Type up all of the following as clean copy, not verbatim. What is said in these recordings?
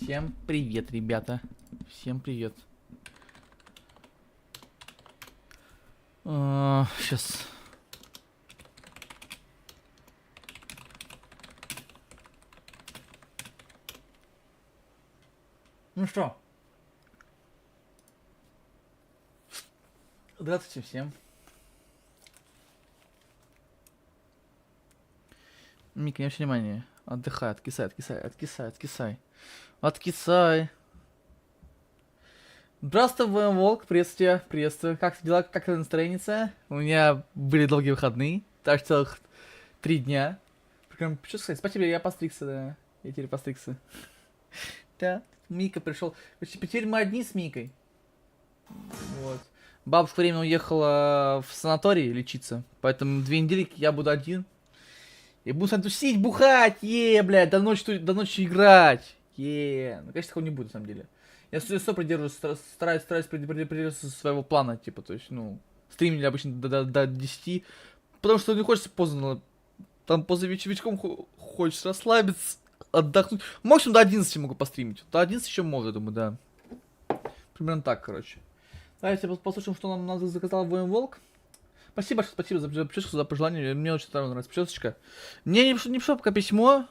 Всем привет, ребята. Всем привет. Сейчас. Ну что? Здравствуйте всем. Мика, не обращай внимания. Отдыхай, откисай. Откисай. Здравствуй, Волк, приветствую. Как дела, как настроение? У меня были долгие выходные, так что целых 3 дня. Прям, что сказать, спасибо, я постригся, да. Я теперь постригся. Да, Мика пришел. Теперь мы одни с Микой. Вот. Бабушка временно уехала в санаторий лечиться, поэтому 2 недели я буду один. И буду с вами тусить, бухать, блядь, до ночи играть. Ну, конечно, такого не будет, на самом деле. Я все придерживаюсь, стараюсь придерживаться своего плана, типа, то есть, ну, стримили обычно до 10, потому что не хочется поздно, там, поза вечерком хочется расслабиться, отдохнуть. Максимум до 11 могу постримить, до 11 еще могу, я думаю, да. Примерно так, короче. Давайте послушаем, что нам заказал Воин Волк. Спасибо за прическу, за пожелание. Мне очень нравится причесочка. Мне не пришло пока письмо.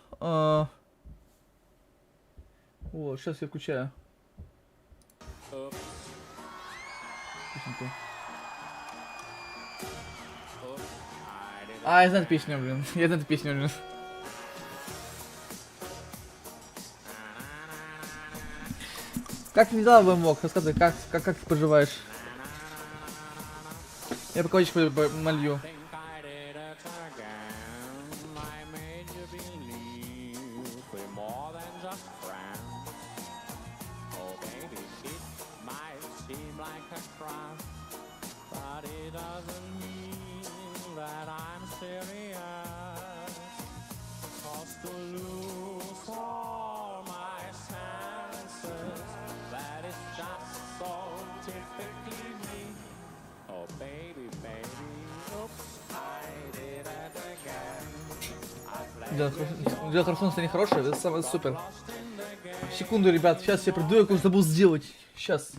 Вот, сейчас я включаю. Я знаю эту песню, блин. Как ты дела, Вэмвок? Рассказывай, как ты поживаешь? Я пока водичку молью. Дело хорошо, настроение хорошее, это самое супер. Секунду, ребят, сейчас я приду, я кое-что забыл сделать. Сейчас.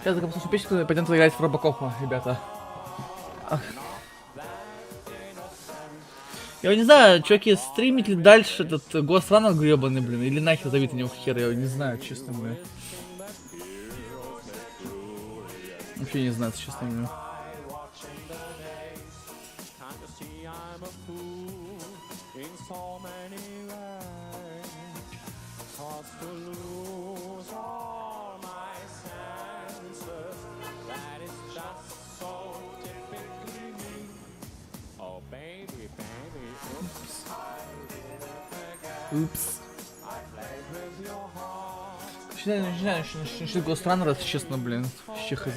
Сейчас я послушаю песню, пойдем туда играть в Robocop, ребята. Я не знаю, чуваки, стримить ли дальше этот Госранок гребаный, блин, или нахер забить на него хер, я не знаю, честно, блин. Вообще не знаю, честно, блин. Упс. Начинаю странно, раз честно, блин. Вообще хз.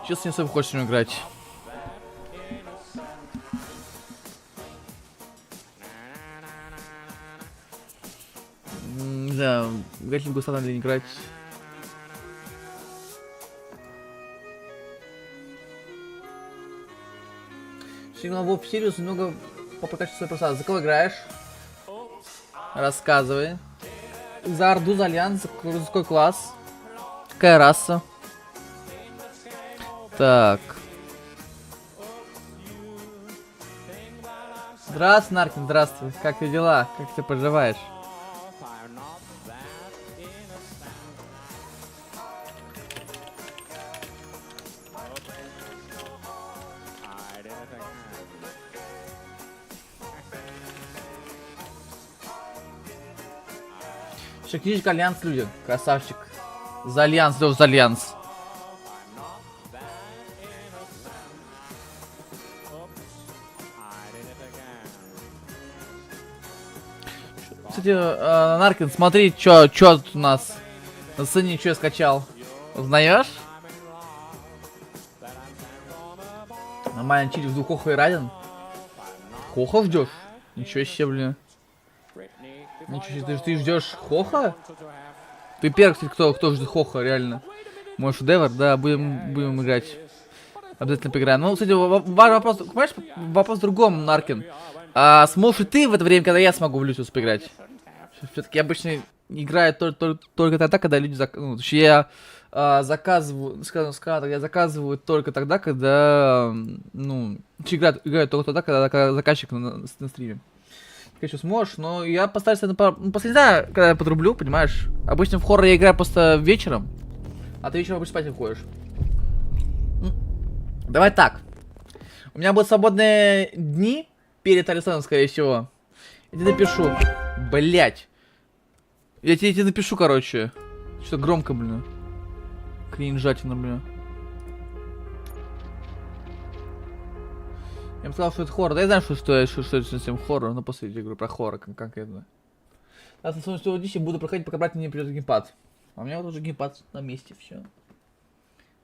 Честно, не особо хочется с ним играть. Не знаю, играть в Густана или не играть. Сигнал Вов Сириус немного попрокачивать свои просто. За кого играешь? Рассказывай. За Орду, за Альянс, за какой класс? Какая раса? Так. Здравствуй, Наркин, здравствуй. Как ты дела? Как ты поживаешь? Еще книжка Альянс, люди. Красавчик. За Альянс, Лёв, за Альянс. Кстати, Наркин, смотри, чё тут у нас. На сцене что я скачал. Узнаешь? Нормально, чили в Хоха и Радин. Хоха ждешь? Ничего себе, блин. Ничего себе, ты ждешь Хоха? Ты первый, кстати, кто ждет Хоха, реально. Мой шедевр, да, будем играть. Обязательно поиграем. Ну, кстати, важный вопрос, понимаешь, вопрос в другом, Наркин. Сможешь ли ты в это время, когда я смогу в Люциус поиграть? Все-таки обычно играю только тогда, когда люди ну, точнее, я заказываю, я заказываю только тогда, когда, ну, играю только тогда, когда заказчик на стриме. Ты еще сможешь, но я постараюсь, после не знаю, когда я подрублю, понимаешь? Обычно в хоррор я играю просто вечером, а ты вечером обычно спать уходишь. Давай так. У меня будут свободные дни перед Александром, скорее всего. Я тебе напишу. Блять. Я тебе напишу, короче. Что громко, блин. Кринжатина, блин. Я им сказал, что это хоррор. Да я знаю, что это совсем хоррор, но после я говорю про хоррор конкретно. Я на своем сегодня буду проходить, пока брат не придет геймпад. А у меня вот уже геймпад на месте, все.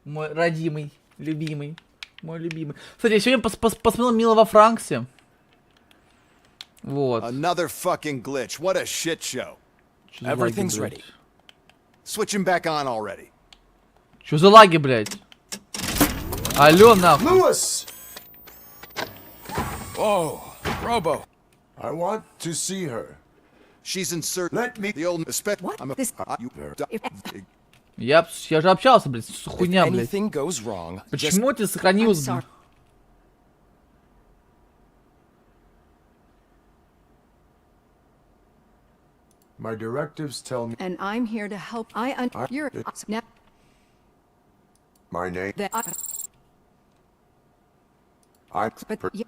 Мой родимый, любимый. Мой любимый. Кстати, я сегодня посмотрел Мила во Франксе. Вот. Another fucking glitch. What a shit show. Everything's ready. Switch him back on already. Чё за лаги, блядь? Алло, нахуй. Lewis! Oh, Robo. I want to see her. She's inserted. Let me. The old spec. What? I'm a. This- You. Я же общался, блядь, с If хуйня, блядь. anything goes wrong, just Почему ты сохранился, I'm блядь? My directives tell me And I'm here to help. You're now my name. that but you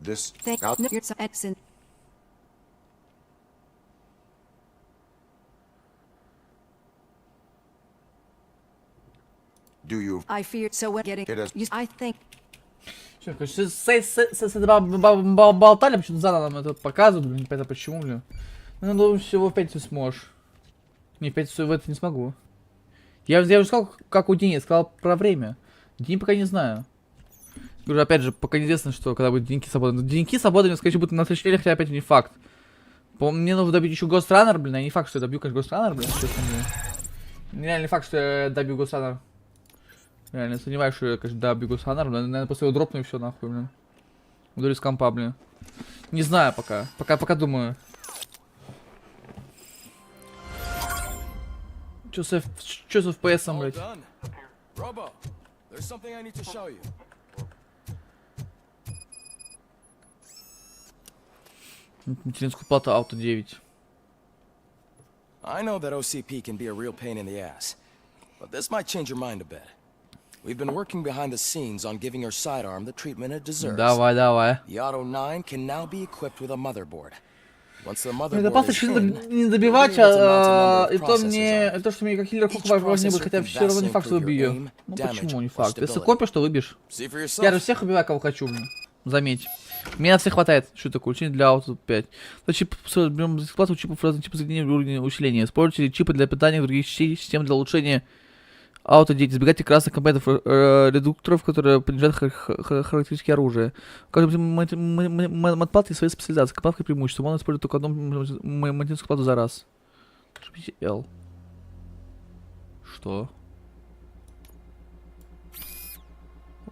This. think Out. you're so excellent. Do you? I fear so what getting It is- you, I think Чё, короче, с болтали, почему-то заново нам это показывают, блин, непонятно почему, блин. Ну, думаю, всего в пятницу сможешь. Не, в пятницу в это не смогу. Я уже сказал, как у Дени, сказал про время. День пока не знаю. Говорю, опять же, пока неизвестно, что когда будет деньки свободны. Деньки свободны, скорее всего, будут на следующей неделе, хотя опять не факт. Мне нужно добить еще Гостранер, блин, а не факт, что я добью, конечно, Гостранер, блин, честно, блин. Нереальный факт, что я добью Гостранер. Реально, сомневаюсь, что я, конечно, добью Гостранер, блин, наверное, после его дропну и все, нахуй, блин. Удалю с компа, блин. Не знаю пока, пока думаю. Чё с FPS, all блядь? done. Robo, there's something I need to show you. Материнскую плату Auto 9. I know that OCP can be a real pain in the ass, but this might change your mind a bit. We've been working behind the scenes on giving your sidearm the treatment it deserves. Давай. The Auto 9 can now be equipped with a motherboard. Once the Это motherboard просто is что in, не добивать, you'll be able to mount a number of и то мне, processors on it. то, что мне как хиллер Each хуховать не будет, processor хотя can все равно не vastly факт, что improve your убью. aim, Ну damage, почему не or факт? Если stability. копишь, то выбьешь. See for Я же yourself. всех убиваю, кого хочу, блин. Заметь. Мне на всех хватает. Что такое? Учение для Auto 5. Чип берем бесплатно чипов разных типов соединения уровня усиления. Используйте чипы для питания других систем для улучшения Auto 9. Избегайте красных компонентов редукторов, которые понижают характеристики оружия. У каждого матплаты своей специализации. Компавка преимущество. Можно использовать только одну материнскую плату за раз. Нажмите L. Что?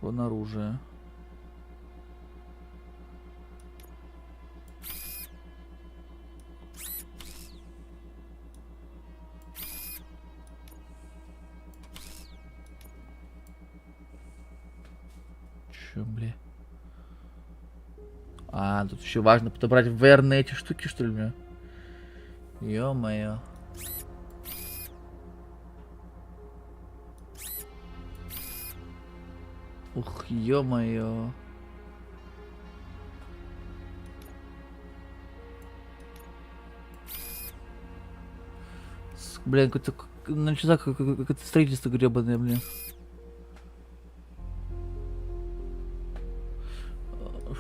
Вон оружие. Чё, бля? Тут еще важно подобрать верные эти штуки, что ли, бля? Ё-моё. Ух, ё-моё. Блин, какое-то начался какое-то строительство гребаное, блин.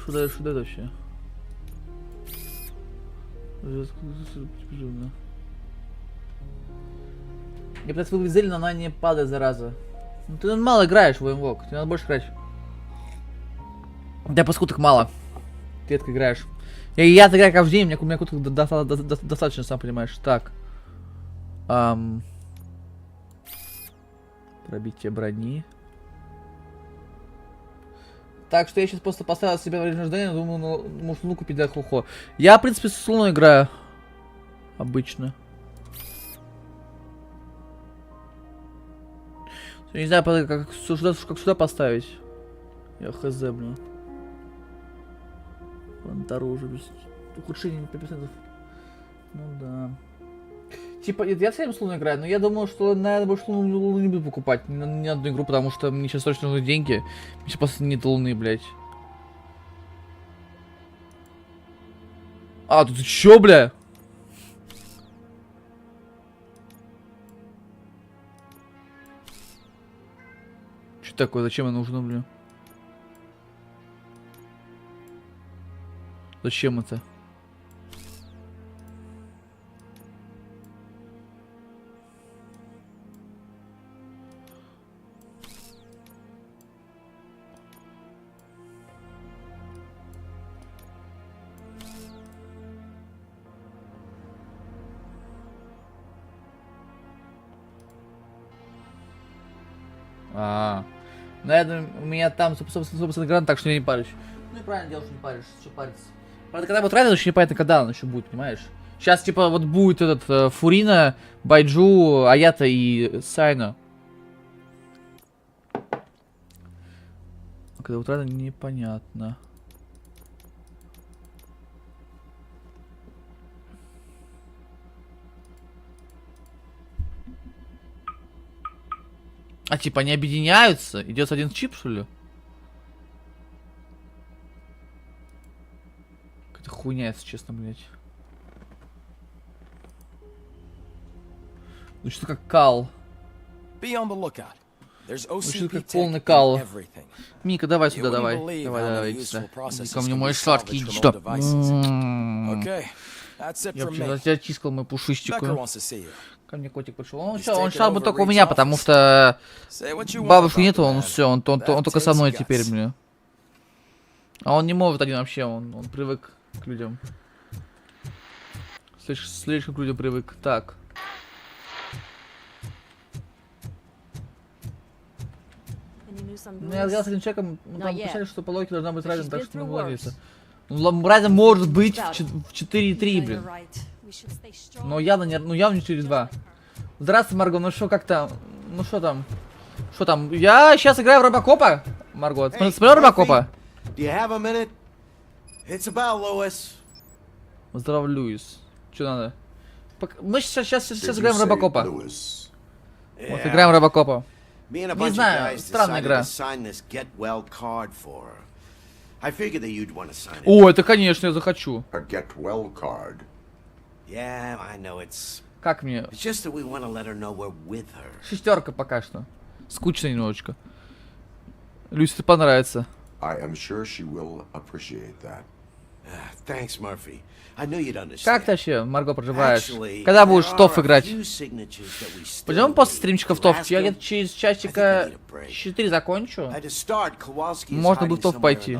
Что дальше вообще? Я пытаюсь выбрать зелень, но она не падает, зараза. Ну ты мало играешь в военвок, тебе надо больше играть. Да паскудок мало. Ты редко играешь. Я играю каждый день, у меня куток достаточно, сам понимаешь. Так. Пробитие брони. Так что я сейчас просто поставил себя в режим ожидания, думаю, ну, может лук купить для хухо. Я, в принципе, с луной играю. Обычно. Я не знаю, как сюда поставить. Я хз, блин. Оружие без ухудшения 5%. Ну да. Типа, я всем с луной играю, но я думал, что, наверное, больше луну не буду покупать ни одну игру, потому что мне сейчас срочно нужны деньги. Мне сейчас просто нет луны, блядь. А, тут чё, бля? Что такое? Зачем оно нужно, бля? Зачем это? Наверное, у меня там, собственно, грант, так что я не парюсь. Ну и правильно делаешь, что не паришь, что париться. Правда, когда будет ранен, еще непонятно, когда он еще будет, понимаешь? Сейчас, типа, вот будет этот Фурина, Байджу, Аята и Сайна. А когда вот ранен, непонятно. А типа они объединяются? Идет один чип, что ли? Какая-то хуйня, если честно, блять. Ну что как кал. Ну что как полный кал. Мика, давай сюда, давай. Давай, иди сюда. Иди ко мне, мой сладкий, иди сюда. Я вообще тебя тискал, мой пушистик. Ко мне котик пришел. Он сейчас бы только у меня, потому что бабушки нету, он все, он только со мной теперь, блин. А он не может один вообще, он привык к людям. Слишком к людям привык. Так. Ну, я взял с этим человеком, ну, там писали, что по логике должна быть разница, так что не владелица. Ну, разница может быть в 4,3, блин. Но явно не 4,2. Здравствуй, Марго, ну что, как там? Ну что там? Что там? Я сейчас играю в Робокопа, Марго. Смотрел Робокопа? Здравствуй, Луис. Что надо? Мы сейчас играем в Робокопа. Вот, играем в Робокопа. Не знаю, странная игра. О, это конечно, я захочу. Как мне? Шестерка пока что. Скучно немножечко. Люси, ты понравится. Как ты вообще, Марго, проживаешь? Когда будешь в ТОФ играть? Пойдем после стримчика в ТОФ. Я где-то через часика 4 закончу. Можно будет в ТОФ пойти.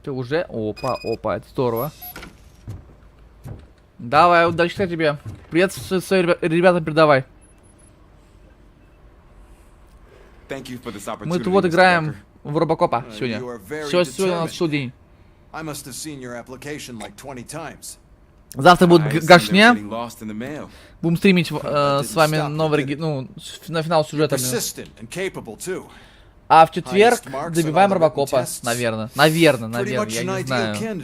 Ты уже? Опа, это здорово. Давай, удачи тебе. Привет своим ребятам передавай. Мы тут вот играем в Робокопа сегодня. Сегодня у нас шел день. Завтра будет гашня. Будем стримить с вами новый, ну, на финал сюжета. А в четверг добиваем Робокопа, наверное. Наверное, я не знаю.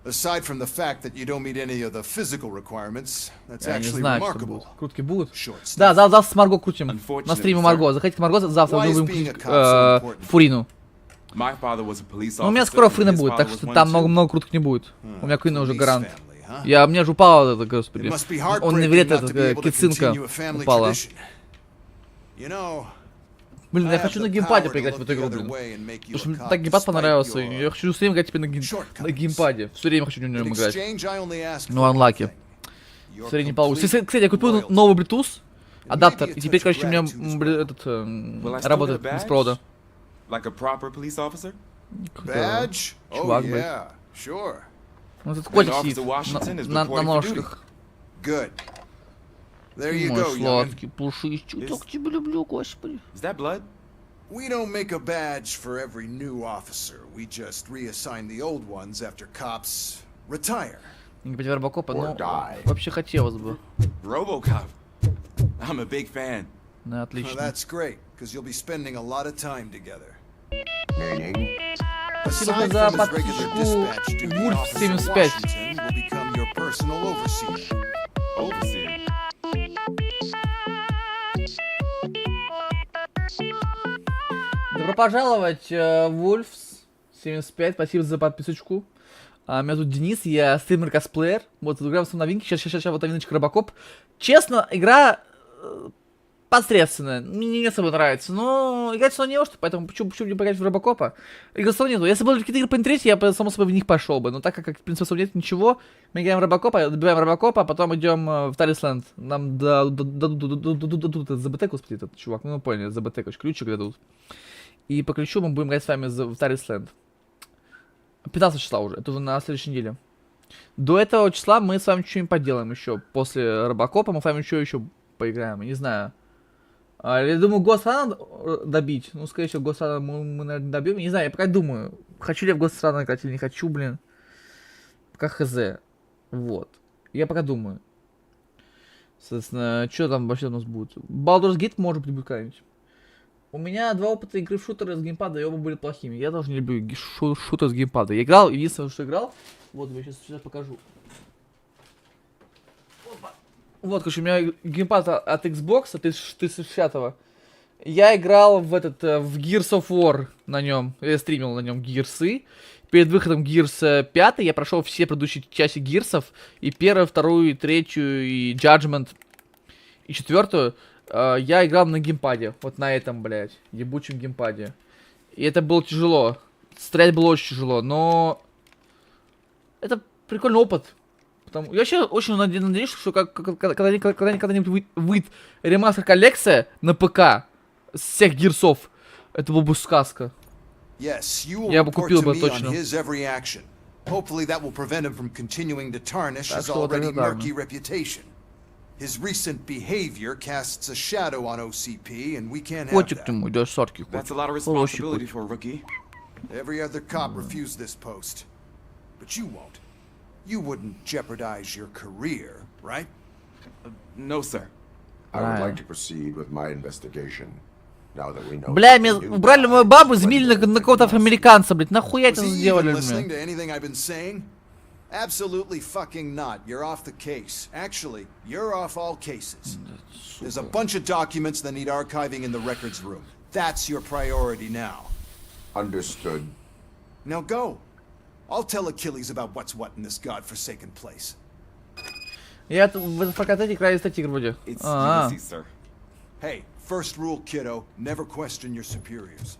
Aside from the fact that you don't meet any of the physical requirements, that's Я не actually знаю, что remarkable. будет. Крутки будут? Short Да, stuff. завтра с Марго крутим. На Unfortunately, стриме sir. Марго. Заходите к Марго, завтра Why is будем being a крутить cop so important? Фурину. My father was a police Ну, у меня officer, скоро and Фурина his будет, father так was что one там too. много круток не будет. У меня Куина уже Police гарант. family, huh? У меня же упал это, господи. It must be Он не heartbreaking верит, not to be это able to кицинка continue a family упала. tradition. You know, Блин, I я have хочу the на геймпаде power to поиграть в look эту игру, the other блин. way and make you Потому что a мне cop так геймпад despite понравился. your Я хочу все время играть теперь на shortcomings. геймпаде. Все время хочу на нем In играть. exchange, I only ask Ну, for one unlucky. thing. Your Все время не complete получится. Кстати, я купил loyalty. новый Bluetooth адаптер. maybe a И теперь, touch of короче, у меня gratitude as блин, well. этот Will I still работает get a без badge? провода. Like a proper police officer? Badge? Oh Чувак, блядь. yeah, sure. Ну, этот And котик Officer сидит Washington is на reporting for ножках. Good. There you Мой go, young'un. сладкий, пушистый. Is- Так тебя люблю, господи. Is that blood? We don't make a badge for every new officer. We just reassign the old ones after cops retire. Не против Робокопа, Or но die. вообще хотелось бы. Robocop. I'm a big fan. Да, Well, отлично. that's great, because you'll be spending a lot of time together. Meaning? Спасибо Aside за from his regular подписку dispatch duty, Вульф Officer 75. Washington will become your personal overseer. Overseer. Добро пожаловать, Вульфс 75, спасибо за подписочку. Меня зовут Денис, я стример-косплеер. Вот, играем в новинки, сейчас вот новиночка Робокоп. Честно, игра посредственная, мне не особо нравится, но играть все равно не во что, поэтому почему не поиграть в Робокопа? Игр все равно нету. Если были какие-то игры по интернете, я, само собой, в них пошел бы, но так как в принципе, особо нет ничего, мы играем в Робокопа, добиваем Робокопа, а потом идем в Тарисленд. Нам дадут ЗБТ, господи, этот чувак, ну поняли, ЗБТ, короче, ключик дадут. И по ключу мы будем играть с вами в Тарисленд. 15 числа уже, это уже на следующей неделе. До этого числа мы с вами что-нибудь поделаем еще. После Робокопа мы с вами еще поиграем, я не знаю. Я думаю, Госрана добить. Ну, скорее всего, Госрана мы, наверное, добьем. Не знаю, я пока думаю, хочу ли я в Госрана играть или не хочу, блин. Пока хз. Вот. Я пока думаю. Соответственно, что там вообще у нас будет? Baldur's Gate, может быть, будет какая-нибудь. У меня 2 опыта игры в шутеры с геймпада, и оба были плохими. Я тоже не люблю шутеры с геймпада. Я играл, единственное, что играл, вот, я сейчас покажу. Опа. Вот, короче, у меня геймпад от Xbox, от 360-го. Я играл в в Gears of War на нем. Я стримил на нем Gears'ы. Перед выходом Gears 5 я прошел все предыдущие части Gears'ов. И первую, вторую, и третью, и Judgment, и 4-ю. Я играл на геймпаде. Вот на этом, блядь, ебучем геймпаде. И это было тяжело. Стрелять было очень тяжело, но... Это прикольный опыт. Я вообще очень надеюсь, что когда-нибудь выйдет ремастер коллекция на ПК с всех гирсов, это была бы сказка. Yes, you will Я бы report купил to бы me on точно. his every action. Hopefully that will prevent him from continuing to tarnish Так his что вот already это да. murky reputation. His recent behavior casts a shadow on OCP, and we can't have Котик that. ты мой, да, сладкий That's котик. a lot of Хороший responsibility котик. for a rookie. Every other cop refused this post. But you won't. You wouldn't jeopardize your career, right? No, sir. I would Right. like to proceed with my investigation. Now that we know. Бля, that мне the new убрали guy мою бабу, is заменили Wendell на какого-то Massey. афроамериканца, блядь. Нахуя это Was he сделали, even listening блядь? to anything I've been saying? Absolutely fucking not. You're off the case. Actually, you're off all cases. There's a bunch of documents that need archiving in the records room. That's your priority now. Understood. Now go. I'll tell Achilles about what's what in this godforsaken place. Я в прокатать играю из игр вроде. It's А, Ulysses, sir. Hey, first rule, kiddo, never question your superiors.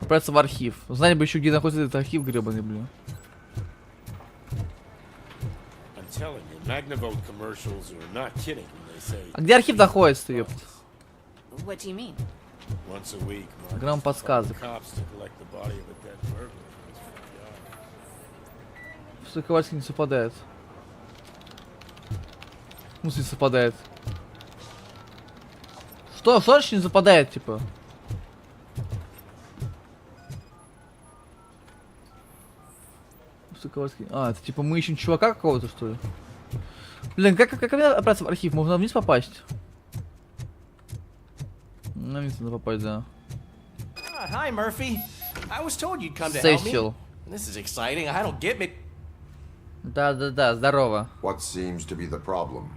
отправиться в архив. Знать бы еще, где находится этот архив гребаный, блин. I'm telling you, Magnavote commercials are not kidding when they say А где архив находится, ёпт? What do you mean? once a week, Mark Грамм has to follow подсказок. cops to collect the body of a dead burglar from his front yard. Все Ковальский не совпадает. Ну, не совпадает. Что значит не совпадает, типа? Ковальский. А, это типа мы ищем чувака какого-то, что ли? Блин, как мне отправиться в архив? Можно вниз попасть? На вниз надо попасть, да. Hi, Murphy. I was told you'd come to help me. Сесил. This is exciting. I don't get me. Да-да-да, здорово. What seems to be the problem?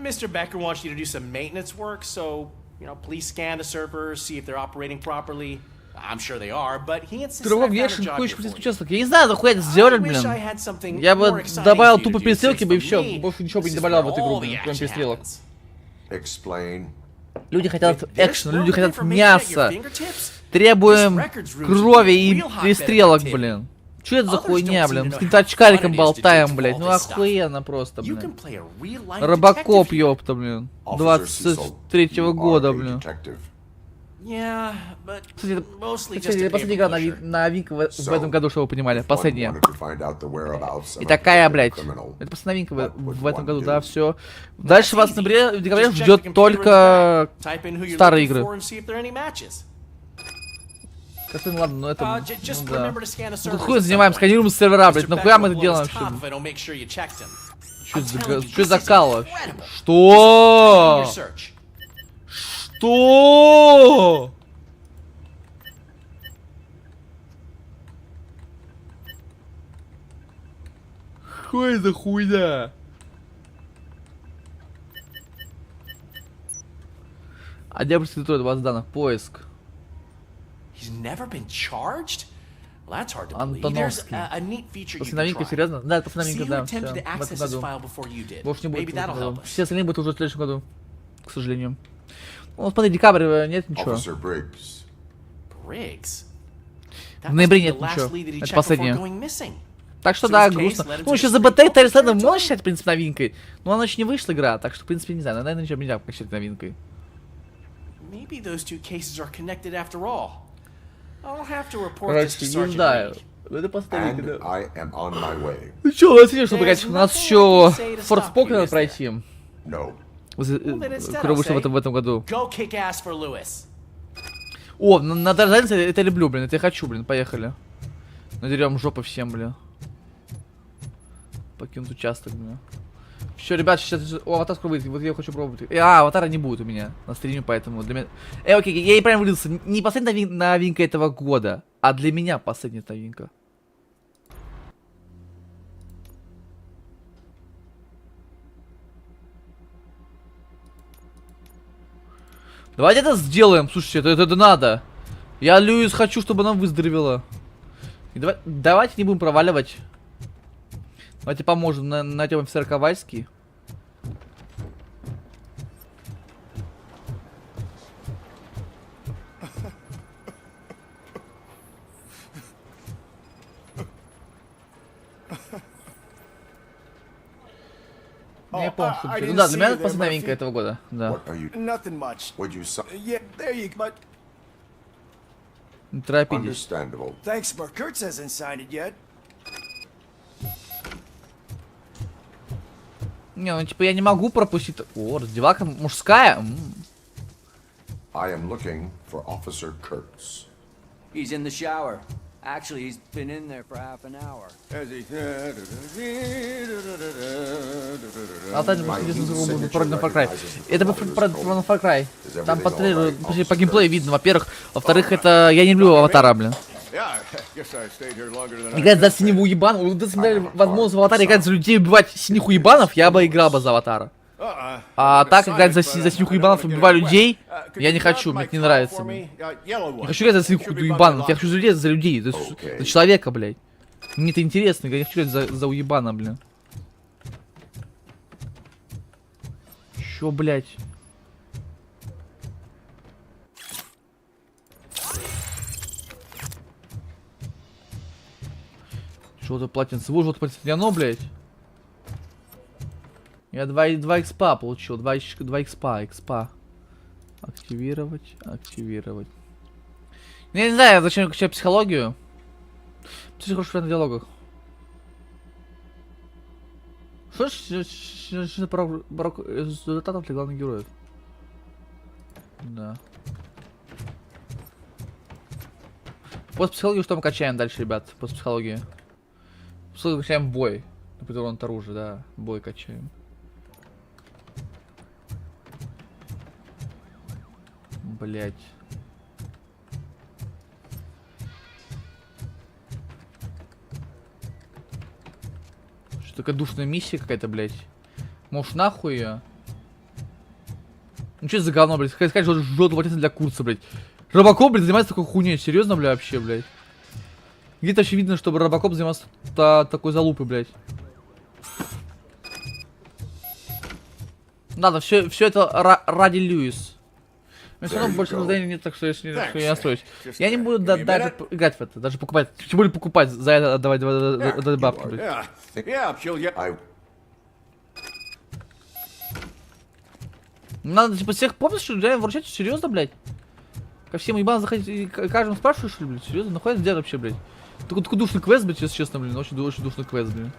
Mr. Becker wants you to do some maintenance work, so, you know, please scan the servers, see if they're operating properly. I'm sure they are, but he insists that I Другой found a вешен, job какой here еще for полицейский you. участок. Я не знаю, нахуй это сделали, I wish блин. I had something Я more бы exciting добавил for you тупо to do, перестрелки say, бы и for все. me, Больше ничего бы this не is добавлял в where эту игру, all the блин, кроме action перестрелок. happens. Explain. Люди хотят With this экшена, люди wealth of хотят information at your мяса. fingertips, Требуем this records room крови should be a и real hotbed of перестрелок, activity. блин. Че это за Others хуйня, don't seem блин? to С know каким-то how очкариком fun it is to dig болтаем, through блядь. all Ну this stuff. охуенно просто, You can блин. play a real-life Робокоп, detective here. ёпта, блин. Officer Cecil, 23-го you года, are a блин. detective. Yeah, but Кстати, mostly just кстати, a последняя игра paper pusher. новинка в So, этом году, чтобы вы понимали. If one Последняя. wanted to find out the whereabouts of И a такая, particular блядь. criminal, Это просто новинка what would в этом one году, do? да, все. Дальше вас в ноябре, в декабре Just check the ждет computer in the только back, type in who you're старые looking игры. for and see if there are any matches. Ну ладно, ну это, Just ну да. remember to scan the Ну servers тут хуй at some занимаем, point. сканируем сервера, блядь. Mr. Нахуя мы Becker это will делаем blow his top вообще? if I don't make sure you checked him. Что I'm telling you, это this за is кал вообще? incredible. Что? Your search. Что? Что за хуйня? А где проститует баз данных? Поиск. He's never been charged? Well, that's hard to believe. There's Антоновский. a neat feature you После can новинка, try. серьезно? Да, это после See новинка, who да, все, attempted to в этом access his году. file before you did. Больше не будет Maybe в этом that'll году. help us. Все остальные будут уже в следующем году. К сожалению. Ну, смотри, декабрь, нет ничего. Officer Briggs. Briggs? В ноябре нет ничего. Это последнее. Так что да, грустно. Ну, еще за БТ Тарис Лэндом можно считать, в принципе, новинкой. Но она еще не вышла игра, так что, в принципе, не знаю, наверное, ничего нельзя пока считать новинкой. Maybe those two cases are connected after all. I'll have to report this Короче, to не Sergeant знаю. Reed. Это последний, And да. I am on my way. Ну что, у нас есть что поиграть? У нас There's еще nothing I can say to Форт stop Спок you, надо is пройти. No. then instead Который I'll вышел say, в этом году. Go kick ass for Lewis. О, на Дорожанце это я люблю, блин, это я хочу, блин, поехали. Надерем жопы всем, блин. Покинут участок, блин. Все, ребят, сейчас аватар скоро выйдет, вот я хочу пробовать. Аватара не будет у меня на стриме, поэтому для меня... Окей, я неправильно выразился. Не последняя новинка этого года, а для меня последняя новинка. Давайте это сделаем, слушайте, это надо. Я Льюис хочу, чтобы она выздоровела. И давайте не будем проваливать. Давайте поможем, найдем офицера Ковальский. Я понял, что ну да, для меня это последняя новинка этого года. Да. What are you? Nothing much. Would you sign? Yeah, there you go. But Не торопитесь. Understandable. thanks, but Kurtz hasn't signed it yet. Не, ну типа я не могу пропустить. О, раздевалка мужская. I am looking for Officer Kurtz. He's in the shower. Actually, he's been in there for half an hour. Про Far Cry. Это про Far Cry. Там по трейлеру, по геймплею видно, во-первых. Во-вторых, это... Я не люблю Аватара, блин. Играть за синего уебана. Вот если мне дали возможность в Аватаре играть за людей, убивать синих уебанов, я бы играл бы за Аватара. А так играть за синих уебанов, убивать людей, я не хочу, мне это не нравится. Я хочу играть за синих уебанов, я хочу играть за людей, за человека, блядь. Мне это интересно, я не хочу играть за уебана, блин. Чё, блядь? Что-то платинцы. Вы вот платите, оно, блядь. Я 2 экспа получил. 2 экспа. Активировать. Я не знаю, зачем я качаю психологию. Ты хочешь в диалогах. Что ж про результатов для главных героев? Да. После психологии что мы качаем дальше, ребят? После психологии. Психологию качаем бой. Например, оружие, да. Бой качаем. Блять. Что такая душная миссия какая-то, блядь. Может, нахуй ее? Ну что это за говно, блядь? Сказать, что жжёт платится для курса, блядь. Robocop, блядь, занимается такой хуйней. Серьезно, блядь, вообще, блядь. Где-то вообще видно, чтобы Robocop занимался такой залупой, блядь. Ладно, все это ради Льюис. У меня все равно больше настроения нет, так что я не настроюсь. Я не буду даже играть в это, даже покупать. Тем более покупать, за это отдавать бабки, блядь. Надо, типа, всех помнишь, что реально вручать? Серьезно, блядь? Ко всем ебанам заходить и каждому спрашиваешь, что ли, блядь? Серьезно? Нахуй это делать вообще, блядь? Такой душный квест, блядь, если честно, блин. Очень душный квест, блин.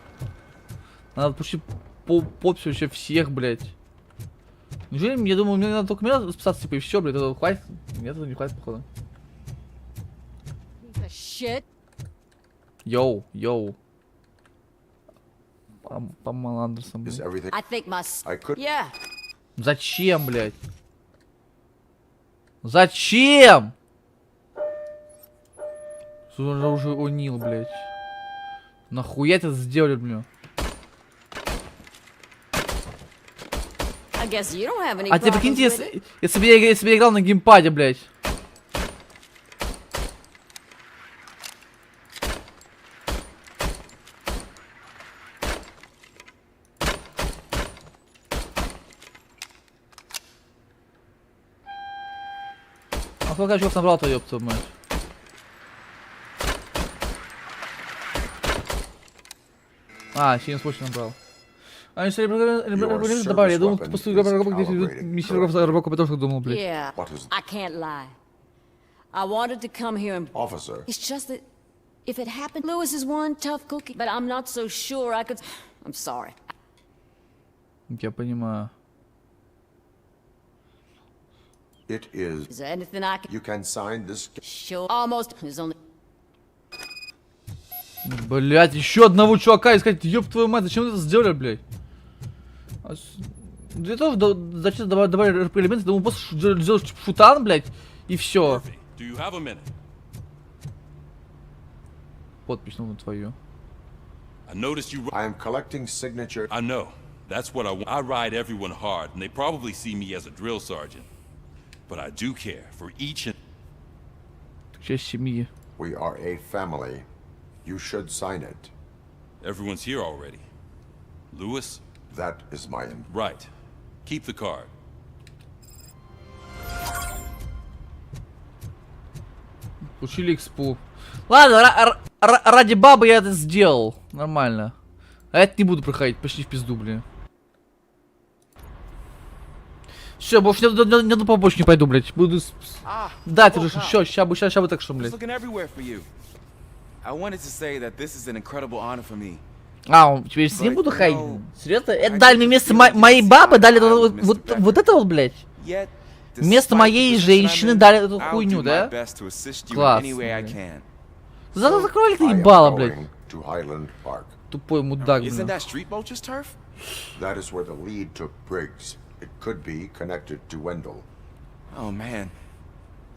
Надо почти подпись вообще всех, блядь. Неужели, я думаю, мне надо только меня спасаться, типа, и все, блядь, этого хватит? Нет, этого не хватит, походу. Йоу. Памела Андерсон, блядь. Yeah. Зачем, блядь? Зачем? Он уже унил, блядь. Нахуя это сделали, блин? I guess you don't have any А тебе problems прикиньте, with it. если бы я играл на геймпаде, блядь. А сколько очков набрал-то, ёпта мать? А, через почту набрал. А если регулярно добавили, я думал, после Robocop, где миссия Robocop, тоже думал, блядь. Yeah. I can't lie. I wanted to come here and... Officer. It's just that if it happened, Lewis is one tough cookie, but I'm not so sure I could... I'm sorry. Я понимаю. It is. Is there anything I can... You can sign this. Sure. Almost. There's only... Блять, еще одного чувака искать, ёб твою мать, зачем вы это сделали, блядь? Для того, зачем добавили элементы, думаю, просто сделать шутан, блядь, и все. Подпись на твою. I am collecting signature. I know. That's what I want. I ride everyone hard, and they probably see me as a drill sergeant. But I do care for each and... Часть семьи. We are a family. You should sign it. Everyone's here already. Lewis? That is mine. Right. Keep the card. Получили экспу. Ладно, ради бабы я это сделал. Нормально. А это не буду проходить, почти в пизду, блин. Все, больше ни одну побочку не пойду, блядь. Буду... Да, ты же, ща бы так что, блядь. I wanted to say that this is an incredible honor for me. А, теперь с ним буду ходить? Серьезно? Это дали мне вместо моей бабы, дали вот это вот, блядь. Вместо моей женщины дали эту хуйню, да? Класс. Зато закрыли ты ебало, блядь. Тупой мудак, блядь. That is where the lead took Briggs. It could be connected to Wendell. Oh man.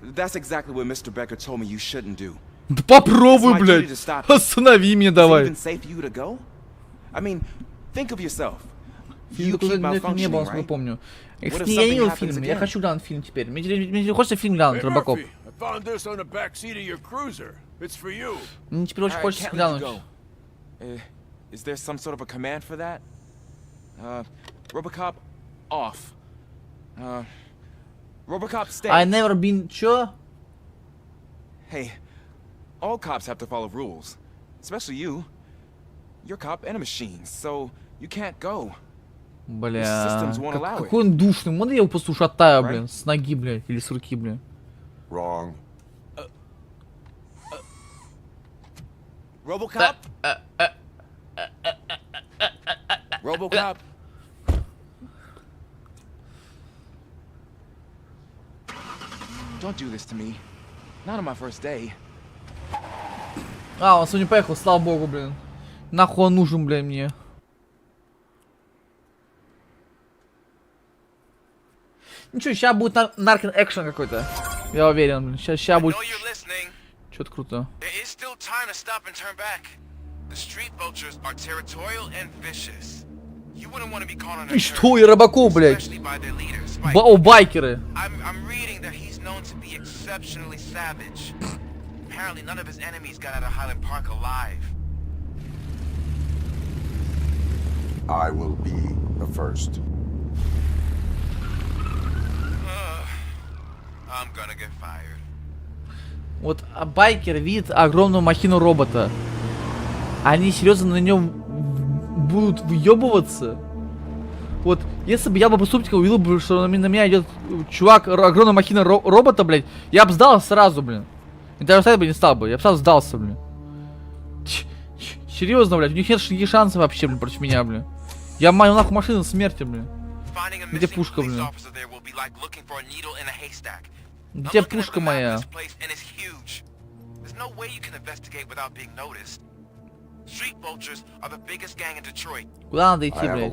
That's exactly what Mr. Becker told me you shouldn't do. Да попробуй, блядь. Останови меня, давай. Фильм такой не был, насколько помню. Я не видел фильм, я хочу глянуть фильм теперь. Мне хочется фильм глянуть, Robocop. Мне теперь очень хочется глянуть. Is there some sort of a command for that? Robocop off. Robocop stay. I never been... Чё? Hey, all cops have to follow rules. Especially you. You're a cop and a machine, so you can't go. Бля, какой он душный. Можно я его просто ушатаю, блин, с ноги, блядь, или с руки, блин. Wrong. Robocop? Robocop? Don't do this to me. Not on my first day. А, он сегодня поехал, слава богу, блин. Нахуй он нужен, блин, мне. Ничего, сейчас будет наркин экшен какой-то. Я уверен, блин. Сейчас будет. Что-то круто. The street vultures are territorial and vicious. You wouldn't want to be caught on И что, и Робокоп, блядь? especially by their leader, Spike. Байкеры. I'm reading that he's known to be exceptionally savage. Apparently none of his enemies got out of Highland Park alive. I will be the first. I'm gonna get fired. Вот байкер видит огромную махину робота. Они серьезно на нем будут въебываться. Вот, если бы я бы поступил, увидел бы, что на меня идет чувак, огромная махина робота, блядь, я бы сдался сразу, блин. И даже ставить бы не стал бы, я бы сразу сдался, блин. Серьезно, блядь, у них нет никаких шансов вообще, блин, против меня, блин. Я маю нахуй машину смерти, блин. Где пушка, блин? Где пушка моя? Куда надо идти, блядь?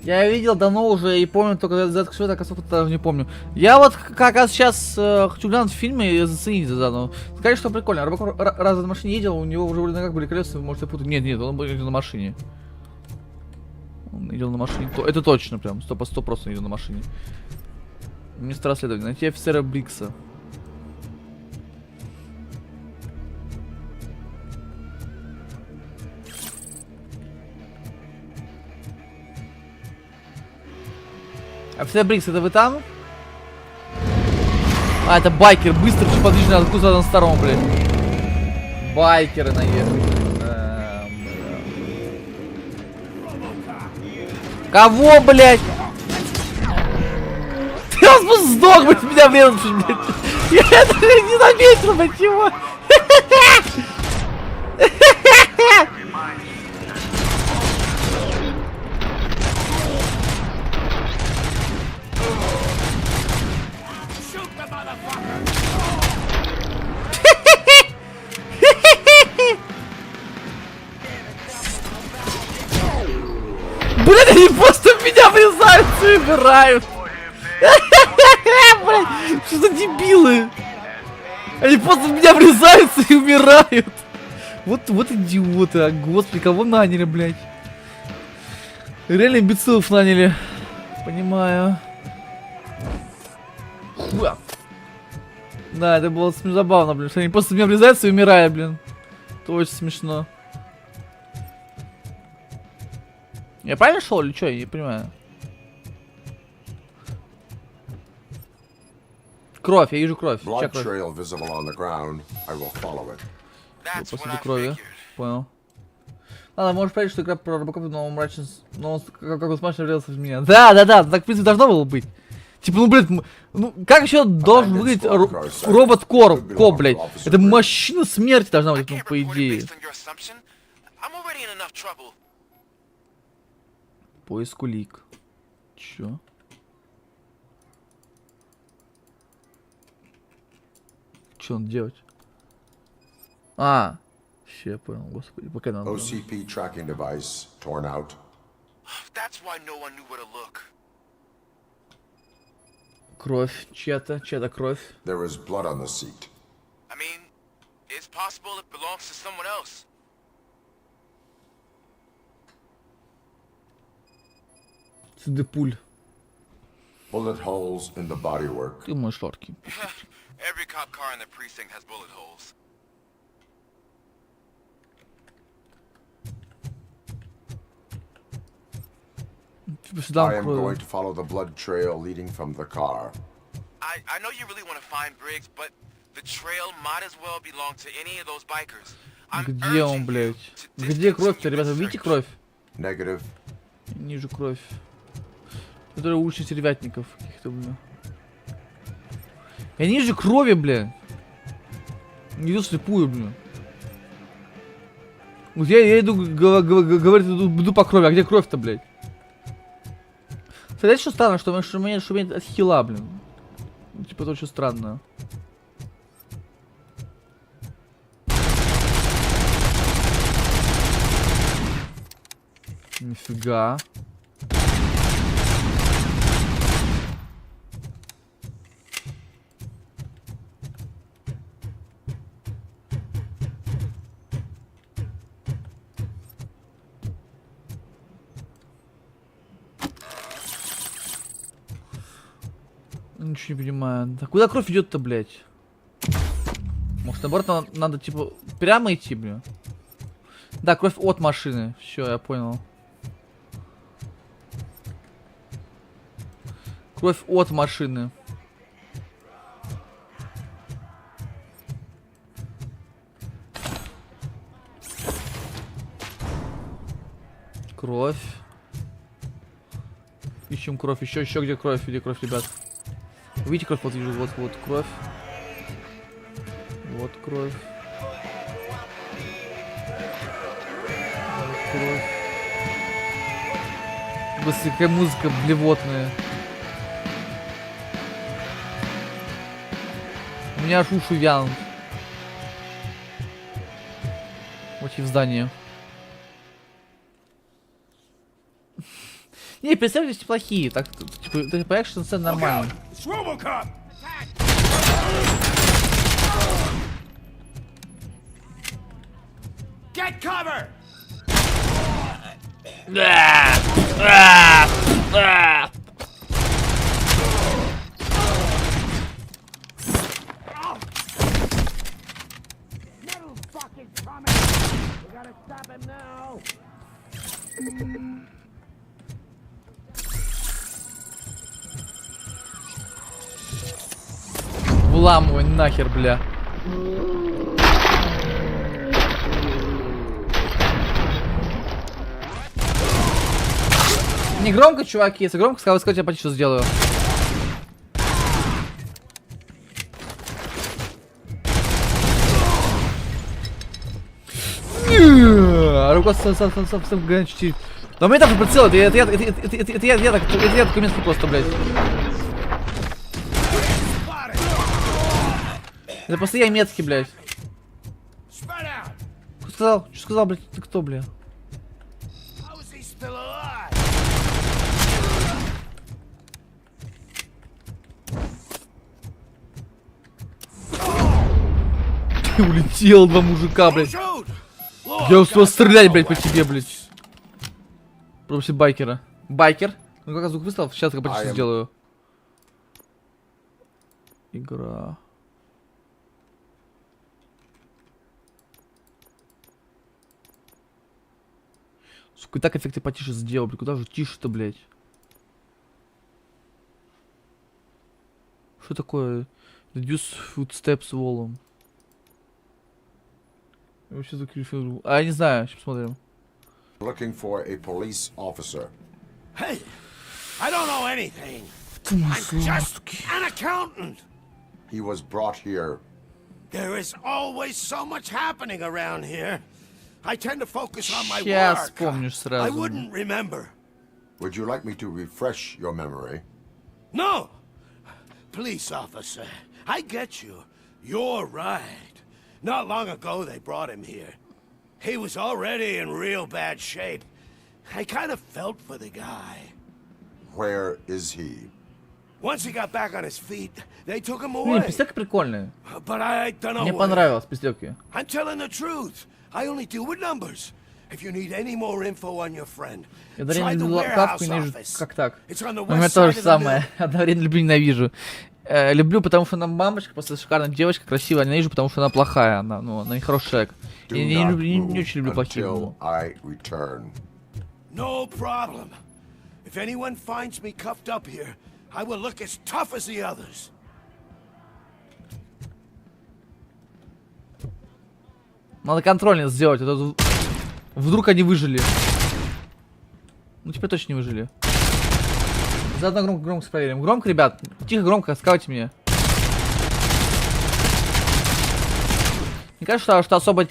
Я видел давно уже и помню только за что так особо не помню. Я вот как раз сейчас хочу глянуть фильмы и заценить заодно. Сказать, что прикольно. Робокоп раз на машине ездил, у него уже вроде как были колеса, может я путаю. Нет, он был на машине. Он идет на машине. Это точно прям. 100% идет на машине. Мистер расследование. Найти офицера Брикса. Офицер Брикс, это вы там? А, это байкер. Быстро, подвижно, откуда на сторон, блядь. Байкеры наехали. Кого, блядь? Ты просто сдох, блядь, меня врезавшись, блядь. Я это не заметил, блядь, чего? Блядь, они просто в меня врезаются и умирают. Блядь, что за дебилы? Они просто в меня врезаются и умирают. Вот идиоты, а господи, кого наняли, блядь? Реально имбецилов наняли. Понимаю. Хуя. Да, это было забавно, блин, что они просто в меня врезаются и умирают, блин. Это очень смешно. Я правильно шел или что? Я не понимаю. Кровь, я вижу кровь. Чья кровь? После крови. Понял. Ладно, можешь понять, что игра про Robocop, но мрачно... Но как он смачно врезался в меня. Да, так в принципе должно было быть. Типа, ну, блядь, ну, как еще должен выглядеть робот-коп, блядь? Это машина смерти должна быть, ну, по идее. Поиск улик. Чё? Чё он делать? А, ща понял, господи, пока надо. OCP tracking device torn out. That's why no one knew where to look. Кровь, чья-то кровь. There is blood on the seat. I mean, it's possible it belongs to someone else. Следы пуль. Bullet holes in the bodywork. Ты мой шорки. Every cop car in the precinct has bullet holes. I am going to follow the blood trail leading from the car. I know you really want to find Briggs, but the trail might as well belong to any of those bikers. Где он, блядь? Где кровь-то, ребята? Видите кровь? Negative. Не вижу кровь. Который учит сервятников каких-то, блин. Я не вижу крови, блядь. Не иду слепую, блин. Вот я иду, говорит, иду по крови. А где кровь-то, блядь? Знаете, что странно, что меня от хила, блин. Типа, это очень странно. Нифига. Ничего не понимаю. А куда кровь идет-то, блядь? Может, наоборот, надо, типа, прямо идти, блин? Да, кровь от машины. Все, я понял. Кровь от машины. Кровь. Ищем кровь. Еще где кровь? Где кровь, ребят? Видите кровь? Вот вижу. Вот кровь. Вот кровь. Вот кровь. Господи, какая музыка блевотная. У меня аж уши вянут. Вот и в здании. Не, представляете, плохие. Так, типа, ты понимаешь, что сцена нормальная. Robocop! Get cover! Вламывай нахер, бля. Не громко, чуваки, если громко, сказал, я почти что сделаю. Рука совсем горячий. Да у меня так прицел, это я такой место просто, блядь. Это просто я метки, блядь. Что сказал? Что сказал, блядь? Ты кто, бля? Ты улетел, два мужика, блядь. Я успел стрелять, блядь, по тебе, блядь. Просто байкера. Байкер? Ну как звук выставил? Сейчас я почти сделаю. Игра. Сука, и так эффекты потише сделал, блядь. Куда же тише-то, блядь? Что такое? Reduce footsteps volume. А я не знаю, сейчас посмотрим. Looking for a police officer. Hey, I don't know anything. I'm just an accountant. He was brought here. There is always so much happening around here. I tend to focus on my Сейчас work. вспомнишь I сразу. wouldn't remember. Would you like me to refresh your memory? No! Police officer, I get you. You're right. Not long ago they brought him here. He was already in real bad shape. I kind of felt for the guy. Where is he? Once he got back on his feet, they took him Не, away. пиздёки прикольные. But I don't know Мне where. понравилось, пиздёки. I'm telling the truth. I only deal with numbers. If you need any more info on your friend, Я try the люблю warehouse кавку и ненавижу, office. как так. It's on the У меня west то side же of the самое. mill. Одновременно люблю и ненавижу. Люблю, потому что она мамочка, просто шикарная девочка, красивая. Ненавижу, потому что она плохая. Она, ну, она нехороший человек. Я не очень люблю плохих. No problem. If anyone finds me cuffed up here, I will look as tough as the others. Надо контрольно сделать, а то вдруг они выжили. Ну теперь точно не выжили. Заодно громкость проверим. Громко, ребят? Тихо, громко, скажите мне. Мне кажется, что особо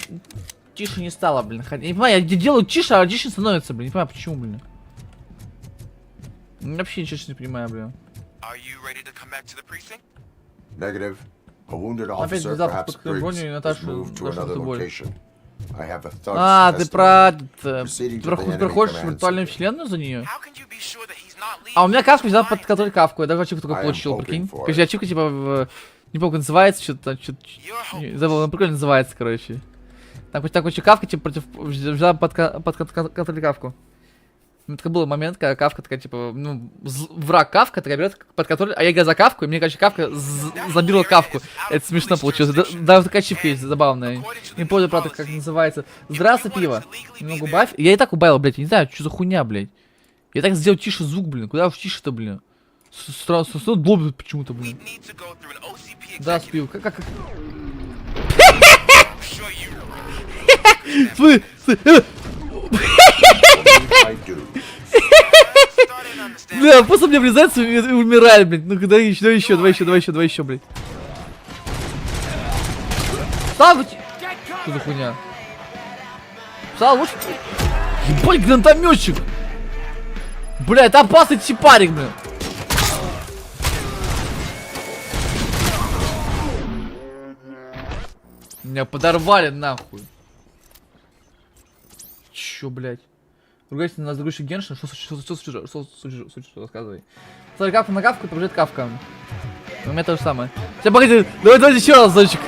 тише не стало, блин. Я не понимаю, я делаю тише, а тише становится, блин. Не понимаю, почему, блин. Вообще ничего не понимаю, блин. Negative. A wounded Опять officer, завтра perhaps под броню и Briggs, is Наташу moved to another боль. location. I have a thug's А, ты estimate. про... Proceeding Ты to the enemy проходишь command виртуальную center. вселенную за нее? А у меня кавку взял под который кавку. Я даже ачивку такой получил, прикинь. Короче, ачивка типа не помню, как называется, что-то... Забыл, она прикольно называется, короче. Так, короче, кавка типа против... Взял под контроль кавку. Это был момент, когда Кавка такая, типа, ну, враг Кавка, такая берет под контроль, а я играю за Кавку, и мне, короче, Кавка забила Кавку. Это смешно получилось. Да, такая ачивка есть забавная. Не помню, правда, как называется. Здравствуй, пиво. Немного убавь. Я и так убавил, блядь, я не знаю, что за хуйня, блядь. Я так сделал тише звук, блин. Куда уж тише-то, блин? Сразу блобит почему-то, блин. Да, спил. Как? Бля, просто мне врезается и умирает, блядь. Ну давай еще, блядь. Ставь! Что за хуйня? Встал, вот. Ебать, гранатометчик! Бля, это опасный чипарик, блин. Меня подорвали нахуй. Чё, блядь? Ругайся на другой Геншин, что рассказывай. Смотри, Кавка на Кавку, побежит Кавка. У меня то же самое. Сейчас, погоди, давай еще раз, зайчик.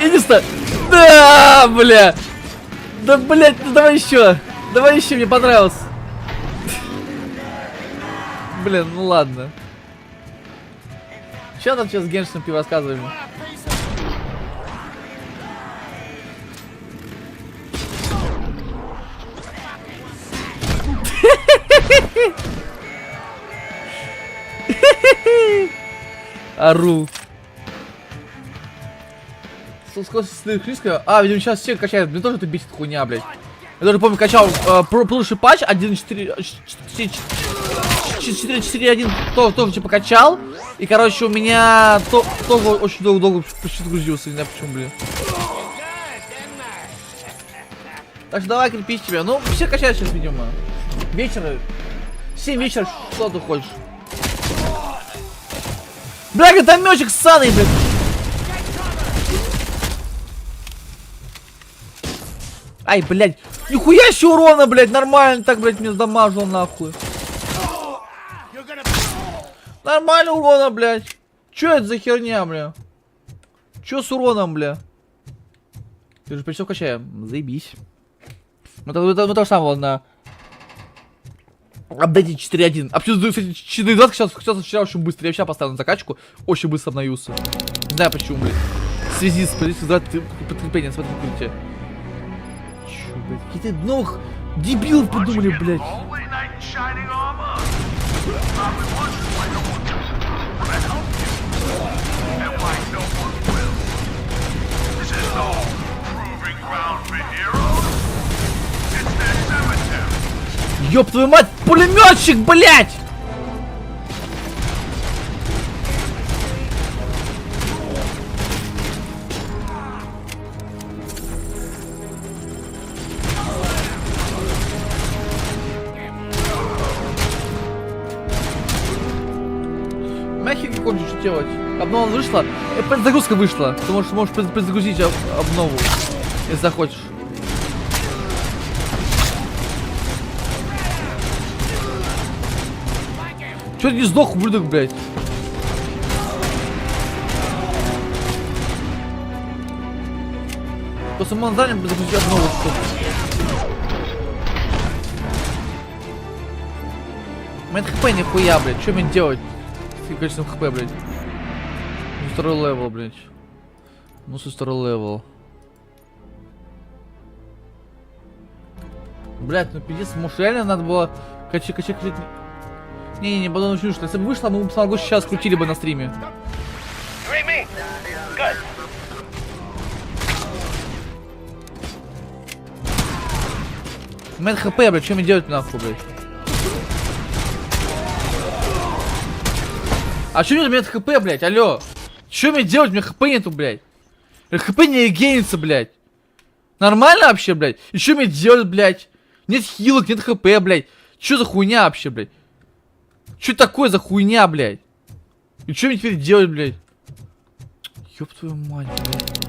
Иди-ста. Да, бля. Да, блядь, ну давай еще. Давай еще, мне понравилось. Блин, ну ладно. Че там сейчас с Геншином пиво рассказываем? Ару. Скорость хлистка. А, видимо, сейчас все качают. Мне тоже это бесит хуйня, блядь. Я тоже помню, качал прошлый патч 1.4.1 тоже типа качал. И, короче, у меня тоже очень долго почти загрузился. Не знаю почему, блин. Так что давай крепись тебя. Ну, все качают сейчас, видимо. Вечера. 7 вечера, что ты хочешь? Бля, гранатометчик ссаный, блядь. Ай, блядь. Нихуя себе урона, блядь. Нормально так, блядь, мне сдамажил, нахуй. Нормально урона, блядь. Чё это за херня, бля? Чё с уроном, бля? Ты же почти качаем. Заебись. Ну то же самое на апдейте 4.1. А почему, кстати, 4.2 сейчас вчера очень быстро. Я вообще поставил на закачку. Очень быстро обновился. Не знаю почему, блядь. В связи с подкреплением, смотри, видите. Чё, блядь? Какие-то новых дебилов придумали, блядь. Ёб твою мать, пулеметчик, блядь! Нахер не хочешь делать? Обнова вышла? Загрузка вышла. Ты можешь предзагрузить обнову, если захочешь. Чё ты не сдох, ублюдок, блядь? После манзаря загрузи обнову, что. У меня хп нихуя, блядь. Что мне делать? С каким количеством хп, блядь? Ну, второй левел, блядь. Ну, второй левел. Блядь, ну пиздец, может реально надо было качать. Не, потом начну, что если бы вышло, мы бы смогу сейчас крутили бы на стриме. У меня хп, блядь, что мне делать нахуй, блядь? А что мне хп, блядь, алло? Что мне делать? У меня хп нету, блядь. ХП не регенится, блядь. Нормально вообще, блядь? И что мне делать, блядь? Нет хилок, нет хп, блядь. Что за хуйня вообще, блядь? Что такое за хуйня, блядь? И что мне теперь делать, блядь? Ёб твою мать, блядь.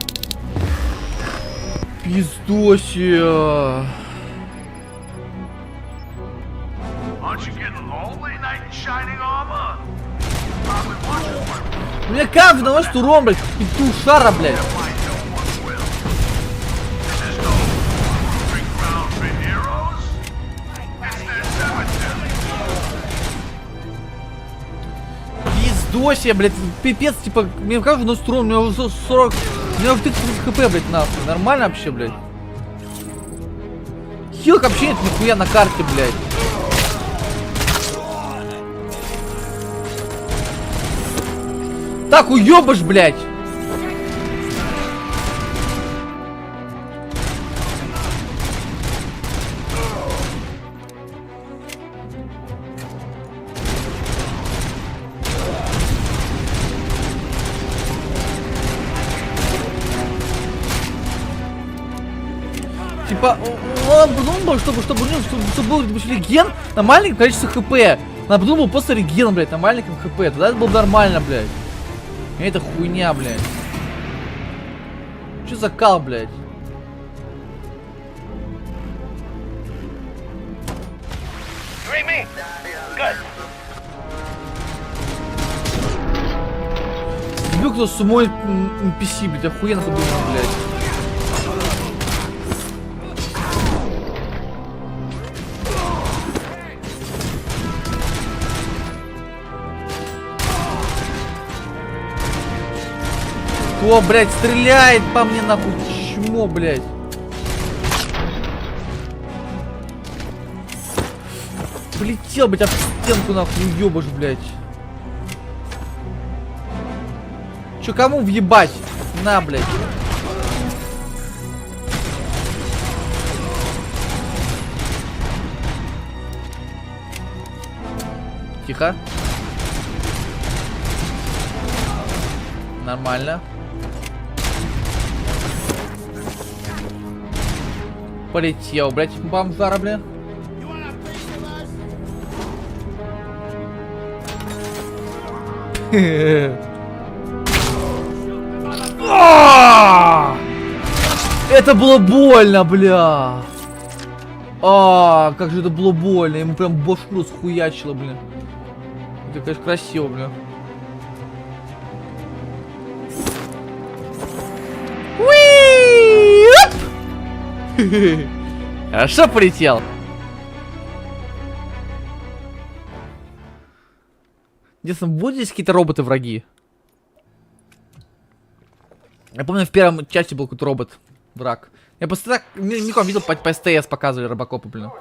Пиздосия. У меня как наносит урон, блядь, петушара, блядь. Дося, блядь, пипец, типа, мне кажется, на струн, у меня уже 40, у меня уже 30 хп, блядь, нахуй. Нормально вообще, блядь? Хилок вообще нет нихуя на карте, блядь. Так, уёбаш, блядь. Типа, он подумал, чтобы был реген на маленьком количестве хп. Надо подумал просто реген, блядь, на маленьком хп. Тогда это было бы нормально, блядь. И это хуйня, блядь. Что за кал, блядь? Люблю, кто с умой NPC, блядь, охуенно подумал, блядь. Кто, блядь, стреляет по мне, нахуй? Чмо, блядь? Полетел, блядь, об стенку, нахуй, уёбаш, блядь. Чё, кому въебать? На, блядь. Тихо. Нормально. Полетел, блядь, бомжара, бля. Это было больно, бля. Как же это было больно. Ему прям башку схуячило, бля. Это, конечно, красиво, бля. Хорошо полетел. Интересно, будут здесь какие-то роботы-враги? Я помню, в первом части был какой-то робот-враг. Я просто так, никого видел, по СТС показывали Робокопа, блин.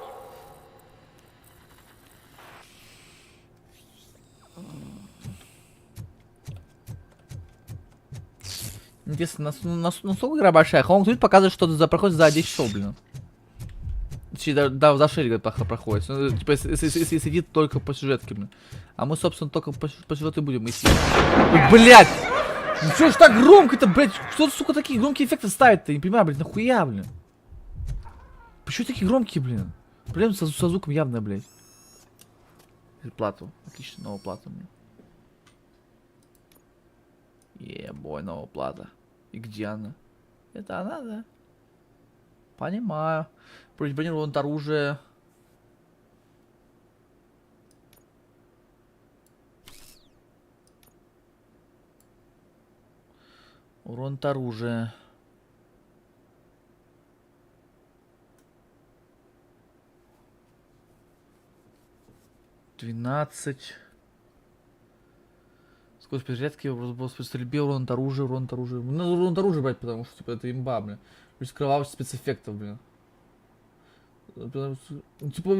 Интересно, насколько игра большая? Home Tweet показывает, что проходит за 10 часов, блин. Да, за 6, говорит, проходит. Ну, типа, если сидит только по сюжетке, блин. А мы, собственно, только по сюжету будем идти. Блять! Ну что ж так громко-то, блять? Кто, сука, такие громкие эффекты ставит-то? Не понимаю, блядь, нахуя, блин? Почему такие громкие, блин? Проблема со звуком явная, блядь. Плату. Отлично, новая плата, блин. Ебой, новая плата. И где она? Это она, да? Понимаю. Бронировано оружие. Урон от оружия. $12. Скорость перезарядки, при стрельбе, урон от оружия, урон от оружия. Надо урон от оружия брать, потому что типа это имба, блин. Плюс кровавость спецэффектов, блин. Типа,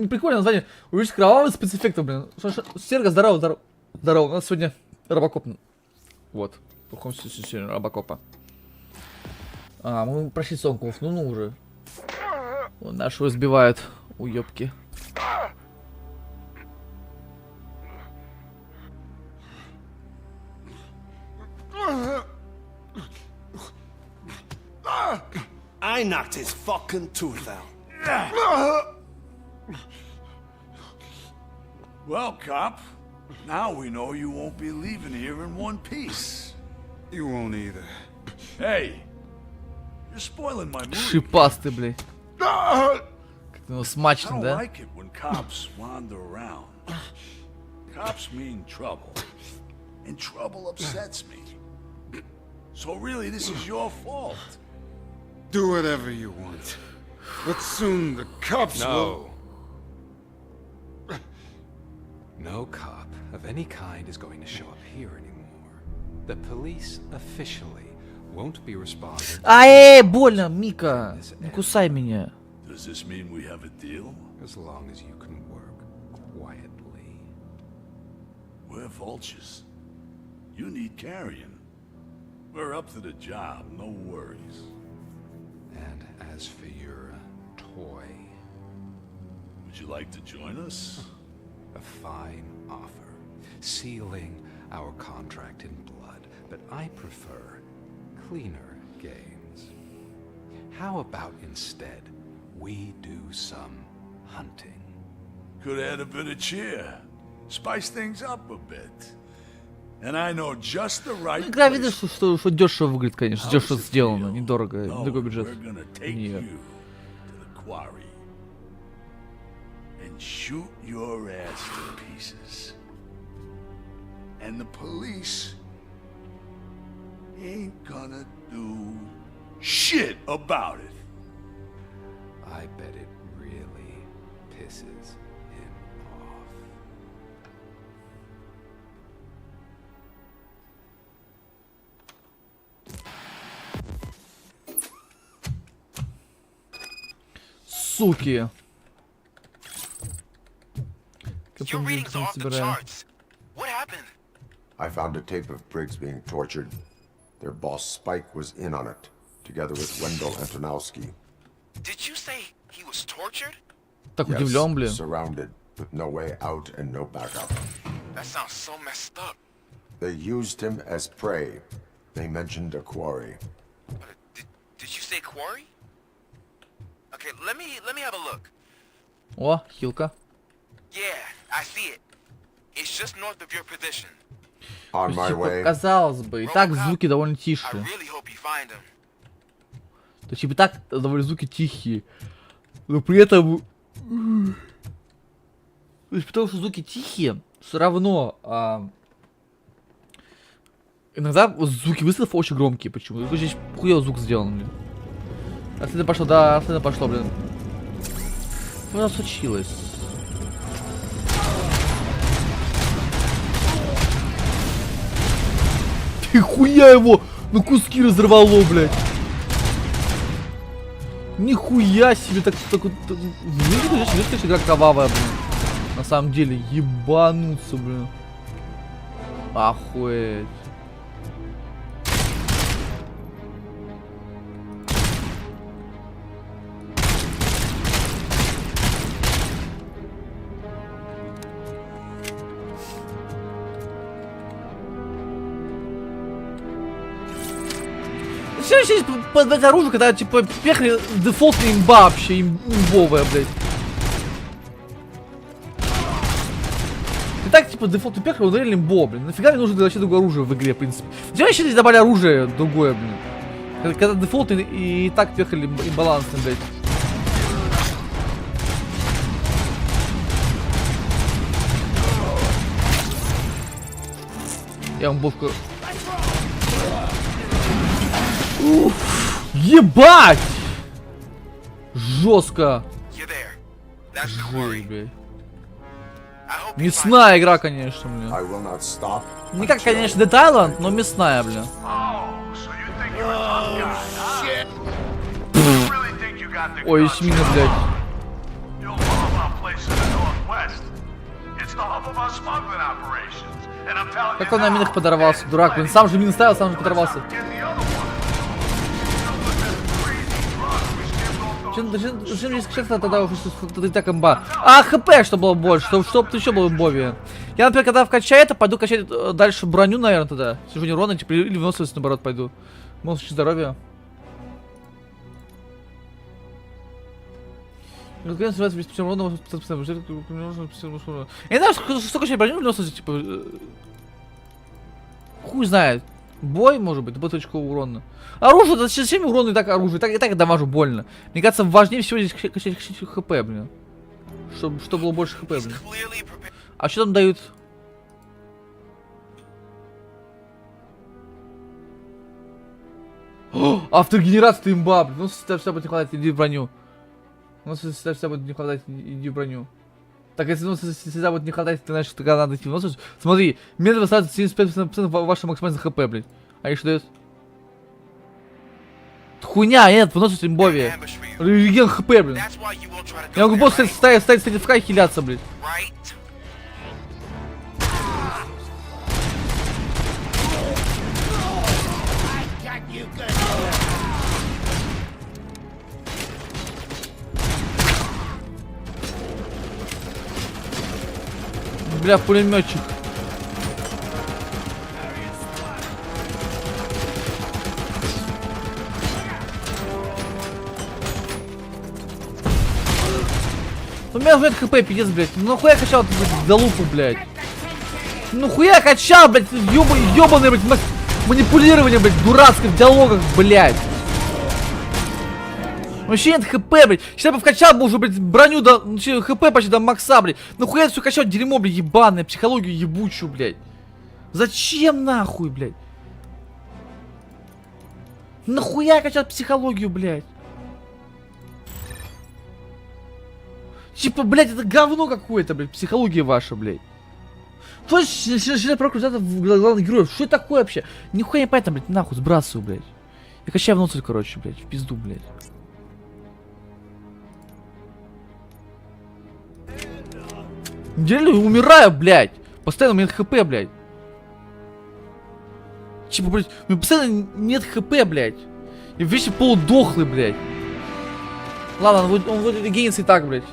прикольное название. Увеличить кровавость спецэффектов, блин. Серго, здорово. У нас сегодня Робокоп. Вот. Похож сегодня Робокопа. Мы прошли Сонков. Ну уже. Вон нашего сбивают. Уёбки. I knocked his fucking tooth out. Well, cop, now we know you won't be leaving here in one piece. You won't either. Hey, you're spoiling my mood. Шипастый, блядь. Как его I смачно, don't да? like it when cops wander around. Cops mean trouble, and trouble upsets me. So really, this is your fault. Do whatever you want. But soon the cops will... No cop of any kind is going to show up here anymore. The police officially won't be responsible. Больно, Мика! Не кусай меня. Does this mean we have a deal? As long as you can work quietly. We're vultures. You need carrion. We're up to the job, no worries. And as for your toy, would you like to join us? a fine offer, sealing our contract in blood, but I prefer cleaner games. How about instead we do some hunting? Could add a bit of cheer, spice things up a bit. And I know just the right Игра видно, что дешево выглядит, конечно, дешево сделано, недорого, недорогой бюджет. Нет. Shoot your ass to pieces. And the police ain't gonna do shit about it. I bet it really pisses him off. Суки. Your readings are off the charts. What happened? I found a tape of Briggs being tortured. Their boss Spike was in on it, together with Wendell Antonowski. Did you say he was tortured? Так удивлен, блин. Surrounded, with no way out and no backup. That sounds so messed up. They used him as prey. They mentioned a quarry. Did you say quarry? Okay, let me have a look. О, хилка. Yeah, I see it. It's just north of your position. On my way. Казалось бы, и так звуки довольно тише. То есть, и так довольно звуки тихие. Но при этом... То есть, потому что звуки тихие, все равно... иногда звуки выстрелов очень громкие почему-то. Здесь хуёвый звук сделан, блин. Арсена пошло, да, Арсена пошло, блин. Что у нас случилось? Нихуя его на куски разорвало, блядь. Нихуя себе, так вот... Видишь, конечно, игра кровавая, блин. На самом деле, ебануться, блин. Охуеть. Зачем здесь подбать оружие, когда, типа, пехли дефолтная имба вообще, имбовая, блядь. И так, типа, дефолтный пехли, он реально имбо, блин. Нафига мне нужно вообще другое оружие в игре, в принципе. Зачем вообще здесь добавили оружие другое, блин? Когда дефолтный и так пехли имбалансный, блядь. Я вам бошку... Ебать! Жестко. Жесть, блядь. Мясная игра, конечно, блин. Не как, конечно, Dead Island, но мясная, блин. Ой, есть мина, блядь. Как он на минах подорвался, дурак, блин. Сам же мины ставил, сам же подорвался. Зачем здесь кричать тогда уже, что ты так имба? А, хп, что было больше, чтобы ты еще был имбовее. Я, например, когда вкачаю это, пойду качать дальше броню, наверное, тогда. Сижу не урона, типа, или выносливость, наоборот, пойду. Может, здоровье. Я не знаю, что качать броню, выносливость, типа... Хуй знает. Бой, может быть, б.точка урона. Оружие, да зачем урон и так оружие? И так дамажу больно. Мне кажется, важнее всего здесь качать хп, блин. Чтобы было больше хп, блин. А что там дают? О, автогенерация имба, блин. Ну, если вся будет не хватать, иди в броню. Ну, если вся будет не хватать, иди в броню. Так если всегда будет не хватать, ты знаешь, когда надо идти вносить. Смотри, медленно становится 75% вашего максимального хп, блядь. А и что дает? Хуйня, нет, выносит имбови. Реген хп, блин. Я могу просто стоять в кай хиляться, блядь. Бля, пулеметчик. У меня уже хп, пиздец, блядь. Ну нахуя я качал залупу, блядь. Ну хуя я качал, блядь, ёбаное, блядь, манипулирование, блядь, дурацкое в диалогах, блядь. Вообще нет хп, блядь. Сейчас бы вкачал бы уже, блядь, броню до... хп почти до макса, блядь. Нахуя я все качал дерьмо, блядь, ебаное, психологию ебучую, блядь. Зачем нахуй, блядь? Нахуя я качал психологию, блядь? Типа, блядь, это говно какое-то, блядь, психология ваша, блядь. Точно, начинает прокрутаться в главных героев. Что это такое вообще? Нихуя не понятно, блядь, нахуй, сбрасываю, блядь. Я качаю внутрь, короче, блядь, в пизду, блядь. Неделю умираю, блядь. Постоянно у меня нет хп, блядь. Типа, блядь, у меня постоянно нет хп, блядь. И вещи полудохлый, блядь. Ладно, он вроде регенится и так, блядь.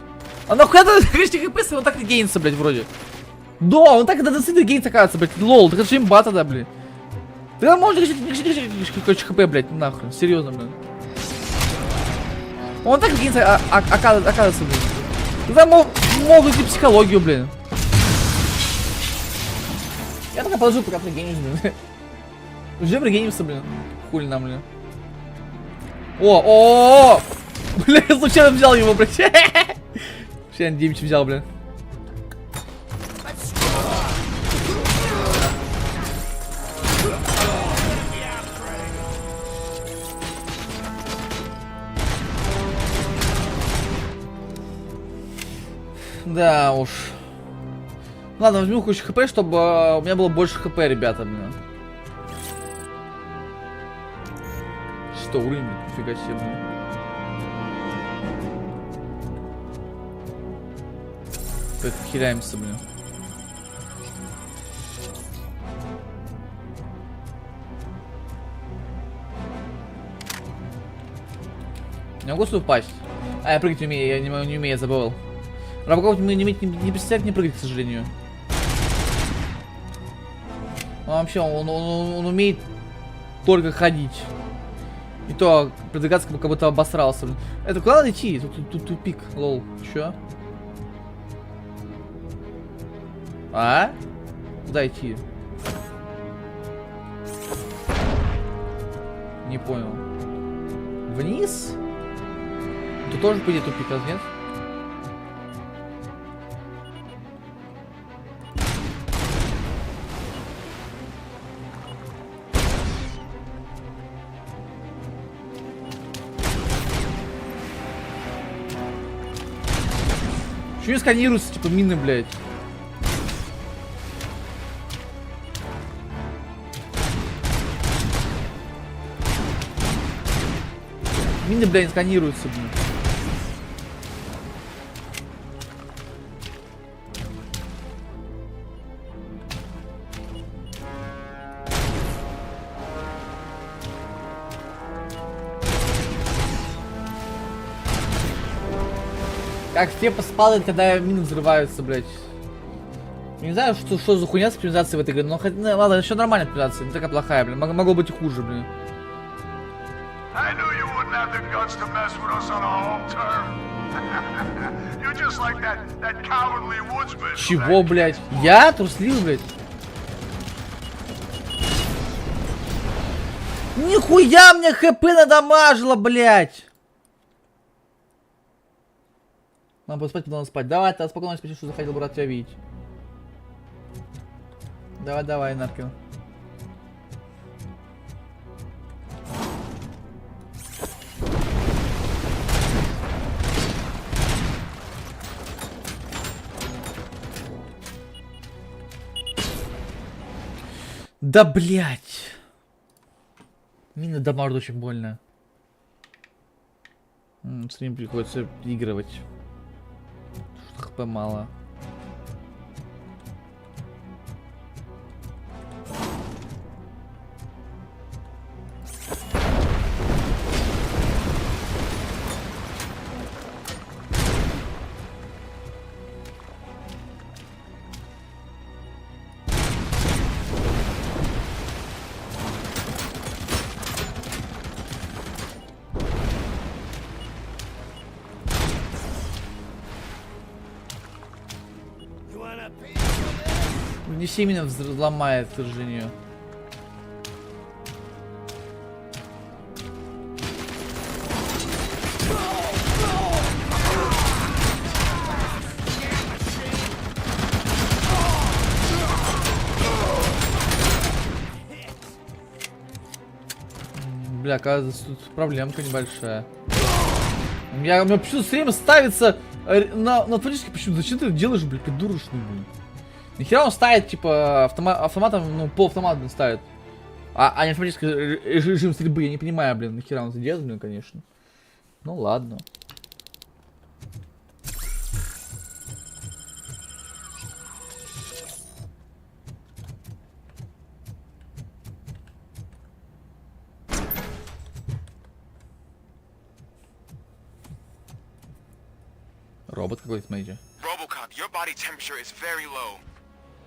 А нахуя ты вещи хп, он так регенится, блядь, вроде. Да, он так действительно регенится, оказывается, блядь. Лол, так это же имба тогда, блядь. Тогда можно короче, хп, блядь, нахрен. Серьезно, блядь. Он так регенится, оказывается, блядь. Тогда могут идти психологию, блин. Я только положу, пока пригенюсь, блин. Уже пригенимся, блин. Хули нам, блин. О! Бля, я случайно взял его, блядь. Случайно Димич взял, блин. Да уж. Ладно, возьму кучу хп, чтобы у меня было больше хп, ребята, блин. Что, уровень, нифига себе, блин. Так, хиляемся, блин. Не могу сюда упасть. А, я прыгать не умею, я не умею, я забыл. Robocop не представляет не прыгать, к сожалению. Он вообще, он умеет только ходить. И то продвигаться как будто обосрался. Это куда надо идти? Тут тупик, лол. Чё? А? Куда идти? Не понял. Вниз? Тут тоже будет тупик, а нет? Чё не сканируются, типа мины, блядь? Мины, блядь, не сканируются, блин. Как все падают, когда мины взрываются, блядь. Я не знаю, что за хуйня с оптимизацией в этой игре, но ладно, еще нормальная оптимизация, не такая плохая, блин. Могло быть и хуже, блин. Чего, блядь? Я трусливый, блядь? Нихуя мне хп надамажило, блядь! Надо было спать, потом спать. Давай, ты спокойно спишь, что заходил бы рад тебя видеть. Давай, Наркин. Да блять. Мина дамажит очень больно. С ним приходится переигрывать. Что хп мало. Не все именно взломает, к сожалению. Бля, оказывается, тут проблемка небольшая. У меня почему-то все время ставится на автоматически. Почему? Зачем ты это делаешь, блядь, придурочный, блин? Нихера он ставит, типа, автоматом, ну, полуавтоматом ставит. А не автоматический режим стрельбы. Я не понимаю, блин, нахера он это делает, блин, конечно. Ну ладно. Робот какой-то, смотрите. Robocop, your body temperature is very low.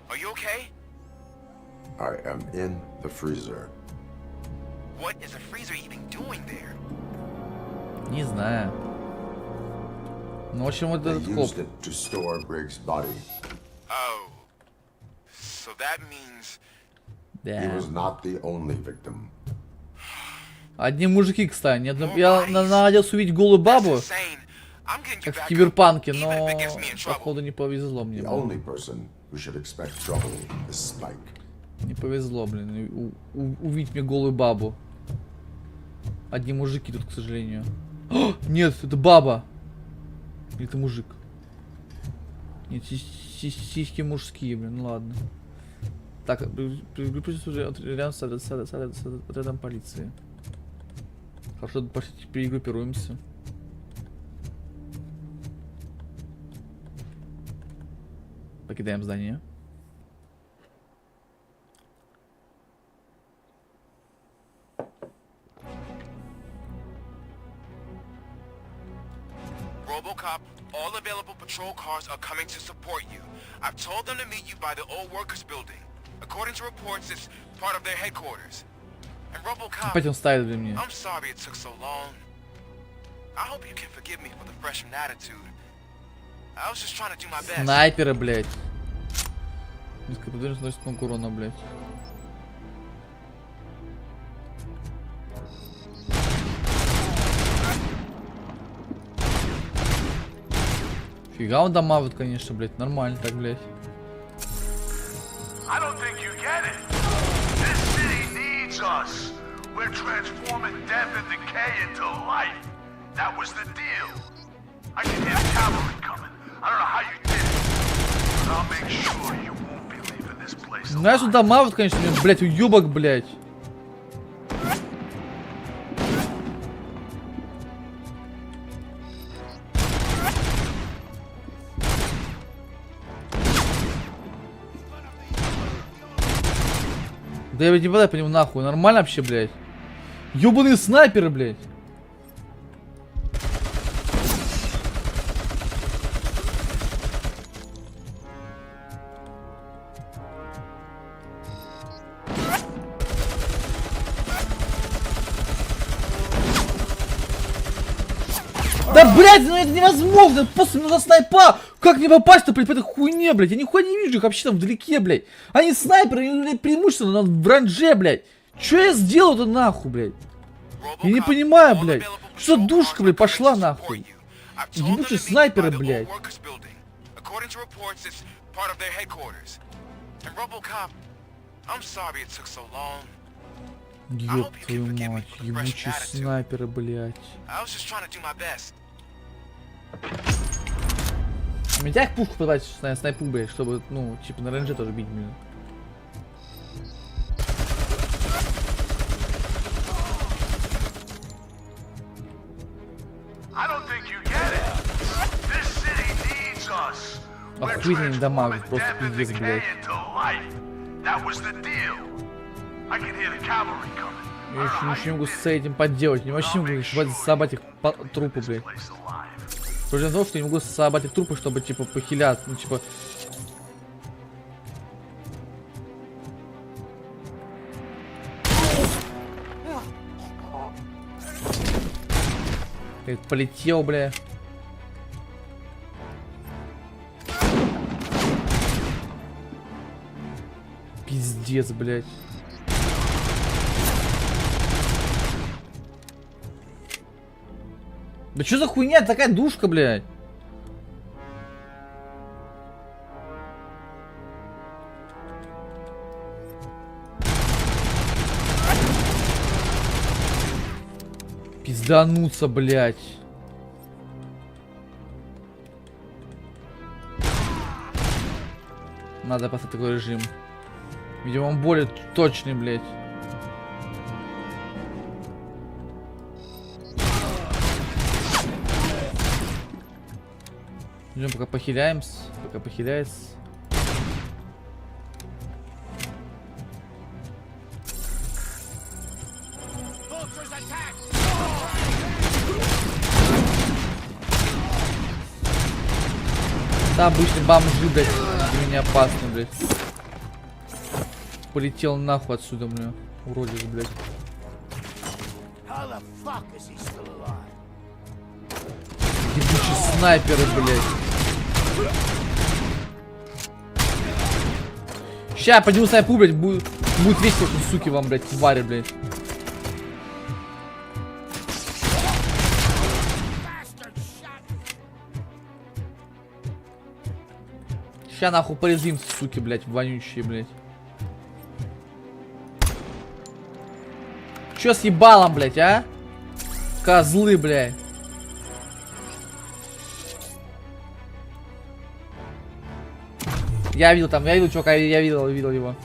Are you okay? I am in the freezer. What is the freezer even doing there? Не знаю. Ну, в общем, вот They этот коп. used it to store Briggs' body. Oh. So that means... Да. He was not the only victim. Одни мужики, кстати. Я надеялся увидеть голую бабу, как в Киберпанке, но походу не повезло мне. The only person who should expect trouble is Spike. Не повезло, блин, увидеть мне голую бабу. Одни мужики тут, к сожалению. О, нет, это баба. Или это мужик? Нет, сиськи мужские, блин, ну ладно. Так, рядом с отрядом полиции. Хорошо, пошли перегруппируемся. Покидаем здание. Robocop, all available patrol cars are coming to support you. I've told them to meet you by the old workers building. According to reports, it's part of their headquarters. And Robocop, Опять он ставит для меня. I'm sorry it took so long. I hope you can forgive me for the freshman attitude. I was just trying to do my best. Снайперы, блядь. Низкая подвижность наносит много урона, блядь. Фига он дамажит, конечно, блядь. Нормально так, блядь. I don't think you get it. This city needs us. We're transforming death and decay into life. That was the deal. I can hear cavalry coming. I don't know how you did it, but I'll make sure you won't be leaving this place alive. Знаешь, он дамажит, конечно, блядь, уёбок, блядь. Да я, блядь, не подай по нему нахуй. Нормально вообще, блядь. Ёбаные снайперы, блядь. Да, блядь, ну это невозможно. После нужна снайпа. Как мне попасть-то, блядь, по этой хуйне, блядь? Я нихуя не вижу их вообще там вдалеке, блядь. Они снайперы, они преимущественно в ранже, блядь. Чё я сделал-то нахуй, блядь? Я не понимаю, блядь. Что за душка, блядь, пошла нахуй? Ебучие снайперы, блядь. Ёб твою мать, ебучие снайперы, блядь. Нельзя их пушку подавать на снайпу, блядь, чтобы, ну, типа на рейнже тоже бить, блин. охуительный дамаг, просто пиздец, блядь. Я еще ничего не могу с этим поделать, я вообще не могу собрать их трупы, блядь. Проблема в том, что я не могу собрать их трупы, чтобы, типа, похиляться, ну, типа... Полетел, бля. Пиздец, блядь. Да что за хуйня? Такая душка, блядь. Пиздануться, блядь. Надо поставить такой режим. Видимо, он более точный, блядь. Идем, пока похиляемся. Пока похиляется. Да, обычный бомжи, блядь, для меня опасны, блядь. Полетел нахуй отсюда, бля. Уродец, блядь. Ебучие снайперы, блядь. Ща, подниму снайпу, блядь, будет весело, суки вам, блядь, твари, блядь. Ща нахуй порезвимся, суки, блядь, вонючие, блядь. Чё с ебалом, блядь, а? Козлы, блядь. Я видел там, я видел чувака, я видел его.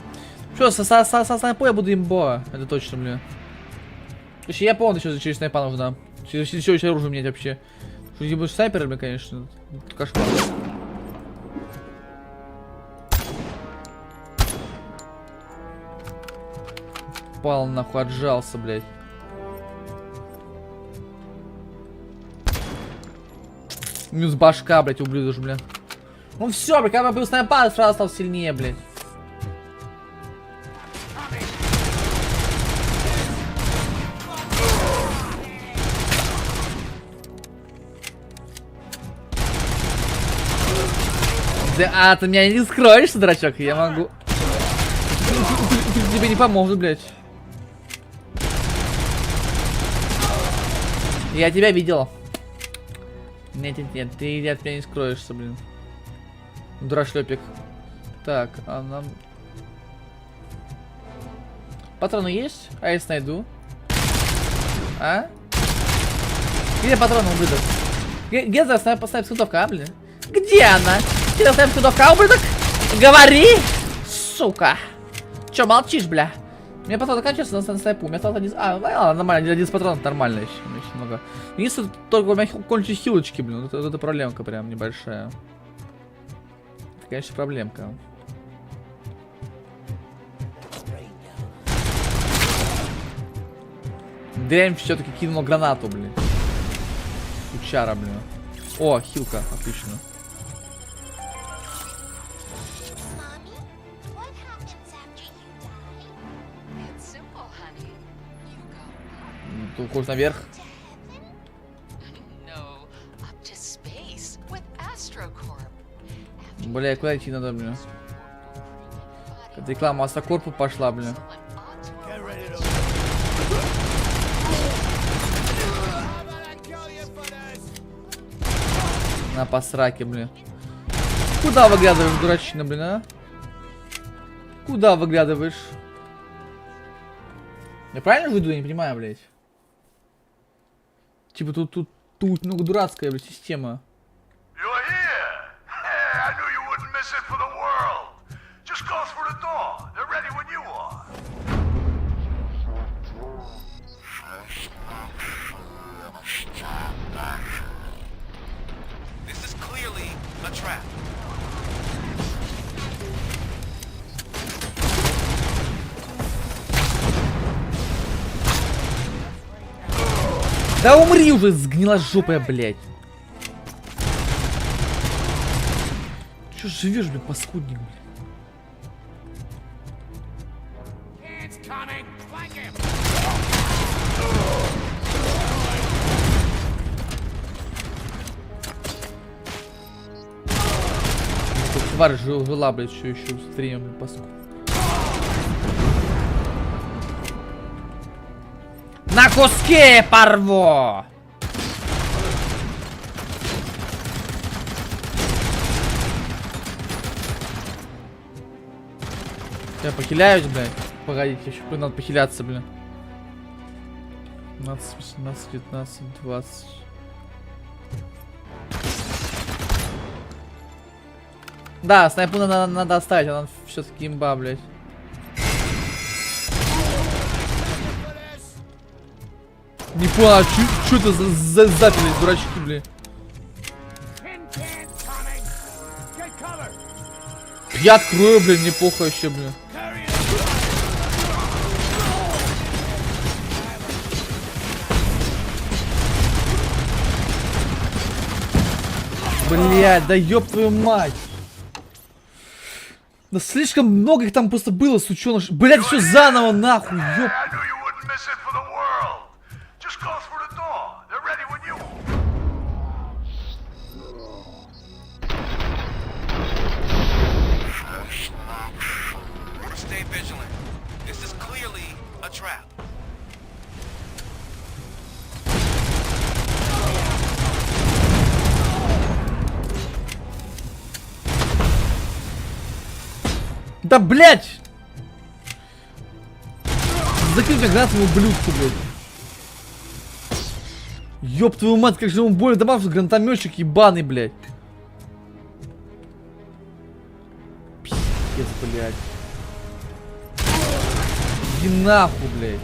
Чё, со снайпой я буду имбо, это точно, блядь. Вообще, я помню, что через снайпа нужно. Через оружие менять вообще. Что ты будешь снайперами, конечно. Кошмар. Пал нахуй, отжался, блядь. Минус башка, блядь, ублюдок, блядь. Ну все, блядь, когда я был снайпа, сразу стал сильнее, блядь. Да, а ты меня не скроешь, дурачок, я могу. Тебе не поможет, блядь. Я тебя видел. Нет, ты от меня не скроешься, блин. Дурашлепик. Так, а нам... Патроны есть? А если найду? А? Где патроны, ублюдок? Где за снайпер-скутовка, блин? Где она? Где снайпер-скутовка, ублюдок? Говори! Сука! Чё молчишь, бля? У меня патрон заканчивается на снайпу. У меня осталось один... А, ладно, нормально, один патрон нормально еще. Еще много. Если только у меня кончились хилочки, блин, это проблемка прям небольшая. Это, конечно, проблемка. День все-таки кинул гранату, блин. Сучара, блин. О, хилка, отлично. Тут уходишь наверх. Бля, куда идти надо, бля? Это реклама Астакорпу пошла, бля. На посраке, бля. Куда выглядываешь, дурачина, блин, а? Куда выглядываешь? Я правильно выйду, я не понимаю, блядь. Типа тут много дурацкая, блядь, система. Да умри уже, сгниложопая, блядь. Чё живешь, блядь, паскудник, блядь? Тварь жила, блядь, еще с тренем, блядь, паскуд. На куски порву! Я похиляюсь, блядь. Погодите, еще надо похиляться, блин. 15, 18, 19, 20. Да, снайпу надо оставить, она все-таки имба, блядь. Не понял, что это за запили, дурачки, блядь. Я открою, блин, мне похуй вообще, блин. Блядь, да ёб твою мать. Да слишком много их там просто было, сучёныш. Блядь, все заново, нахуй, ёб. Да, блядь! Закрыть меня гранатами, ублюдку, блядь. Ёб твою мать, как же ему больно. Добавь гранатометчик ебаный, блядь. Пиздец, блядь. Иди нахуй, блядь.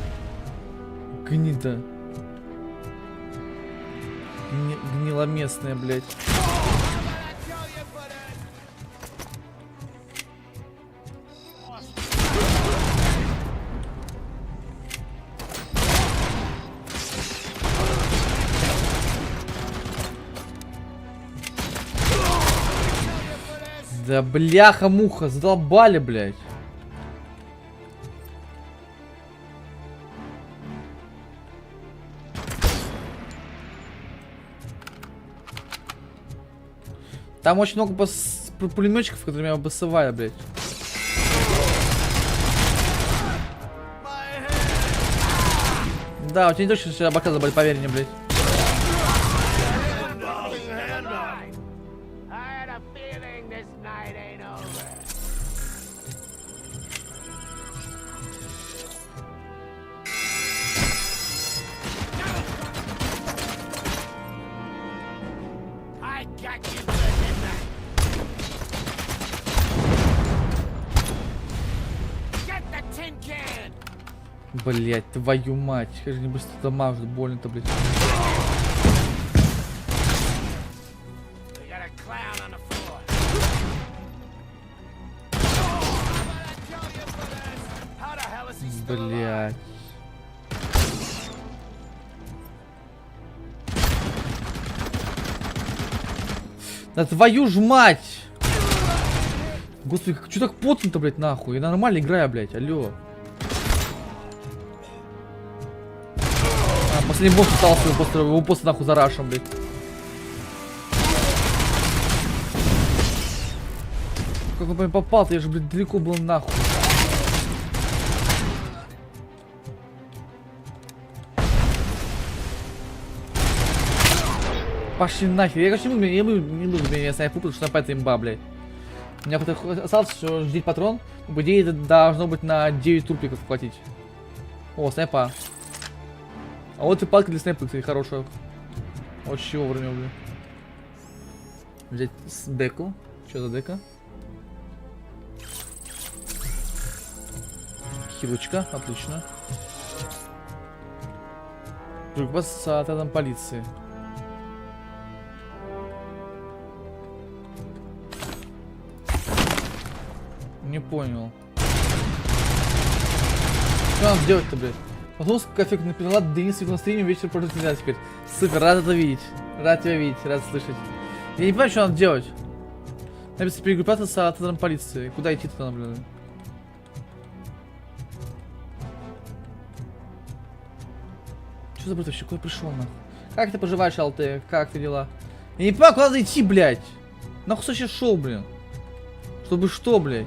Гнида. Гниломестная, блядь. Да бляха-муха, задолбали, блядь. Там очень много пулеметчиков, которые меня обоссывали, блядь. Да, у тебя не точно сюда бока забрали, поверь мне, блядь. Блять, твою мать, как же не быстро дамажит, больно-то, блядь. Блять. Да твою ж мать! Господи, что так потно-то, блядь, нахуй? Я нормально играю, блядь, алло. Последний босс остался, его просто нахуй зарашим, блядь. Как он по мне попал-то? Я же, блядь, далеко был нахуй. Пошли нахер. Я, короче, не буду меня снайпу, потому что снайпа это имба, блядь. У меня хоть осталось еще ждать патрон. По идее, это должно быть на 9 трупиков хватить. О, снайпа. А вот и палка для снайпа, кстати, хорошая. Очень вовремя, блин. Взять деку. Что за дека? Хилочка, отлично. Друг с отрядом полиции. Не понял. Что нам делать-то, блядь? Потом кофе напила, Денис на стриме, вечер прожить нельзя теперь. Супер, рад это видеть. Рад тебя видеть, рад слышать. Я не понимаю, что надо делать. Надо перегруппироваться с отрядом полиции. Куда идти-то надо, блин? Что за бред вообще? Куда пришел, нахуй? Как ты поживаешь, Алты? Как ты дела? Я не понимаю, куда надо идти, блядь. Нахуй вообще шел, блин? Чтобы что, блядь?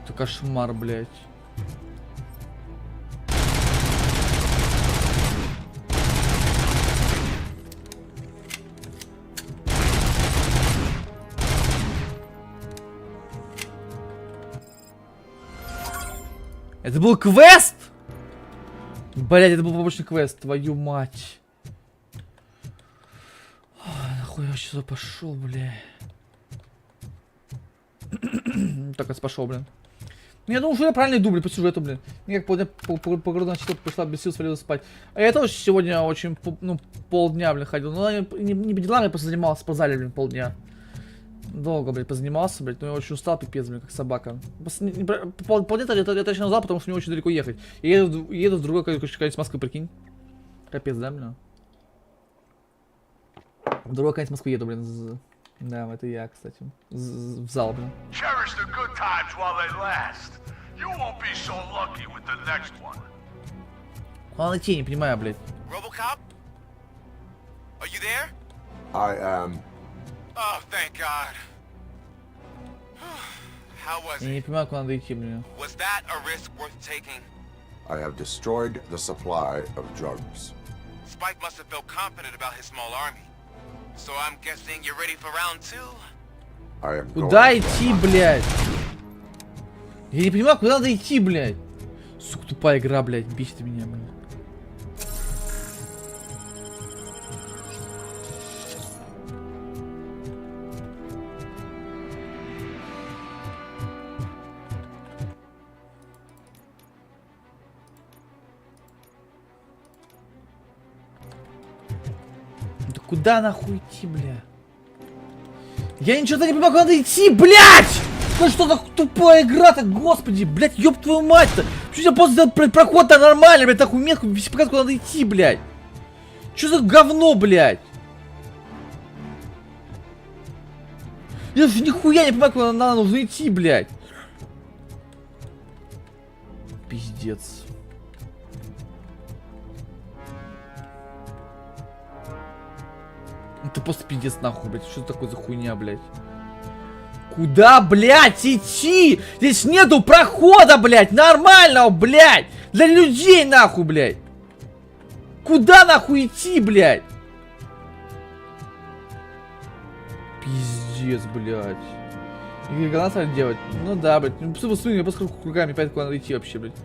Это кошмар, блядь. Это был квест? Блять, это был побочный квест, твою мать. Ой, нахуй я сейчас пошел, бля. Так, я пошел, блин. Ну, я думал, что я правильно иду, блин, по сюжету, блин. Мне как по городу на пошла без сил, свалилась спать. А я тоже сегодня очень, ну, полдня, блин, ходил. Ну, не по делам, я просто занимался в зале, блин, полдня. Долго, блядь, позанимался, блядь, но я очень устал, пипец, блин, как собака. Полдня я точно узнал, потому что мне очень далеко ехать. И еду в другой конец Москвы, прикинь. Капец, да, блин? В другой конец Москвы еду, блин. Да, это я, кстати. В зал, блин. Ладно, идти, не понимаю, блядь. Robocop? Are you there? I am. Oh, thank God. How was Я не it? понимаю, куда надо идти, блин. Was that a risk worth taking? I have destroyed the supply of drugs. Spike must have felt confident about his small army. So I'm guessing you're ready for round two? I am Куда идти, блядь? Я не понимаю, куда надо идти, блядь. Сука, тупая игра, блядь, бесит меня, блядь. Да куда нахуй идти, бля? Я ничего не понимаю, куда надо идти, блядь! Ну что за тупая игра-то, господи, блядь, ёб твою мать-то! Чё я просто сделал проход-то нормально, блядь, такую метку, весь показывает, куда надо идти, блядь! Чё за говно, блядь? Я же нихуя не понимаю, куда надо нужно идти, блядь! Пиздец. Это просто пиздец нахуй, блядь. Что это такое за хуйня, блядь? Куда, блядь, идти? Здесь нету прохода, блядь, нормального, блядь. Для людей, нахуй, блядь. Куда, нахуй, идти, блядь? Пиздец, блядь. И как надо делать? Ну да, блядь. Ну, я просто кругами, понятно, куда надо идти вообще, блядь.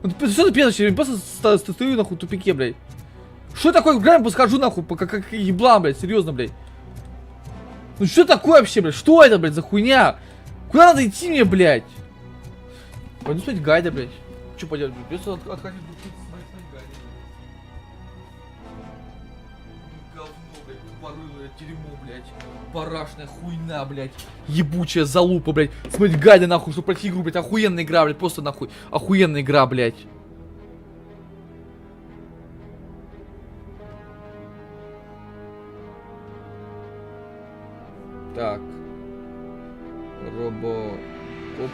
Вот, что ты пьешь? Я просто стою, нахуй, в тупике, блядь. Что такое, в грамме подхожу, нахуй, как еблан, блядь, серьезно, блядь. Ну что такое вообще, блядь, что это, блядь, за хуйня? Куда надо идти мне, блядь? Пойду смотреть гайды, блядь. Что поделать, блядь, придется отходить, смотреть гайды. Говно, блядь, тупорылое дерьмо, блядь. Парашная хуйня, блядь. Ебучая залупа, блядь. Смотреть гайды, нахуй, чтобы пройти игру, блядь, охуенная игра, блядь, просто нахуй. Охуенная игра, блядь. Так. Robocop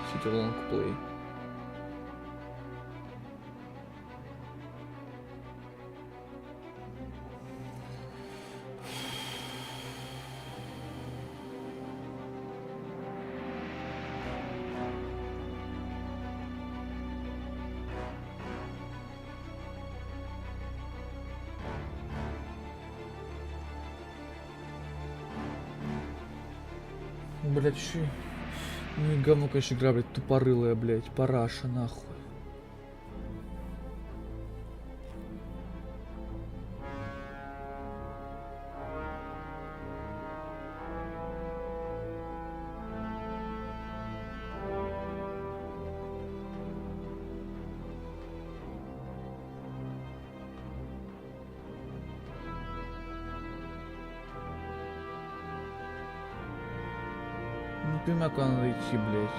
City Long Play. Блять, еще. Ну и говно, конечно, игра, блядь, тупорылая, блядь, параша, нахуй. Не понимаю, куда надо идти, блядь.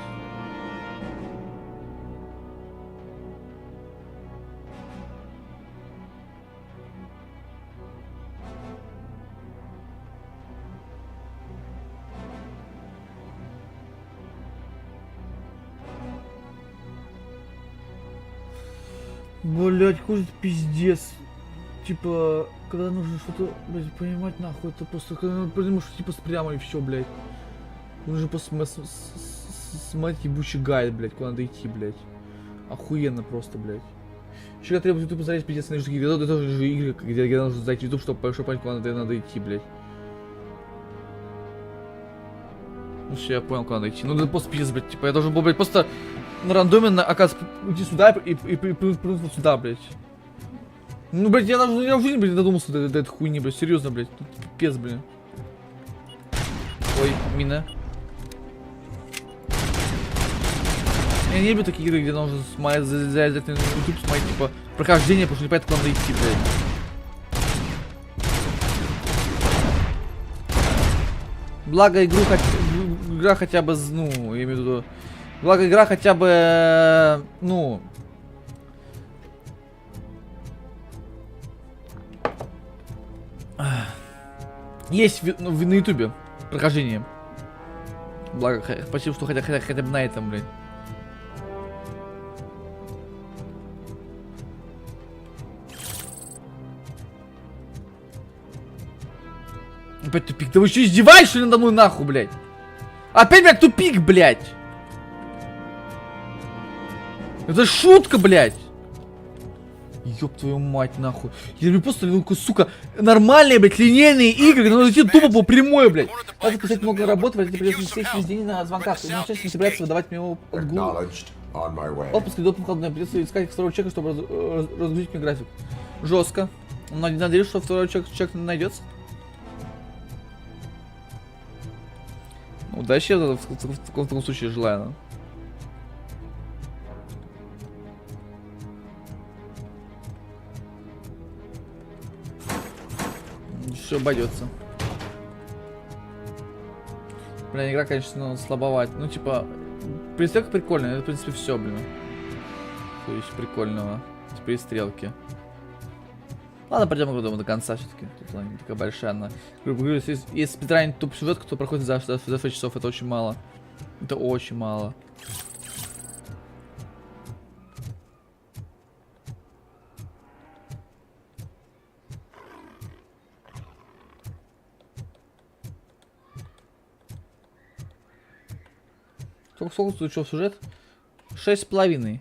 Блять, какой-то пиздец. Типа, когда нужно что-то, блядь, понимать, нахуй, это просто, когда надо понимать, что типа прямо и все, блядь. Нужно просто смотреть ебучий гайд, блядь, куда надо идти, блядь. Охуенно просто, блядь. Еще когда требует YouTube залезть, пиздец, на игры. Это тоже же игры, где нужно зайти в YouTube, чтобы понять, куда надо идти, блядь. Ну все, я понял, куда надо идти. Ну это просто пиздец, блядь, типа, я должен был, блядь, просто на рандоме, оказывается, уйти сюда и прыгнуть вот сюда, блядь. Ну, блядь, я в жизни, блядь, додумался до этой хуйни, блядь, серьезно, блядь. Тут пипец, блин. Ой, мина. Я не люблю такие игры, где нужно залезать на YouTube, смотреть, типа, прохождение, потому что не понятно, куда надо идти, блядь. Благо игра хотя бы, ну, я имею в виду, благо игра хотя бы, ну, есть на ютубе прохождение. Благо, почти что хотя бы на этом, блядь. Опять тупик. Да вы что, издеваешься, что ли, надо мной, нахуй, блядь? Опять, блядь, тупик, блядь. Это шутка, блядь. Ёб твою мать, нахуй. Я люблю просто, ну, сука, нормальные, блядь, линейные игры, где надо идти тупо по прямой, блядь. Надо писать много работы, блядь, придется сесть весь день на звонках. И начать не собираться выдавать мне отпуск и допуск выходной. Придется искать второго человека, чтобы разгрузить мне график. Жестко. Надеюсь, что второй человек найдется. Удачи в таком случае желаю. Все обойдется. Бля, игра, конечно, слабовать. Ну, типа, перестрелка прикольная. Это, в принципе, все, блин. Что есть прикольного с перестрелки. Ладно, пойдем до конца все-таки. Тут она не такая большая. Она... Если спидранить топ сюжет, кто проходит за 6 часов, это очень мало. Это очень мало. Сколько стоит сюжет? 6,5.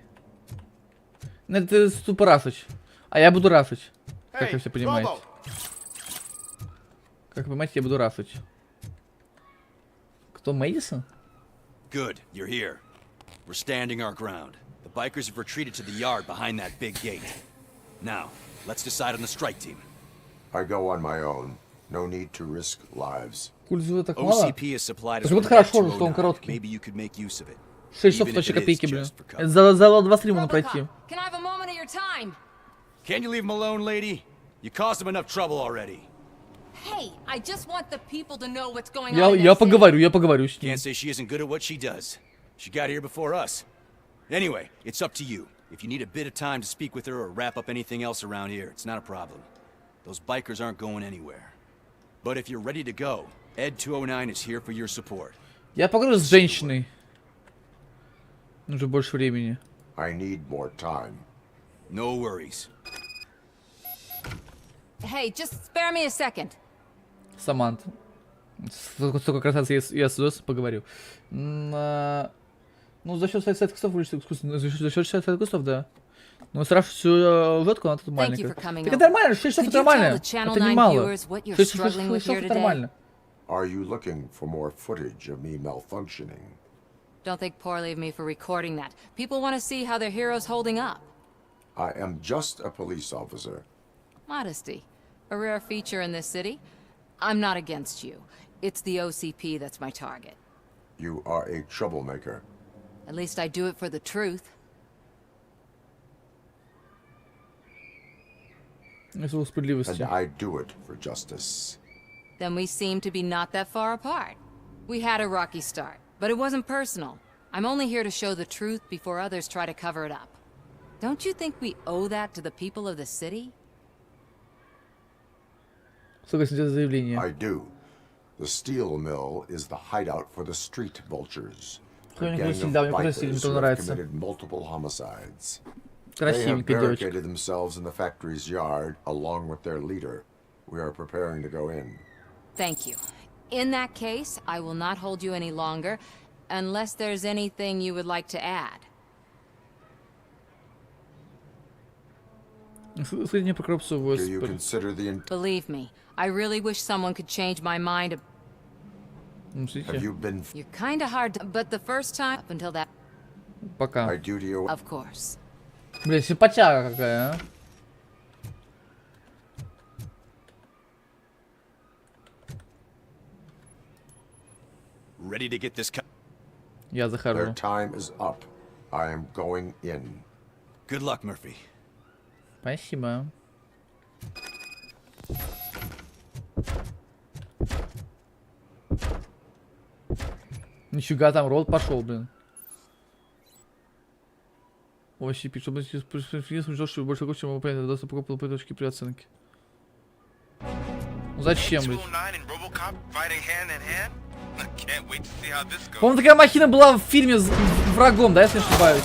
Ну это тупо рафить. А я буду рафить. Как вы все понимаете. Как вы понимаете, я буду рафить. Кто, Мэдисон? Good, you're here. We're standing our ground. The bikers have retreated to the yard behind that big gate. Now, let's decide on the strike team. I go on my own. No need to risk lives. OCP is supplied us with хорошо, что он короткий. Maybe you could make use of it. 6 часов точно копейки, блин. За 2 стрима на пройти. Can I have a moment of your time? Can you leave him alone, lady? You caused him enough trouble already. Hey, I just want the people to know what's going on. Я поговорю с ним. Can't say she isn't good at what she does. She got here before us. Anyway, it's up to you. If you need a bit of time to speak with her or wrap up anything else around here, it's not a problem. Those bikers aren't going anywhere. But if you're ready to go, Ed 209 is here for your support. Я поговорю с женщиной. Нужно больше времени. I need more time. No worries. Hey, just spare me a second. Саманта. Столько красоты я с удовольствием поговорю. Ну, за счет сайта кустов, за счет сайта кустов, да. Ну, сравнивать всю ветку, она тут маленькая. Так это нормально, 6 часов это нормально. Это немало. 6 часов это нормально. Are you looking for more footage of me malfunctioning? Don't think poorly of me for recording that. People want to see how their hero's holding up. I am just a police officer. Modesty. A rare feature in this city. I'm not against you. It's the OCP that's my target. You are a troublemaker. At least I do it for the truth. And I do it for justice. Then we seem to be not that far apart. We had a rocky start. But it wasn't personal. I'm only here to show the truth before others try to cover it up. Don't you think we owe that to the people of the city? I do. The steel mill is the hideout for the street vultures. A gang of bikers who have committed multiple homicides. They have barricaded themselves in the factory's yard along with their leader. We are preparing to go in. Thank you. In that case, I will not hold you any longer, unless there's anything you would like to add. Do you consider the... Believe me, I really wish someone could change my mind. Have you been... You're kinda hard to... But the first time, up until that... Пока. My duty... Of course. Бля, симпатяга какая, а? Ready to get this... Я захожу. Their time is up. I am going in. Good luck, Murphy. Спасибо. Нифига там рот пошел, блин. Вообще пишет, чтобы что больше хочешь, чем понятно, доступ покупал по точке при оценке. Зачем, блин? По-моему, такая махина была в фильме с врагом, да, если не ошибаюсь.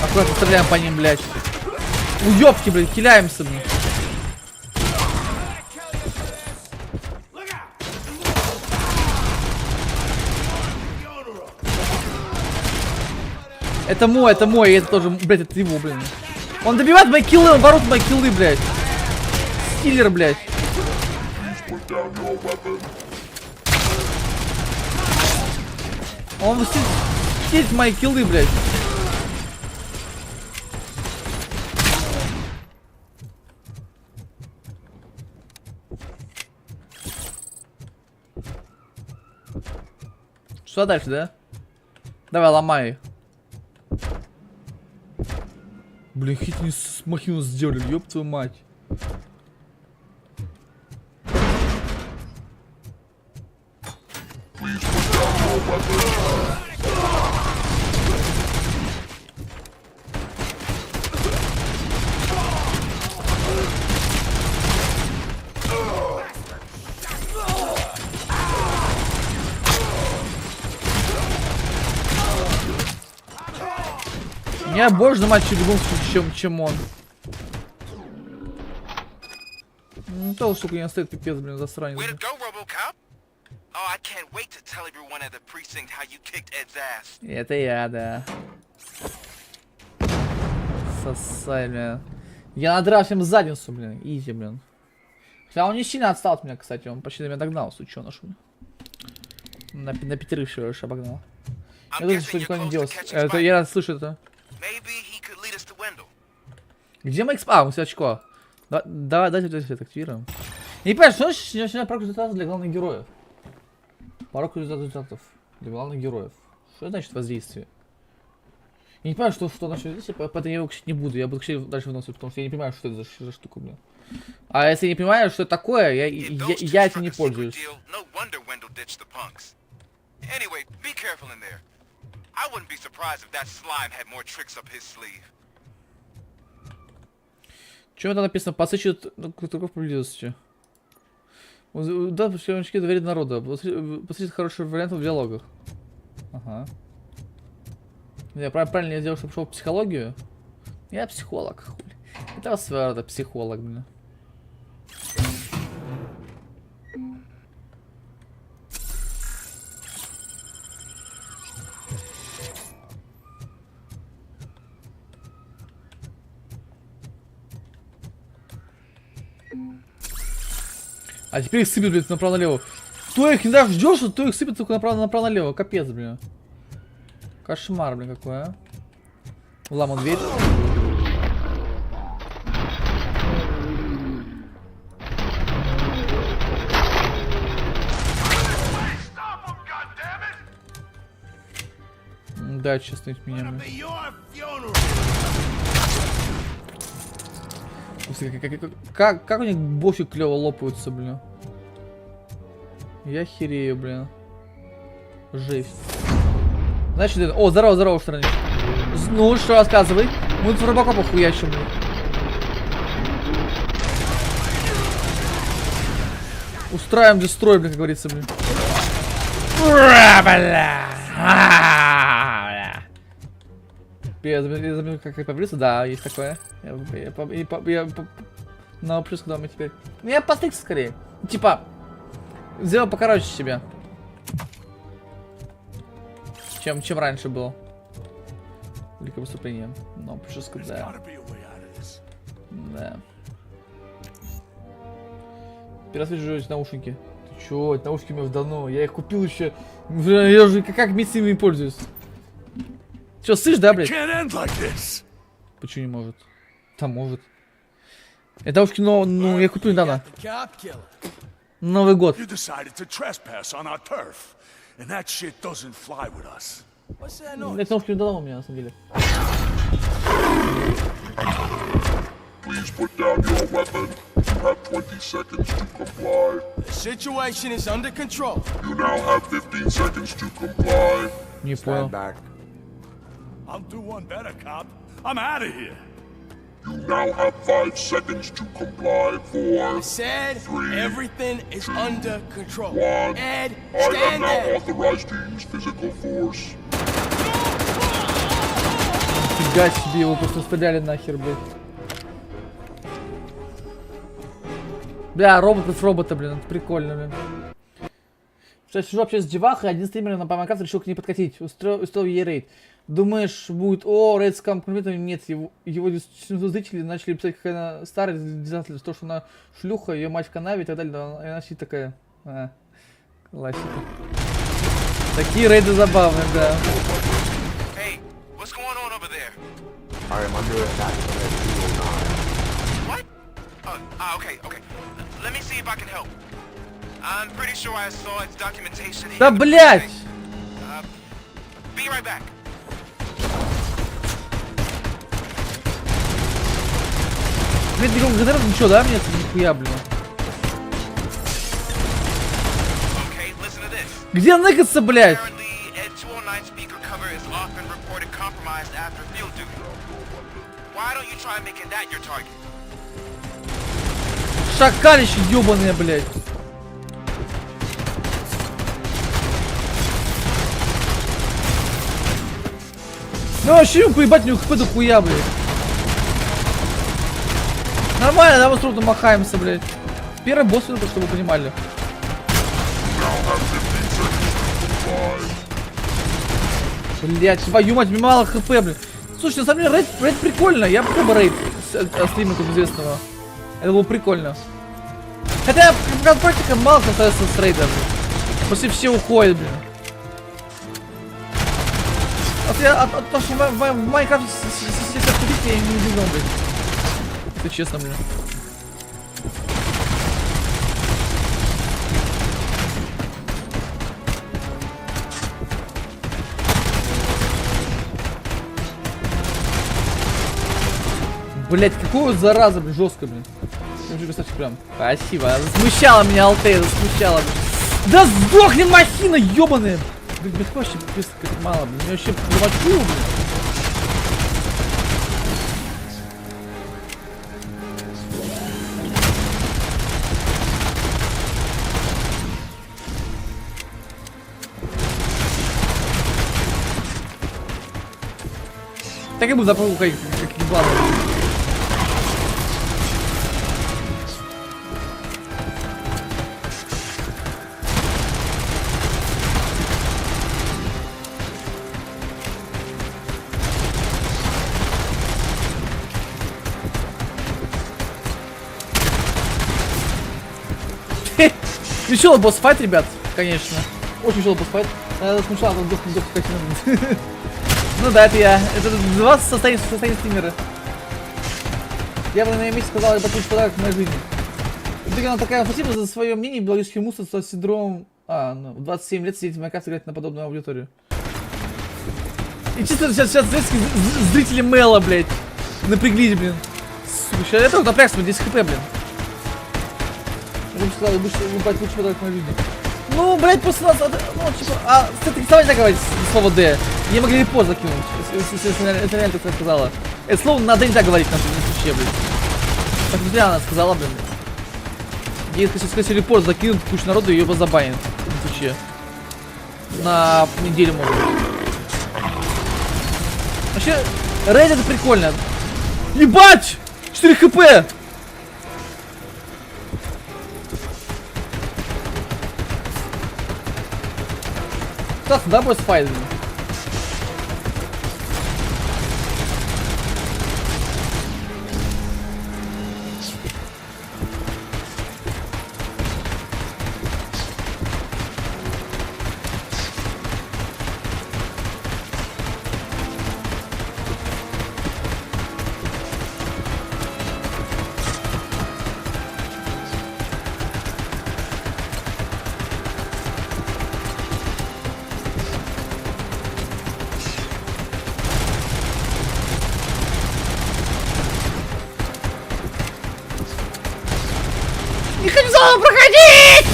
Аккуратно стреляем по ним, блядь. Уёбки, блядь, киляемся, блядь. Это мой, и это тоже, блядь, это его, блин. Он добивает мои киллы, он ворует мои киллы, блядь. Стиллер, блядь. Он стилит мои киллы, блядь. Что дальше, да? Давай, ломай. Блин, хит не махину сделали, ёб твою мать. Я больше на матче в любом случае, чем он. Ну, того, сука, не стоит пипец, блин, засранец. Это я, да. Сосай, блин. Я надрал всем задницу, блин. Изи, блин. Хотя он не сильно отстал от меня, кстати. Он почти до меня догнал, сучёныш. На 5 всего лишь обогнал. Я думаю, что никто не делал. Это я слышу это. Где мои эксп... А, у тебя очко. Давайте это активируем. Я не понимаю, что начинает порог результатов для главных героев. Порог результатов для главных героев. Что значит воздействие? Я не понимаю, что значит воздействие, поэтому я его кстати, не буду. Я буду кстати, дальше выносить, потому что я не понимаю, что это за штука, блин. А если я не понимаю, что это такое, я этим не пользуюсь. Что это написано? Посыщет крутаков поблизости. Да, пошли доверить народа. Посмотрите хороший вариант в диалогах. Ага. Я правильно я сделал, чтобы пошел в психологию? Я психолог, хули. Это сфера, психолог, блин. А теперь их сыпет, блядь, направо-налево. То их не даже ждешь, то их сыпет только направо-налево. Капец, блин. Кошмар, блин, какой, а. Вламан дверь. Да, честно, меня. Как у них боши клево лопаются, блин. Я херею, блин. Жесть. Значит, о, здорово, стране. Ну, что рассказывай? Мы тут в Robocop хуячим, блин. Устраиваем дестрой, блин, как говорится, блин. Я забыл, как побриться, да, есть такое. Я на плюс к доме теперь. Я постригся скорее. Типа, сделал покороче себя. Чем раньше было. Великое выступление. Но плюс да. Да. Первый раз вижу эти наушники. Ты чё, эти наушники у меня давно. Я их купил еще. Я уже как месяц ими пользуюсь. Чё, слышь, да, блядь? Почему не может? Там может. Это наушники, ну, я купил недавно. Новый год. Это наушники недавно у меня, на самом деле. Please put down your weapon. You have 20 seconds to comply. The situation is under control. You now have 15 seconds to comply. Не понял. I'll do one better, cop. I'm out of here. You now have 5 seconds to comply. 4, I said 3, everything is 2, under control. 1. Ed, I am stand now there. authorized to use physical force. Фига себе, его просто стреляли нахер, блядь. Бля, робот против робота, блин, это прикольно, блин. Сейчас сижу, общаюсь с девахой, один стример на помогать решил к ней подкатить, устроил ей рейд. Думаешь, будет, о, рейд с комплиментами? Нет, его зрители начали писать, какая она старая, то, что она шлюха, ее мать в канаве и так далее, и она сидит такая, классика. Такие рейды забавные, да. Hey, what's going on over there? I am under attack from a 209. What? Okay. Let me see if I can help. I'm pretty sure I saw its documentation. Да, блять! Be right back. Блин, ничего, да, мне нихуя, блин. Где ныкаться, блять? Шакалище ёбаные, блять. Ну вообще ему поебать, у него хп до хуя, блядь. Нормально, да, мы трудно махаемся, блядь. Первый босс, чтобы вы понимали. Блять, твою мать, мне мало хп, блядь. Слушай, на самом деле, рейд прикольно. Я попробую рейд стримера известного. Это было прикольно. Хотя, как практика, мало кто остается с рейда, блядь. После все уходят, блин. То, что в Майнкрафте если обсудить, я не удивлен, блин. Это честно, блин. Блять, какого зараза, блин, жестко, блин. Представьте, прям. Спасибо. Засмущала меня Алтей, засмущала, блин. Да сдохни, махина, ёбаная! Блин, мне вообще пиздец, как мало, блин. Меня вообще замочу, блин. Так и буду запрыгнуть, как еблан. Веселый босс-файт, ребят, конечно. Очень веселый босс-файт. Смешал, он дух катина. Ну да, это я. Это 20 состояние стримера. Я бы на ее месте сказал, это лучший подарок в моей жизни. Она такая, спасибо за свое мнение, биологический мусор с синдромом. Ну, в 27 лет сидеть в Майнкрафте играть на подобную аудиторию. И чисто сейчас зрители Мэла, блядь, напряглись, блин. Сука, сейчас я тоже напрягся, 10 хп, блин. Я бы сказал, лучше подать на люди. Ну, блядь, после нас, ну, типа, с этой давай так говорить слово Д. Мне могли репост закинуть, если реально так сказала. Это слово надо нельзя говорить на случае, блядь. Так не зря она сказала, блин. Ей, если репост закинут, куча народу ее позабанит на случае. На неделю, может быть. Вообще, рейд это прикольно. Ебать! 4 хп! Так, да, босс файт. Не хочу зону проходить!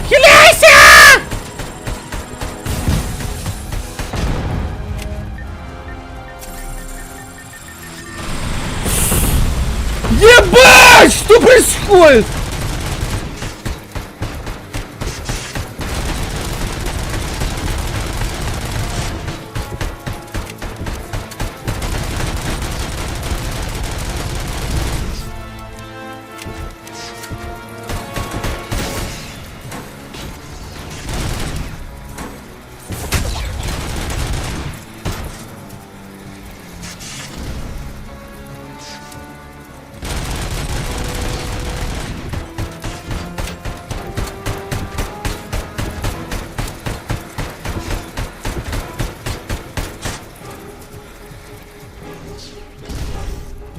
Хиляйся! Ебать! Что происходит?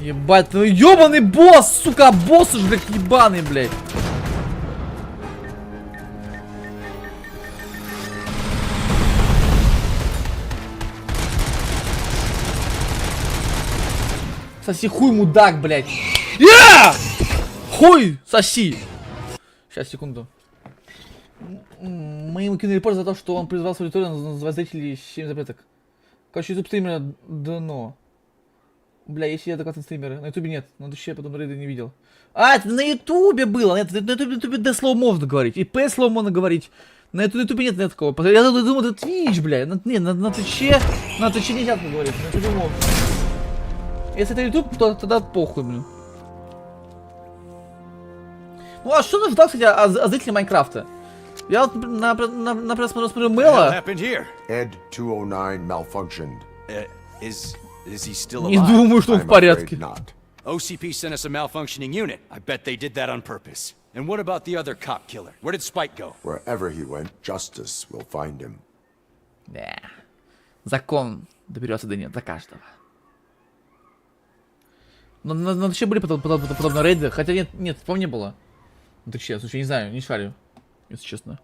Ебать, ну ебаный босс, сука, босс уж, блядь, ебаный, блядь. Соси хуй, мудак, блядь. Хуй, соси. Сейчас, секунду. Мы ему кинули репорт за то, что он призвал свою аудиторию называть зрителей 7 запреток. Короче, YouTube стримера дно. Бля, есть я адекватные стримеры. На ютубе нет. На душе я потом рейды не видел. А, это на ютубе было. Нет, на ютубе D слово можно говорить. И P слово можно говорить. На ютубе нет такого. Я думал, это Twitch, бля. Не, на твиче нельзя так говорить. На ютубе можно. Если это ютуб, то тогда похуй, блин. Ну а что нужно ждал, кстати, о зрителе Майнкрафта? Я вот например, смотрю Мэла. Ed 209 malfunctioned. Is he still Не alive? думаю, что он в порядке. OCP sent us a malfunctioning unit. I bet they did that on purpose. And what about the other cop killer? Where did Spike go? Wherever he went, justice will find him. Да. Закон доберется до него, до каждого. Но вообще были подобные рейды, хотя нет, по-моему, не было. Ну ты че, слушай, не знаю, не шарю, если честно.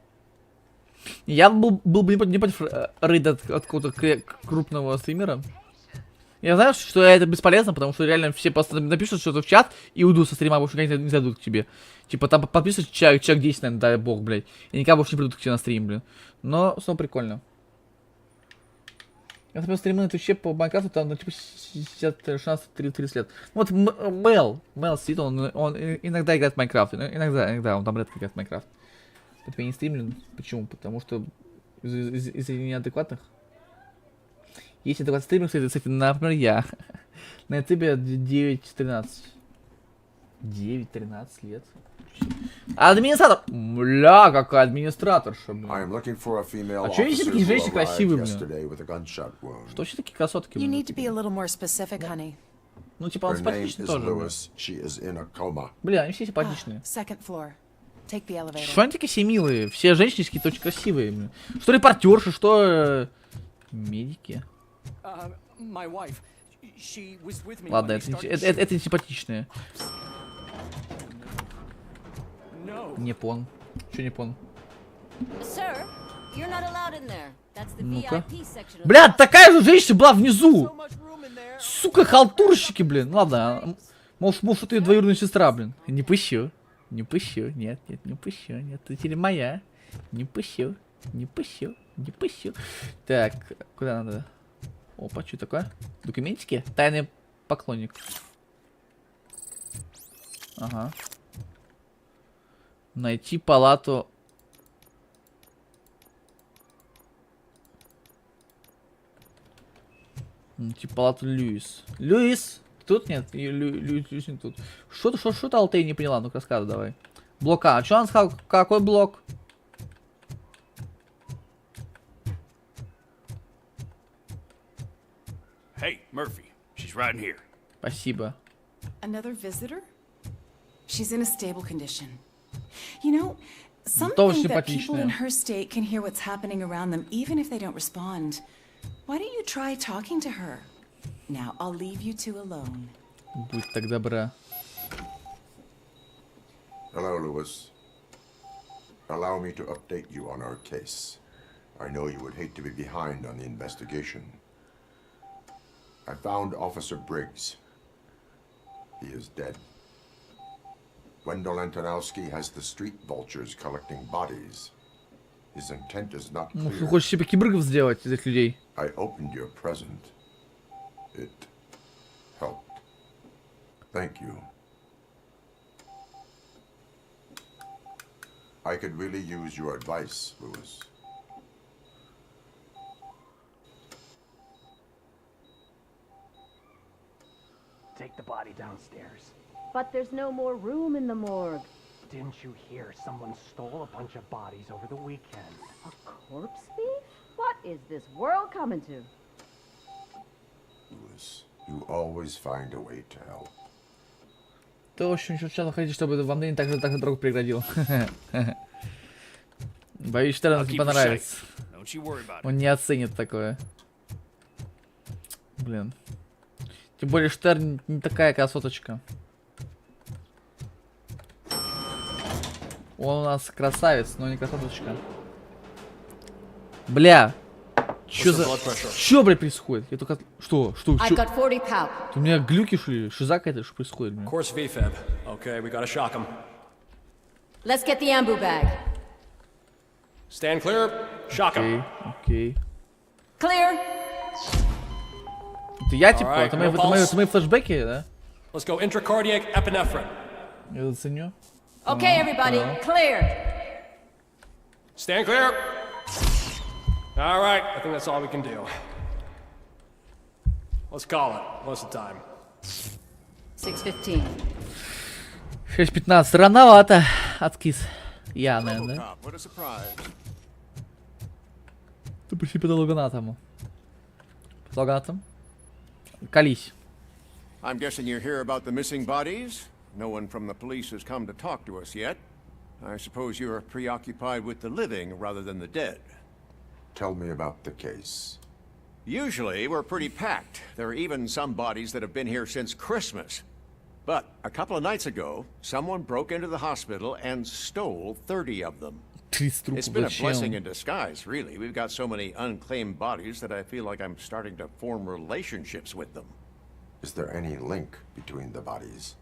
Я был бы не против рейда от какого-то крупного стримера. Я знаю, что это бесполезно, потому что реально все просто напишут что-то в чат и уйдут со стрима, больше никогда не зайдут к тебе. Типа там подписывают человек 10, наверное, дай бог, блядь. И никогда больше не придут к тебе на стрим, блин. Но снова прикольно. Я смотрел стримы на Твиче по Майнкрафту, там, ну, типа, 16-30 лет. Вот Мэл сидит, он иногда играет в Майнкрафт, иногда, он там редко играет в Майнкрафт. Поэтому я не стримлю. Почему? Потому что из-за неадекватных. Есть адекватный стример, кстати, например, я. На ютубе 9-13. 9-13 лет. Администратор! Бля, какая администраторша, блин. А что есть такие женщины красивые, блин? Что вообще такие красотки, блин? Ну, типа, он симпатичный тоже, блин. Бля, они все симпатичные. Что они такие все милые? Все женщины какие-то очень красивые, блин. Что репортерши, что медики. Ладно, это не симпатичные. Не пон. Че не пон? Sir, you're not allowed in there. Ну-ка. Бля, такая же женщина была внизу. Сука, халтурщики, блин. Ладно, может это ее двоюродная сестра, блин. Не пущу. Не пущу. Нет, не пущу. Нет, ты теперь моя. Не пущу. Не пущу. Не пущу. Так, куда надо? Опа, что такое? Документики? Тайный поклонник. Ага. Найти палату. Найти палату Льюис. Льюис? Тут нет? Льюис не тут. Что-то Алтей не поняла. Ну-ка рассказывай давай. Блок А. Что он сказал? Какой блок? Hey, Murphy. She's right in here. Спасибо. Another visitor? She's in a stable condition. You know, some Тоже think that people in симпатичная. her state can hear what's happening around them even if they don't respond. Why don't you try talking to her? Now, I'll leave you two alone. Будь так добра. Hello, Lewis. Allow me to update you on our case. I know you would hate to be behind on the investigation. I found Officer Briggs. He is dead. Wendell Antonowski has the street vultures collecting bodies. His intent is not Ну, clear. ты хочешь себе киборгов сделать из этих людей? I opened your present. It helped. Thank you. I could really use your advice, Lewis. Take the body downstairs. But there's no more room in the morgue. Didn't you hear someone stole a bunch of bodies over the weekend? A corpse thief? What is this world coming to? Lewis, you always find a way to help. Ты очень сначала хотите, чтобы вам День так дорогу преградил. Боюсь, что не понравится. Он не оценит такое. Блин. Тем более Штерн не такая красоточка. Он у нас красавец, но не красоточка. Бля. Чё, блядь, происходит? Я только... Что? I've got 40 pow. У меня глюки, что ли? Шиза какая-то, что происходит? Бля? Course VFib. Okay, we gotta shock him. Let's get the ambu bag. Stand clear. Shock him. Окей. Clear. Это я, типа? Alright, Это no мои pulse. флешбеки, да? Let's go intracardiac epinephrine. Я заценю. Okay, everybody, clear. Stand clear. All right, I think that's all we can do. Let's call it. What's the time? 6:15. 6:15. Рановато. Откис. Я, наверное, да? Robocop, what a surprise. Ты почти патологоанатому. Патологоанатом? Колись. I'm guessing you're here about the missing bodies? No one from the police has come to talk to us yet. I suppose you're preoccupied with the living rather than the dead. Tell me about the case. Usually, we're pretty packed. There are even some bodies that have been here since Christmas. But a couple of nights ago, someone broke into the hospital and stole 30 of them. It's been a blessing in disguise, really. We've got so many unclaimed bodies that I feel like I'm starting to form relationships with them. Is there any link between the bodies?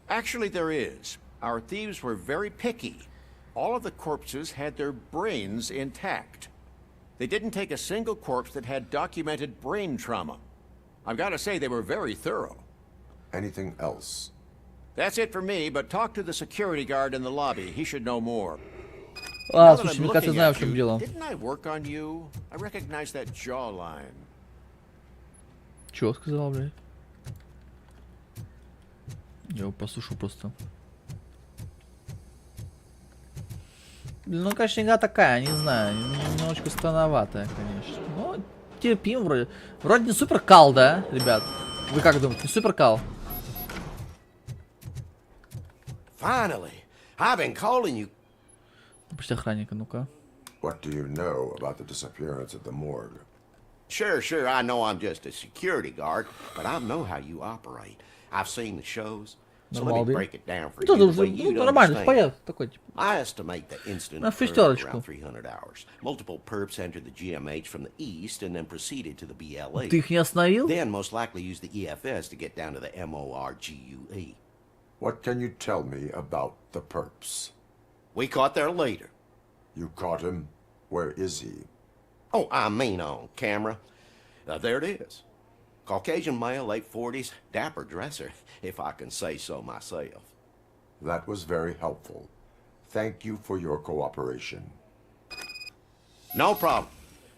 Actually, there is. Our thieves were very picky. All of the corpses had their brains intact. They didn't take a single corpse that had documented brain trauma. I've got to say, they were very thorough. Anything else? That's it for me, but talk to the security guard in the lobby. He should know more. А, слушай, мне кажется, знаю, в чем дело. Didn't I work on you? I recognize that jawline. Чё сказал, блядь? Я его послушаю просто. Ну, конечно, игра такая, не знаю, немножечко странноватая, конечно. Но терпим вроде. Вроде не супер кал, да, ребят? Вы как думаете, не супер кал? Finally, I've been calling you. Почти охранника, ну-ка. What do you know about the disappearance at the morgue? Sure, I know I'm just a security guard, but I know how you operate. I've seen the shows. So let me Нормальный. break it down for Ну, you the тоже, way ну, you'd нормально, understand. понятно, такой, типа. I estimate the incident На occurred шестерочку. around 300 hours. Multiple perps entered the GMH from the east and then proceeded to the BLE. Ты их не остановил? Then most likely used the EFS to get down to the MORGUE. What can you tell me about the perps? We caught their leader. You caught him? Where is he? Oh, I mean on camera. There it is. Caucasian male, late 40s, dapper dresser, if I can say so myself. That was very helpful. Thank you for your cooperation. No problem.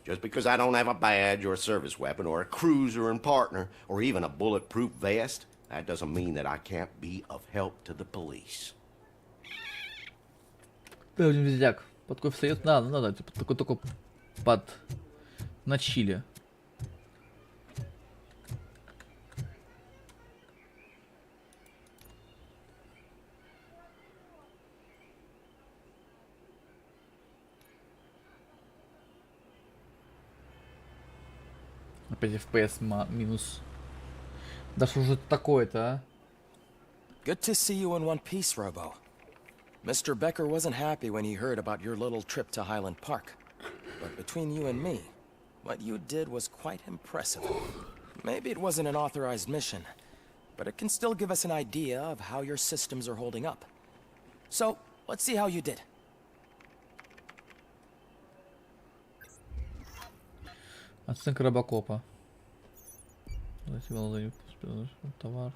Just because I don't have a badge or a service weapon or a cruiser and partner or even a bulletproof vest, that doesn't mean that I can't be of help to the police. Да, один вездяк. Под кофе встает, надо, типа, только под... на чили. Опять FPS минус. Да что же это такое-то, а? Good to see you in one piece, Robo. Mr. Becker wasn't happy when he heard about your little trip to Highland Park. But between you and me, what you did was quite impressive. Maybe it wasn't an authorized mission, but it can still give us an idea of how your systems are holding up. So, let's see how you did. Оценка Робокопа. Товар.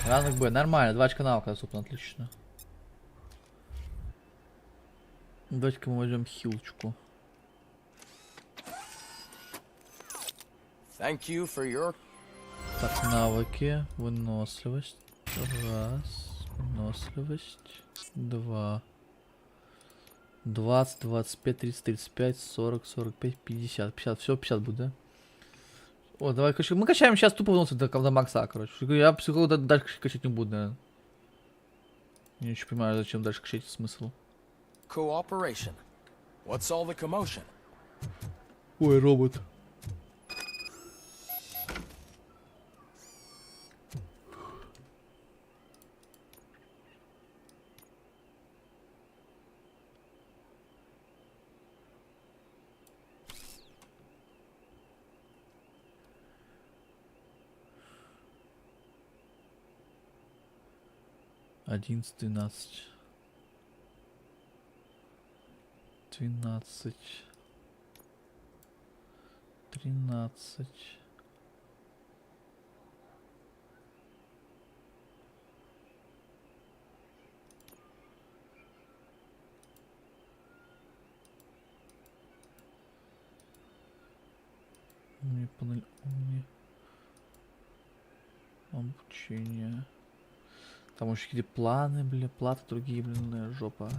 Ранг Б, нормально, 2 очка навыка доступно, отлично. Давайте-ка мы возьмем хилочку. Thank you for your... Так, навыки, выносливость. Раз, выносливость. 2. 20, 25, 30, 35, 40, 45, 50. 50, все, 50 будет, да? О, давай, короче, мы качаем сейчас тупо выносливость до макса, короче. Я психолога дальше качать не буду, наверное. Я не очень понимаю, зачем дальше качать, смысл. Cooperation. What's all the commotion? Ой, робот. Одиннадцать, 12. 12. 13. Мне панель обучение. Там еще какие-то планы, бля, платы другие, блин, жопа.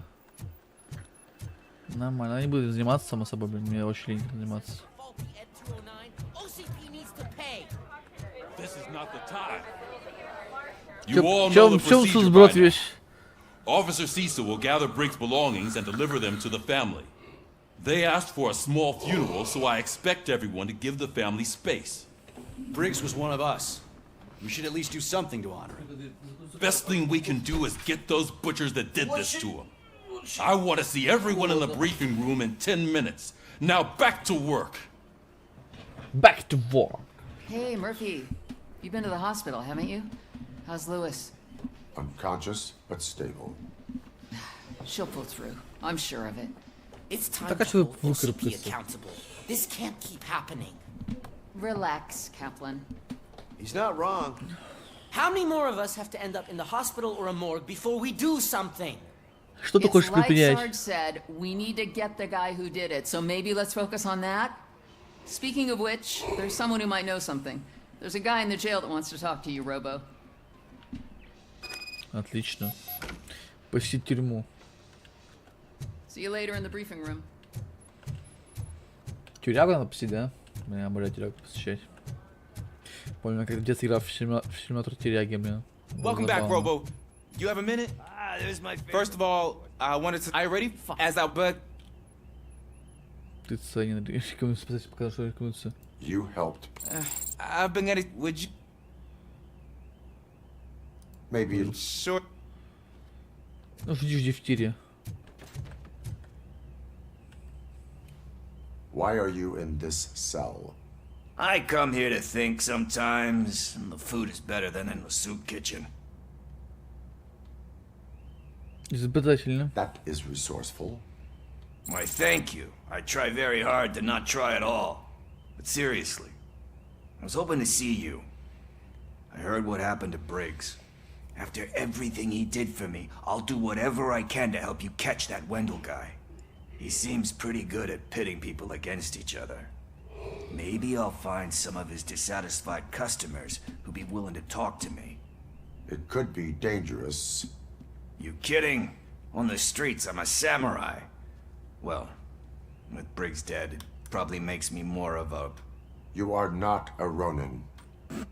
Нормально, я не буду заниматься, само собой, блин, мне очень лень заниматься. В чем суть брат вещь? Officer Cecil will gather Briggs' belongings and deliver them to the family. They asked for a small funeral, so I expect everyone to give the family space. Briggs was one of us. We should at least do something to honor him. Best thing we can do is get those butchers that did this to him. I want to see everyone in the briefing room in 10 minutes. Now back to work. Back to work. Hey, Murphy. You've been to the hospital, haven't you? How's Lewis? Unconscious, but stable. She'll pull through. I'm sure of it. It's time Так, to а что hold вы OCP accountable. This can't keep happening. Relax, Kaplan. He's not wrong. How many more of us have to end up in the hospital or a morgue before we do something? Что ты хочешь Like предпринять? Sarge said, we need to get the guy who did it, so maybe let's focus on that. Speaking of which, there's someone who might know something. There's a guy in the jail that wants to talk to you, Robo. Отлично. Посетить тюрьму. See you later in the briefing room. Тюрягу надо посетить, да? Блин, я обожаю тюрягу посещать. Помню, как в детстве играл в симулятор тюряги, блин. Welcome back, Robo. You have a minute? There's my favorite. First of all, I wanted to... Are you ready? As I... But... Ты ценен. Рекомендую спасать, показать, что рекомендуется. You helped. I've been getting. Would you? Maybe it's Sure. Ну, жди в тире. Why are you in this cell? I come here to think sometimes, and the food is better than in the soup kitchen. Изобретательно. That is resourceful. Why, thank you. I try very hard to not try at all. But seriously, I was hoping to see you. I heard what happened to Briggs. After everything he did for me, I'll do whatever I can to help you catch that Wendell guy. He seems pretty good at pitting people against each other. Maybe I'll find some of his dissatisfied customers who'd be willing to talk to me. It could be dangerous. You kidding? On the streets, I'm a samurai. Well, with Briggs dead, it probably makes me more of a... You are not a Ronin.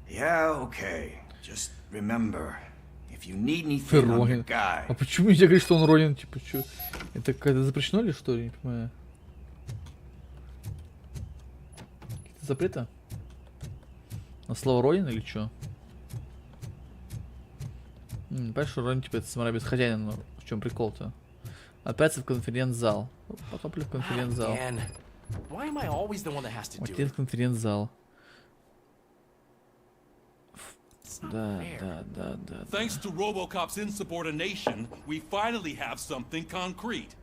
Yeah, okay. Just remember, if you need anything, I'm your Ронин. guy. А почему нельзя говорить, что он Ронин? Типа, что? Это какая-то запрещено ли, что ли? Не понимаю. Какие-то запреты? На слово Ронин или что? Понимаешь, что Ронин, типа, это самурай без хозяина, но в чем прикол-то? Отправиться в конференц-зал. Потопли в конференц-зал. Why am I always the one that has to do Отец it? конференц-зал. Да. Thanks to Robocop's insubordination, we finally have something concrete.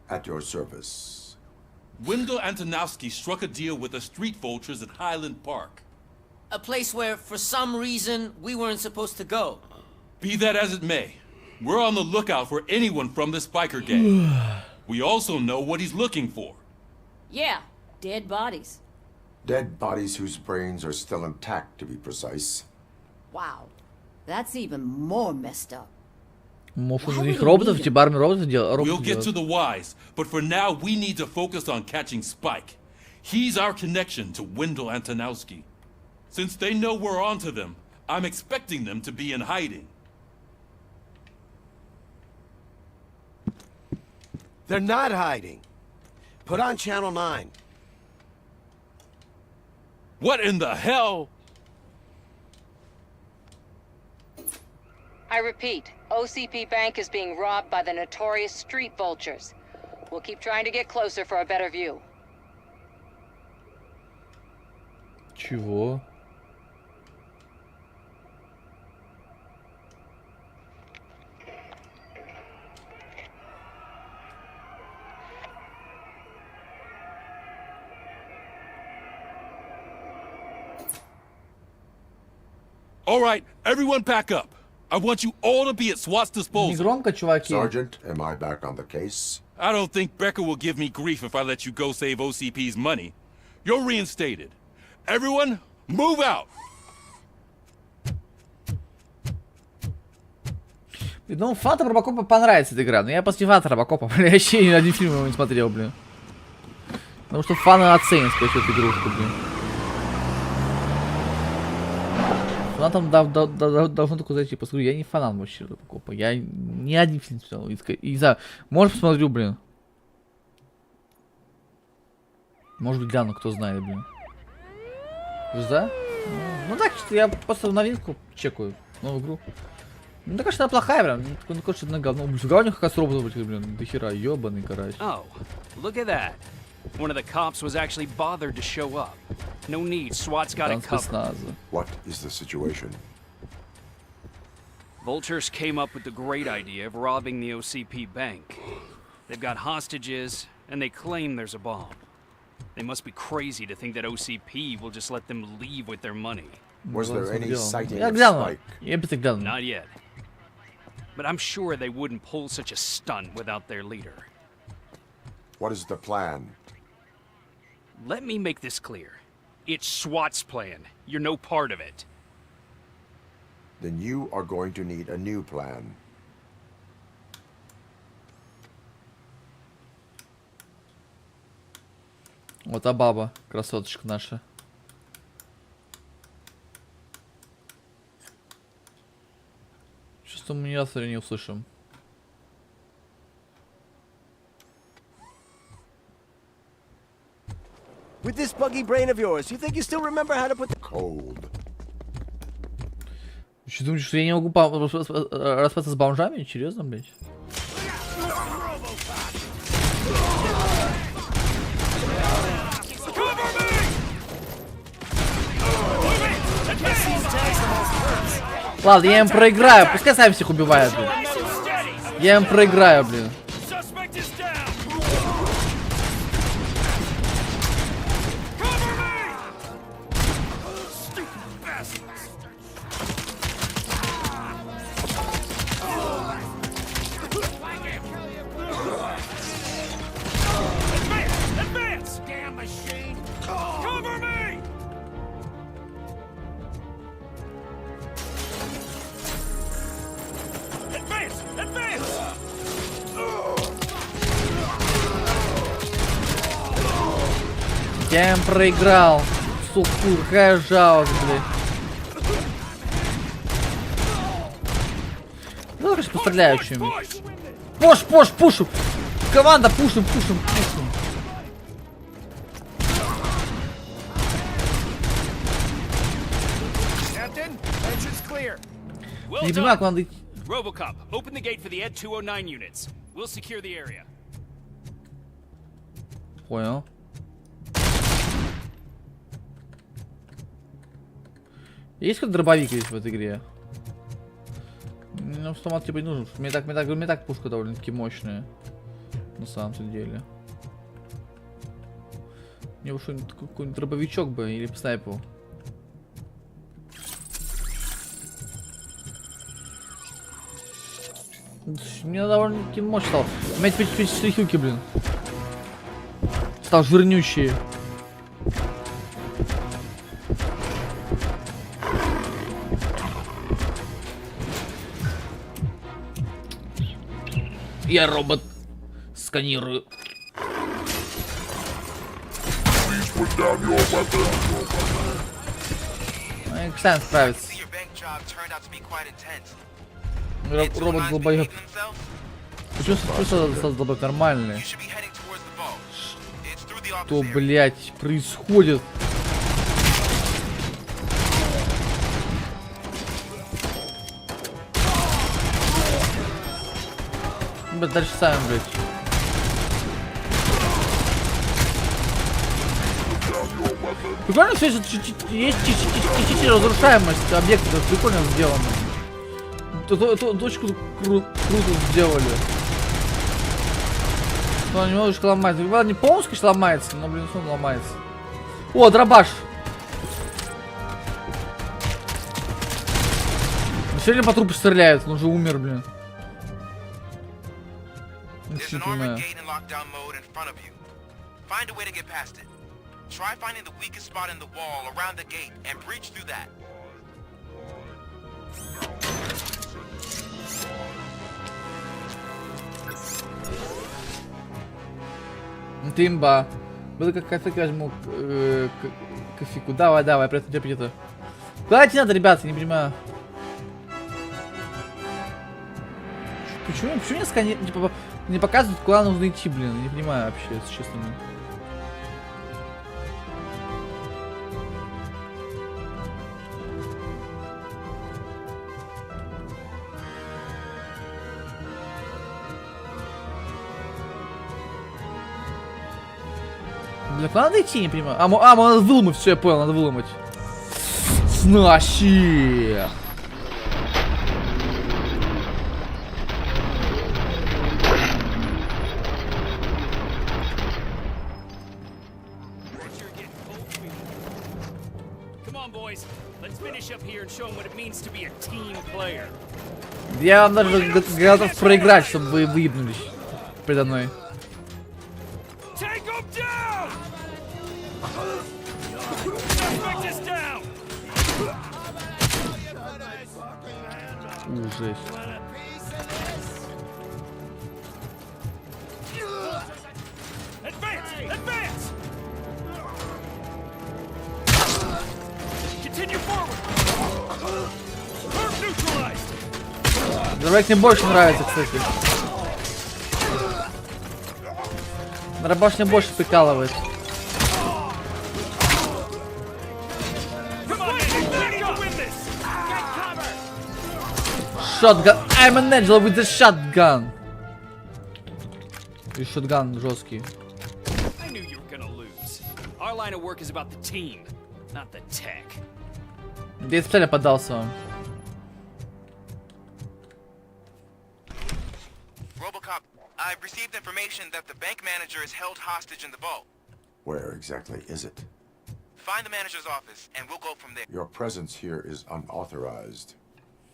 At your service. Wendell Antonowski struck a deal with the street vultures at Highland Park. A place where, for some reason, we weren't supposed to go. Be that as it may, we're on the lookout for anyone from this biker gang. We also know what he's looking for. Yeah, dead bodies. Dead bodies whose brains are still intact, to be precise. Wow, that's even more messed up. Может, из них роботов, типа армию роботов делать? We'll get to the whys, but for now we need to focus on catching Spike. He's our connection to Wendell Antonowski. Since they know we're onto them, I'm expecting them to be in hiding. They're not hiding. Put on Channel 9. What in the hell? I repeat, OCP Bank is being robbed by the notorious street vultures. We'll keep trying to get closer for a better view. Чего? All right, everyone pack up. I want you all to be at SWAT's disposal. Негромко, чуваки. Sergeant, am I back on the case? I don't think Becker will give me grief if I let you go save OCP's money. You're reinstated. Everyone, move out! Ну, фанатам Робокопа понравится эта игра, но я после фаната Робокопа, бля, вообще ни один фильм его не смотрел, блин. Потому что фаны оценят, скорее всего, эту игрушку, блин. Фанатам должно только зайти, посмотрю, я не фанат вообще Робокопа, я ни один фильм смотрел, и не знаю, может посмотрю, блин. Может быть гляну, кто знает, блин. Звезда? Ну так, что я просто новинку чекаю, новую игру. Ну, так что она плохая, прям. Ну, конечно, на говно. Говно у них как раз роботов этих, блин. До хера, ёбаный, короче. Oh, look at that. One of the cops was actually bothered to show up. No need, SWAT's got it covered. What is the situation? Vultures came up with the great idea of robbing the OCP bank. They've got hostages, and they claim there's a bomb. They must be crazy to think that OCP will just let them leave with their money. Was there any sighting of Spike? Not yet. But I'm sure they wouldn't pull such a stunt without their leader. What is the plan? Let me make this clear. It's SWAT's plan. You're no part of it. Then you are going to need a new plan. Вот а баба, красоточка наша. Что мы ни разу не услышим. With this buggy brain of yours, you think you still remember how to put the cold? Что думаешь, что я не могу распаться с бомжами? Серьезно, блядь? Ладно, я им проиграю, пускай сами всех убивают, блин. Я им проиграю, блин. Я им проиграл. Сука, какая жалость, блядь. Ну, короче, постреляю чем-нибудь. Пушу! Команда, пушим. Не понимаю, куда надо идти. Robocop, open the gate for the Ed 209 units. We'll secure the area. Понял. Есть какой-то дробовик есть в этой игре? Ну, автомат типа не нужен. Мне так пушка довольно-таки мощная. На самом деле. Мне бы что-нибудь, какой-нибудь дробовичок бы или снайпу. Мне довольно-таки мощь стал. У меня теперь штрихюки, блин. Стал жирнющий. Я робот. Сканирую. Они сами справятся. Робот долбоёб. Почему сразу долбоёб нормальный? Что, блять, происходит? Блять, дальше сами, блять. Прикольно, все есть частично разрушаемость объекта, прикольно сделано. Точку круто сделали. Но немножечко ломается. Ладно, не полностью, конечно, ломается, но, блин, он ломается. О, дробаш! Сегодня по трупу стреляют, он уже умер, блин. Ничего не понимаю. Try finding the weakest spot in the wall around the gate and breach through that. Тимба. Буду как кофе возьму кофейку. Давай, приятного аппетита. Куда идти надо, ребята, не понимаю. Почему мне сканировать, типа, не показывают, куда нужно идти, блин? Я не понимаю вообще, если честно. Бля, куда надо идти, не понимаю. Надо выломать, все, я понял, надо выломать. Снащи! Я вам даже готов проиграть, чтобы вы выебнулись предо мной. Ужас. Дробовик мне больше нравится, кстати. Дробаш мне больше прикалывает. Shotgun. I'm an angel with the shotgun. И шотган жесткий. I knew you were gonna lose. Our line of work is about the team, not the tech. Я специально поддался вам. Robocop, I've received information that the bank manager is held hostage in the vault. Where exactly is it? Find the manager's office, and we'll go from there. Your presence here is unauthorized.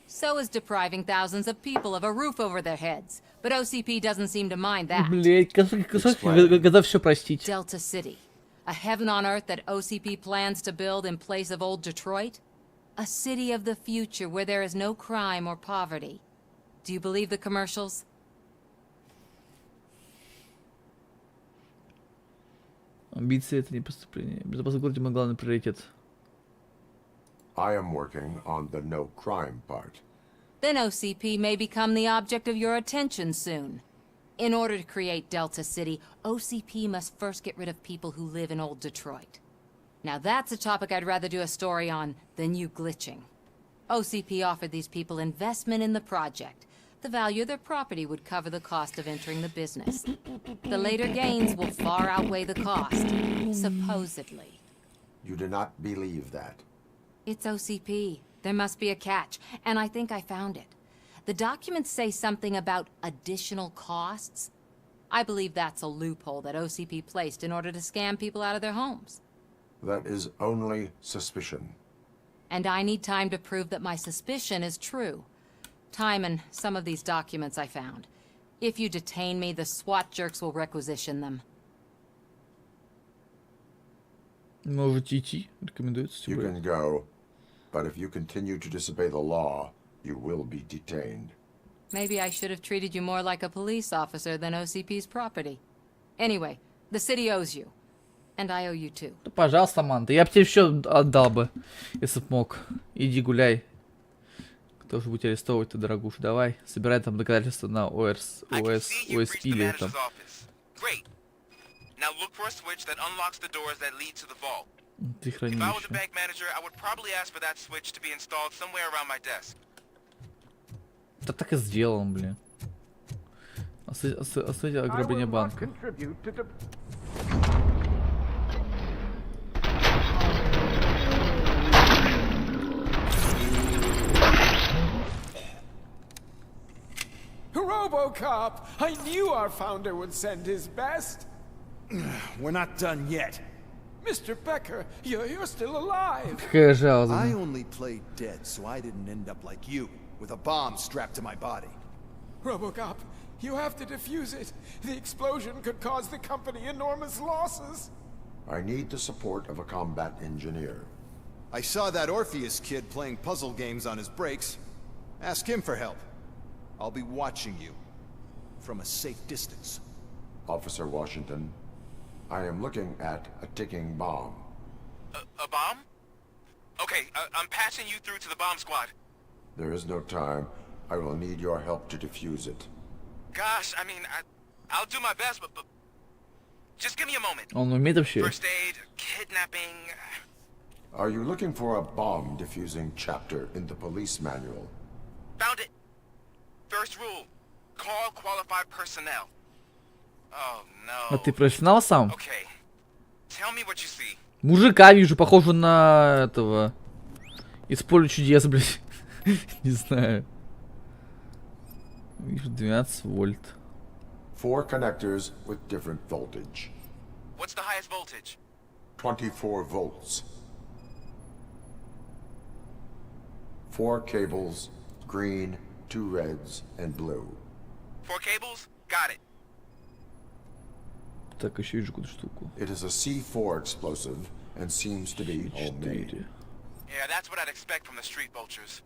So is depriving thousands of people of a roof over their heads. But OCP doesn't seem to mind that. Блять, готов все простить. Delta City. A heaven on earth that OCP plans to build in place of old Detroit? A city of the future where there is no crime or poverty. Do you believe the commercials? Амбиции — это не преступление. Безопасность в городе — мой главный приоритет. I am working on the no crime part. Then OCP may become the object of your attention soon. In order to create Delta City, OCP must first get rid of people who live in old Detroit. Now that's a topic I'd rather do a story on than you glitching. OCP offered these people investment in the project. The value of their property would cover the cost of entering the business. The later gains will far outweigh the cost, supposedly. You do not believe that. It's OCP. There must be a catch, and I think I found it. The documents say something about additional costs. I believe that's a loophole that OCP placed in order to scam people out of their homes. That is only suspicion. And I need time to prove that my suspicion is true. Time and some of these documents I found. If you detain me, the SWAT jerks will requisition them. Можете идти, рекомендуется. You can go, but if you continue to disobey the law, you will be detained. Maybe I should have treated you more like a police officer than OCP's property. Anyway, the city owes you. And I owe you too. Да, пожалуйста, Манта, я бы тебе все отдал бы, если б мог. Иди гуляй. Кто же будет арестовывать-то, дорогуша? Давай, собирай там доказательства на ОСП или там. Great. Now look for a switch that unlocks the doors that lead to the vault. Ты If I was a хранилище. bank manager, I would probably ask for that switch to be installed somewhere around my desk. Да так и сделан, блин. Оставить ограбление банка. Robocop! I knew our founder would send his best. We're not done yet. Mr. Becker, you're still alive. Какая жалость. I only played dead, so I didn't end up like you, with a bomb strapped to my body. Robocop, you have to defuse it. The explosion could cause the company enormous losses. I need the support of a combat engineer. I saw that Orpheus kid playing puzzle games on his breaks. Ask him for help. I'll be watching you from a safe distance. Officer Washington, I am looking at a ticking bomb. A bomb? Okay, I'm passing you through to the bomb squad. There is no time. I will need your help to defuse it. Gosh, I mean, I'll do my best, but just give me a moment. Он умеет вообще? First aid, kidnapping. Are you looking for a bomb defusing chapter in the police manual? Found it. First rule, call qualified personnel. Oh no. А ты профессионал сам? Okay. Tell me what you see. Мужика вижу, похоже на этого. Из поля чудес, блядь. Не знаю. Вижу 12 вольт. 4 connectors with different voltage. What's the highest voltage? 24 volts. 4 cables, green, 2 reds, and blue. 4 cables? Got it. Так, еще вижу какую-то штуку. It is a C4 explosive and seems to be homemade. Yeah, that's what I'd expect from the street vultures.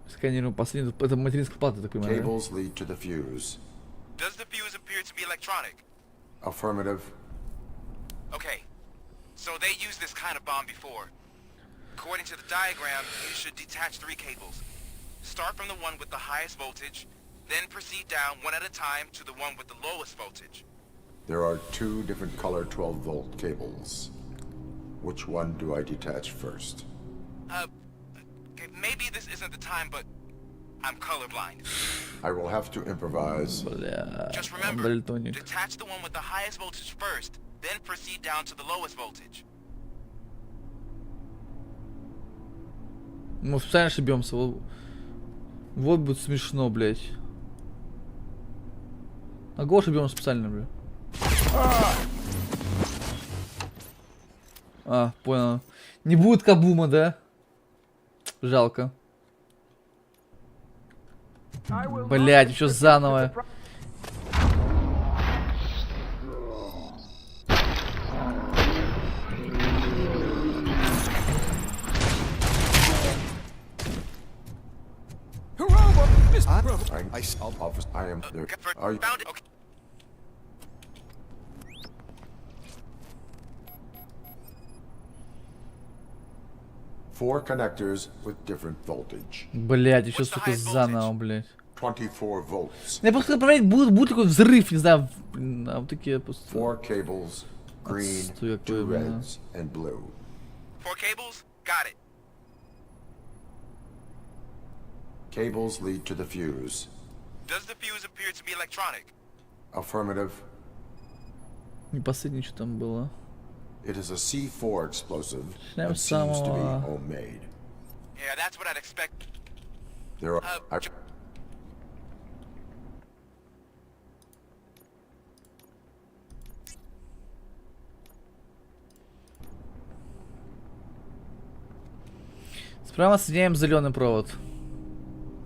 Сканирую последний. Это материнская плата, так понимаю. Cables lead to the fuse. Does the fuse appear to be electronic? Affirmative. Okay. So they used this kind of bomb before. According to the diagram, you should detach 3 cables. Start from the one with the highest voltage, then proceed down one at a time to the one with the lowest voltage. There are 2 different color 12-volt cables. Which one do I detach first? Okay, maybe this isn't the time, but I'm colorblind. I will have to improvise. Just remember, detach the one with the highest voltage first, then proceed down to the lowest voltage. Мы специально ошибемся. Вот будет смешно, блять. А Гоша бьем специально, бля. А, понял. Не будет кабума, да? Жалко. Блять, еще заново. I am there. Are you? Found it. Okay. Four connectors with different voltage. Блять, еще сука заново, блять. 24 volts. Я просто проверять, будет такой взрыв, не знаю, а вот такие просто. Four cables, green, two reds, and blue. 4 cables? Got it. Cables lead to the fuse. Does the fuse appear to be electronic? Affirmative. Не последнее, что там было. It is a C4 explosive and seems to be homemade. Yeah, that's what I'd expect. There are... Справа отсоединяем зеленый провод.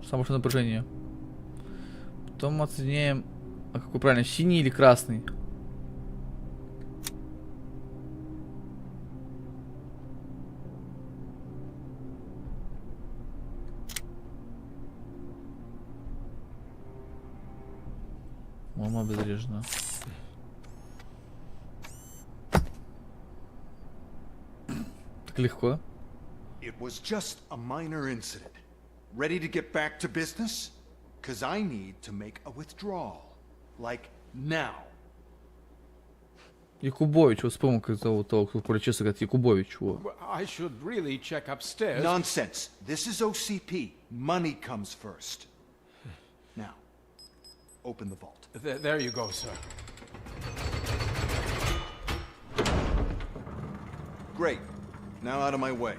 Самое большое напряжение. Потом отсоединяем... А какой правильно? Синий или красный? Мама обезврежена. Так легко. It was just a minor incident. Ready to get back to business? Cause I need to make a withdrawal. Like now. Якубович, вот вспомнил, как зовут того, кто полечился, говорит, Якубович, вот. I should really check upstairs. Nonsense. This is OCP. Money comes first. Now, open the vault. There you go, sir. Great. Now out of my way.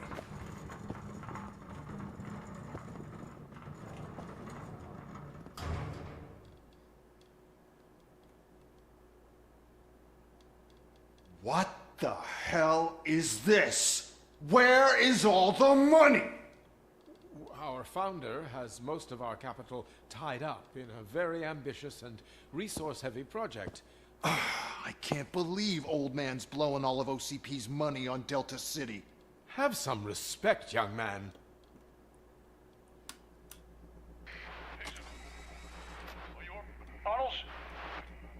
What the hell is this? Where is all the money? Our founder has most of our capital tied up in a very ambitious and resource-heavy project. I can't believe old man's blowing all of OCP's money on Delta City. Have some respect, young man.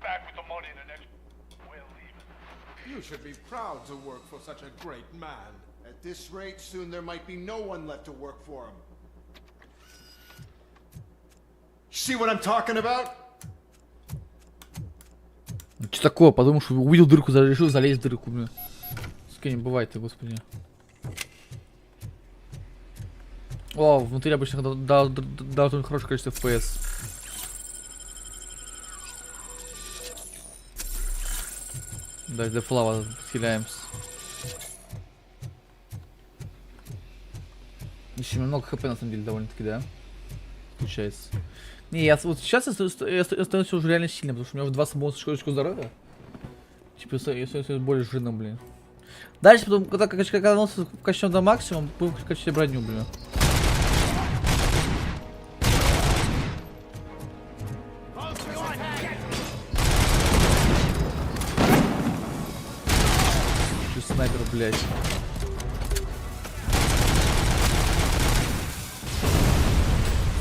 Back with the money in the next... We'll leave it. You should be proud to work for such a great man. At this rate, soon there might be no one left to work for him. See what I'm talking about? Что такое? Подумал, что увидел дырку, решил залезть в дырку, блин. С кем не бывает-то, господи. О, внутри обычно должно хорошее количество FPS. Даже до флава схиляемся. Еще много хп на самом деле довольно-таки, да? Получается. Не, я вот сейчас я становлюсь уже реально сильным, потому что у меня в 20 бонусов очко здоровья. Типа я становлюсь более жирным, блин. Дальше потом, когда качнем до максимума, будем качать броню, блин. Снайпер, блядь.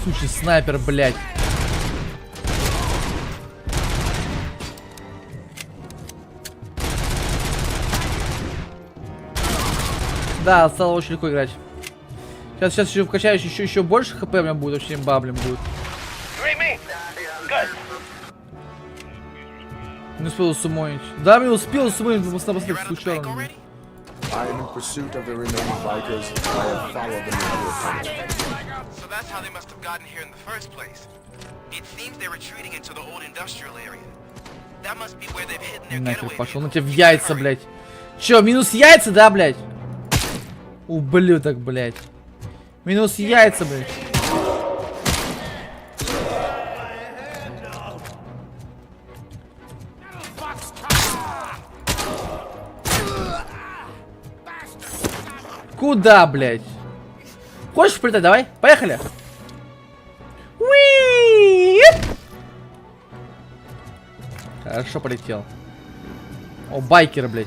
Сучий снайпер, блядь. Да, стало очень легко играть. Сейчас еще вкачаюсь, еще больше хп у меня будет, вообще имба, блин, будет. Не успел сумонить. Да, мне успел сумонить, напоследок случайно. I am in pursuit of the remaining bikers. I have followed them into your country. that's how they must have gotten here in the first place. It seems they're retreating into the old industrial area. That must be where they've hidden their Нахер getaway. пошел, ну тебе в яйца, блядь. Чё, минус яйца, да, блядь? Ублюдок, блядь. Минус яйца, блядь. Куда, блядь? Хочешь полетать? Давай, поехали. Уи! Хорошо полетел. О, байкеры, блядь.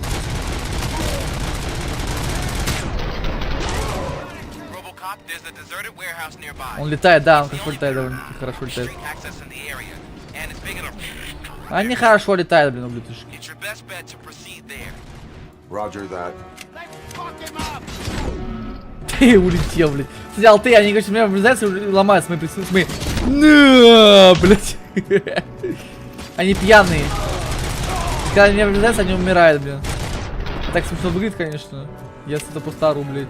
Он летает, да, он хорошо летает, довольно-таки хорошо летает. Они хорошо летают, блин, ублюдочки. Roger that. Ты улетел, блядь. Взял ты, они, говорят, меня врезаются и ломаются мои присутствия. На, блядь. Они пьяные. Когда они меня врезаются, они умирают, блин. Так смешно выглядит, конечно. Я с это просто ору, блядь.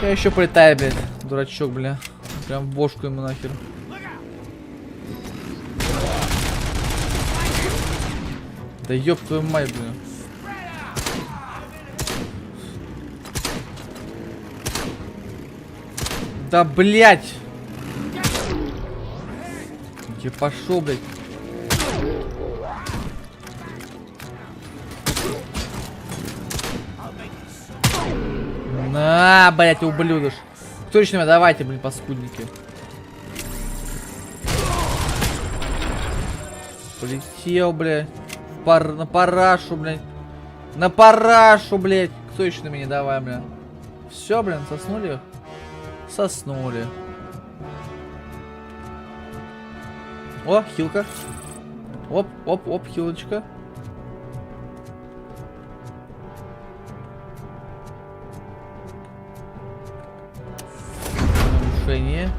Я еще полетаю, блядь. Дурачок, бля. Прям в бошку ему нахер. Да ёб твою мать, блин. Да, блядь. Где пошел, блядь. На, блядь, ублюдыш. Кто еще меня? Давайте, блин, паскудники. Полетел, блядь. На парашу, блядь. На парашу, блядь. Кто еще на меня? Давай, блядь. Все, блин, соснули? Соснули. О, хилка. Оп, оп, оп, хилочка. Нарушение.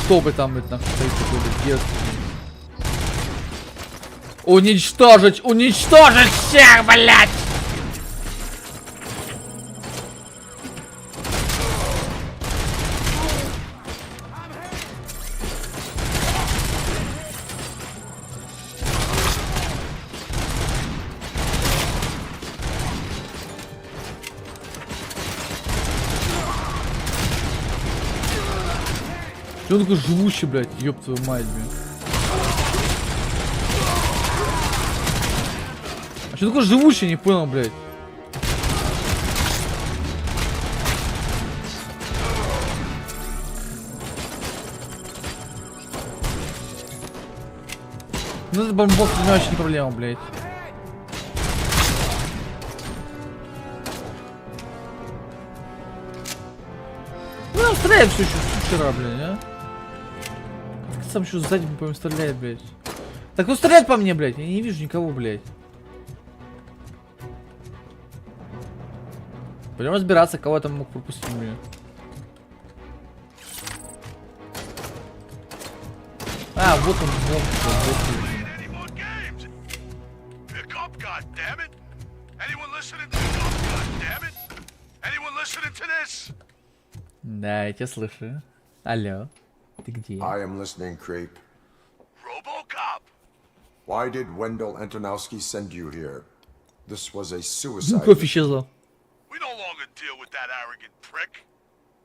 Кто бы там это стоит, такой уничтожить! Уничтожить всех, блядь! Чё он такой живущий, блядь, ёб твою мать, блин. А чё такой живущий, не понял, блядь. Ну это бомбов, это вообще не проблема, блядь. Ну, он стреляет все еще с вчера, блядь, а? Сам еще сзади, по-моему, стреляет, блядь. Так, ну стреляет по мне, блядь. Я не вижу никого, блядь. Пойдем разбираться, кого я там мог пропустить, блядь. А, вот он, Да, я тебя слышу. Алло. Ты где? I am listening, Creep. Robocop! Why did Wendell Antonowski send you here? This was a suicide. Кофе исчезло. We no longer deal with that arrogant prick.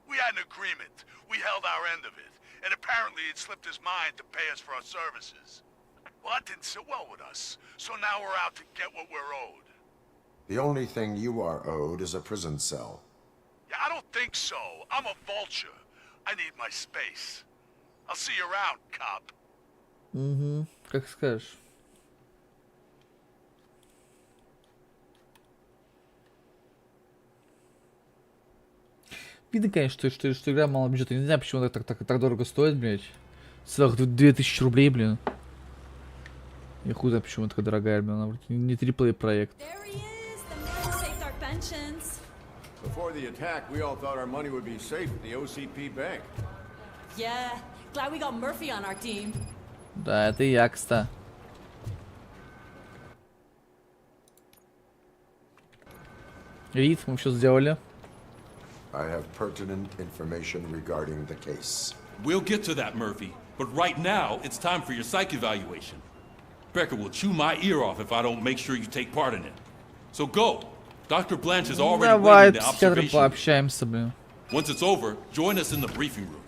We had an agreement. We held our end of it. And apparently it slipped his mind to pay us for our services. Well, that didn't sit well with us. So now we're out to get what we're owed. The only thing you are owed is a prison cell. Yeah, I don't think so. I'm a vulture. I need my space. I'll see you around, cop. Угу, как скажешь. Видно, конечно, что игра мало бюджета. Я не знаю, почему так дорого стоит, блядь. Целых 2000 рублей, блин. Я хуй знаю, почему такая дорогая, блин. Она не триплей проект. Before the attack, we all thought our money would be safe at the OCP bank. Yeah, glad we got Murphy on our team. Да, это я, кстати. Вид, мы что сделали? I have pertinent information regarding the case. We'll get to that, Murphy. But right now, it's time for your psych evaluation. Becker will chew my ear off if I don't make sure you take part in it. So go. Dr. Blanche is already Давай, waiting in the психиатр, observation. пообщаемся, блин. Once it's over, join us in the briefing room.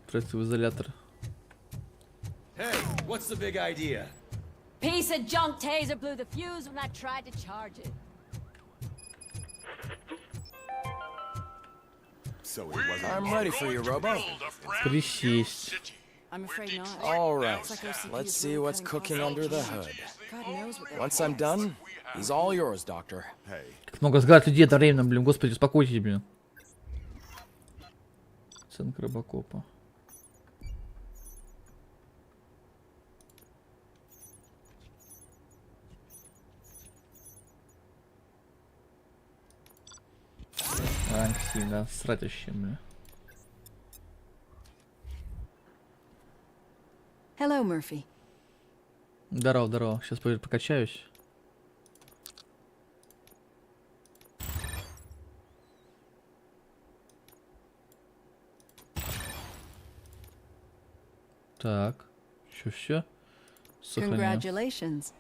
Здрасте, в изолятор. Hey, what's the big idea? Piece of junk taser blew the fuse when I tried to charge it. So it wasn't. I'm ready for you, Robo. Присесть. I'm afraid not. All right, Looks like OCP let's is see really what's cutting cooking costs. under the hood. God knows what they're Once I'm done, he's all yours, Doctor. Hey. Как много взглядов людей одновременно, блин, господи, успокойтесь, блин. Оценка Робокопа. Ранг сильно, сратище, блин. Hello, Murphy. Здорово, здорово. Сейчас покачаюсь. Так, еще все. Congratulations.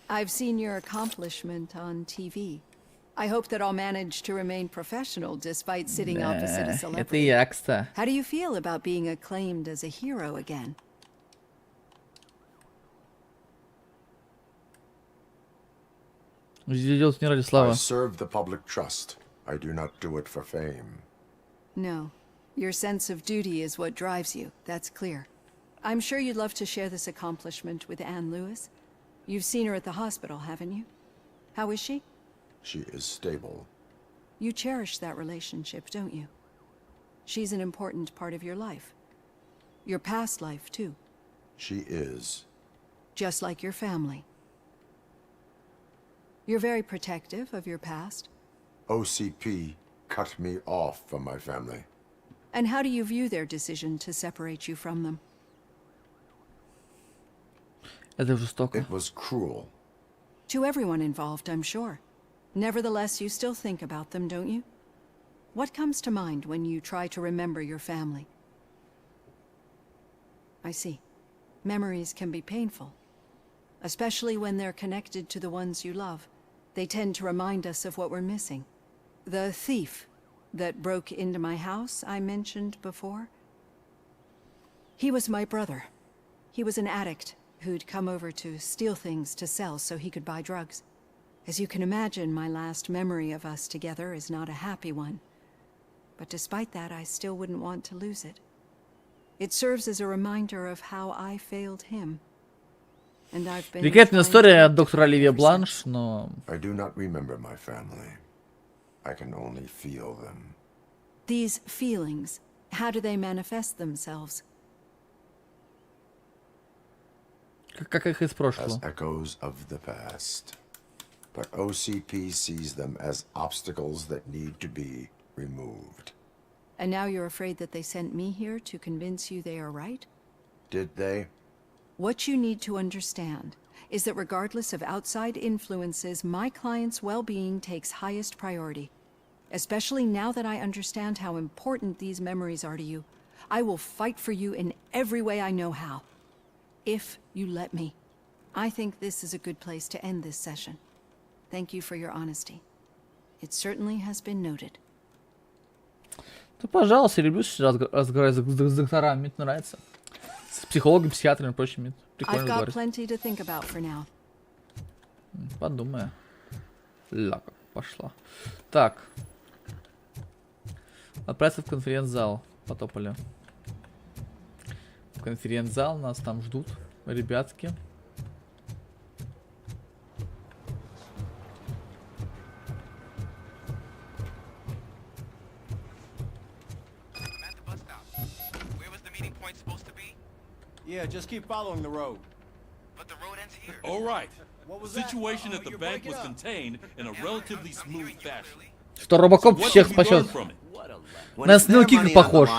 I've seen your accomplishment on TV. I hope that I'll manage to remain professional despite sitting opposite a Это celebrity. я, кстати. How do you feel about being acclaimed as a hero again? Делать не ради I славы. serve the public trust. I do not do it for fame. No. Your sense of duty is what drives you. That's clear. I'm sure you'd love to share this accomplishment with Anne Lewis. You've seen her at the hospital, haven't you? How is she? She is stable. You cherish that relationship, don't you? She's an important part of your life. Your past life, too. She is. Just like your family. You're very protective of your past. OCP cut me off from my family. And how do you view their decision to separate you from them? Это жестоко. It was cruel. To everyone involved, I'm sure. Nevertheless, you still think about them, don't you? What comes to mind when you try to remember your family? I see. Memories can be painful, especially when they're connected to the ones you love. They tend to remind us of what we're missing. The thief that broke into my house I mentioned before? He was my brother. He was an addict who'd come over to steal things to sell so he could buy drugs. As you can imagine, my last memory of us together is not a happy one. But despite that, I still wouldn't want to lose it. It serves as a reminder of how I failed him. And I've been Великолепная история от доктора Оливия Бланш, но... I do not remember my family. I can only feel them. These feelings, how do they manifest themselves? Как их из As прошлого. echoes of the past. But OCP sees them as obstacles that need to be removed. And now you're afraid that they sent me here to convince you they are right? Did they? What you need to understand is that regardless of outside influences, my client's well-being takes highest priority. Especially now that I understand how important these memories are to you. I will fight for you in every way I know how. If you let me. I think this is a good place to end this session. Thank you for your honesty. It certainly has been noted. Ну, пожалуйста, я люблю разговаривать с докторами, мне это нравится. С психологами, психиатрами и прочими. Прикольно I've got говорить. plenty to think about for now. Подумаю. Ля, как пошла. Так. Отправиться в конференц-зал. Потопали. В конференц-зал нас там ждут ребятки. Yeah, just keep following the road. But the road ends here. All right. The situation at the bank was contained in a relatively smooth fashion. Что Робокоп всех спасет. На снилкика похож.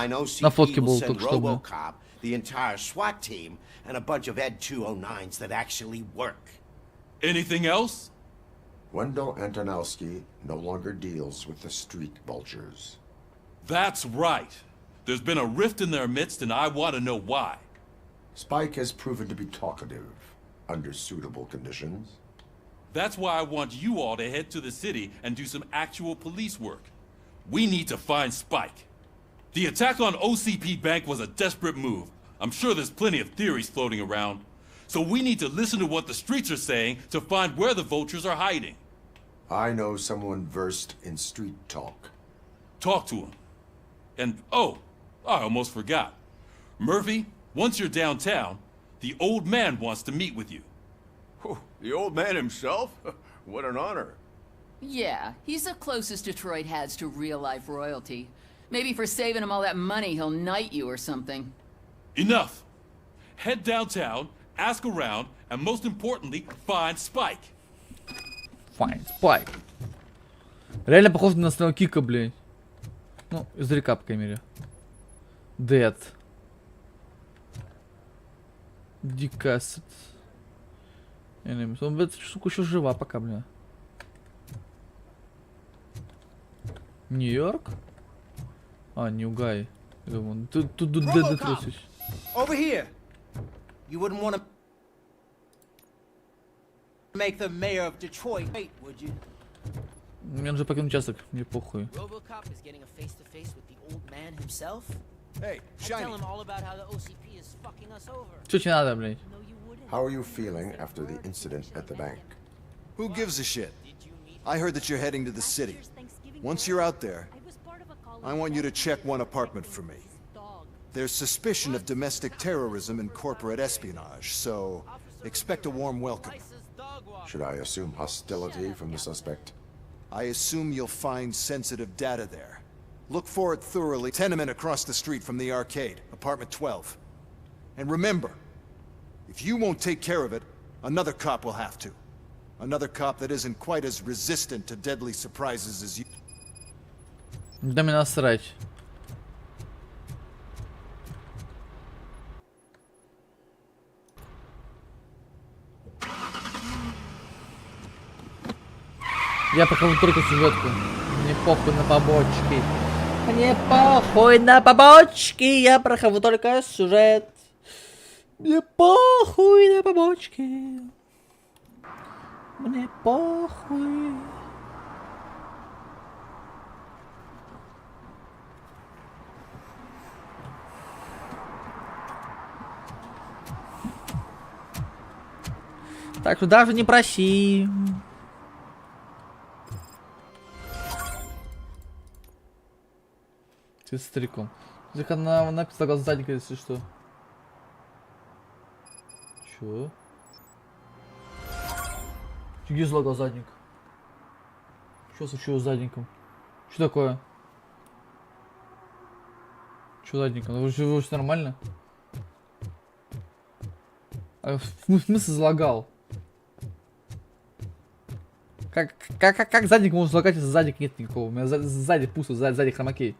На фотке был только что. Robocop, the entire SWAT team, and a bunch of Ed 209s that actually work. Anything else? Wendell Antonowski no longer deals with the street vultures. That's right. There's been a rift in their midst, and I want to know why. Spike has proven to be talkative under suitable conditions. That's why I want you all to head to the city and do some actual police work. We need to find Spike. The attack on OCP Bank was a desperate move. I'm sure there's plenty of theories floating around. So we need to listen to what the streets are saying to find where the vultures are hiding. I know someone versed in street talk. Talk to him. And, oh, I almost forgot. Murphy, once you're downtown, the old man wants to meet with you. The old man himself? What an honor. Yeah, he's the closest Detroit has to real-life royalty. Maybe for saving him all that money, he'll knight you or something. Enough. Head downtown, ask around, and most importantly, find Spike. Find Spike. Реально похож на снелкика, блядь. Ну, издалека, по крайней мере. Dead. Дикасет. Он, эта штука еще жива пока, бля. Нью-Йорк? А, Нью-Гай. Тут Dead трусишь. Over here. You wouldn't want to make the mayor of Detroit wait, would you? Мне нужно покинуть участок, мне похуй. Robocop is getting a face-to-face with the old man himself. Hey, Shiny. Tell him all about how the OCP is fucking us over. Что тебе надо, блядь? How are you feeling after the incident at the bank? Who gives a shit? I heard that you're heading to the city. Once you're out there, I want you to check one apartment for me. There's suspicion of domestic terrorism and corporate espionage, so expect a warm welcome. Should I assume hostility from the suspect? I assume you'll find sensitive data there. Look for it thoroughly. Tenement across the street from the arcade, apartment 12. And remember, if you won't take care of it, another cop will have to. Another cop that isn't quite as resistant to deadly surprises as you. Да мне насрать. Я прохожу только сюжетку. Мне похуй на побочки. Мне похуй на побочки. Я прохожу только сюжет. Мне похуй на побочки. Мне похуй. Так что даже не проси. Ты с стариком. Здесь она написала задника, если что. Чё? Где злагал задник? Что случилось с задником? Что такое? Что задником? Вы все нормально? А, в смысле залагал? Как задник может залагать, если задник нет никакого? У меня сзади пусто, сзади хромакей.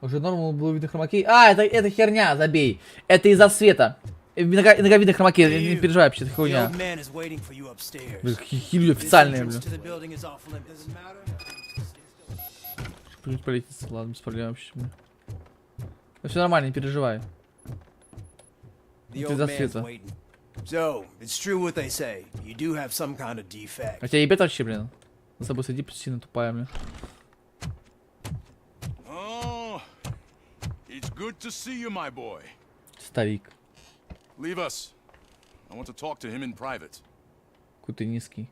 Уже нормально было видно хромакей. А, это херня, забей. Это из-за света. Иногда видно хромакей, не переживай, вообще, это хуйня. Хилью официальные, блин. Полетит, ладно, без проблем вообще. Все нормально, не переживай. Это из-за света. So, it's true what they say. You do have some kind of defect. А тебя ебет вообще, блин? За собой сиди, сильно тупая, блин. Oh, it's good to see you, my boy. Старик. Leave us. I want to talk to him in private. Какой-то низкий.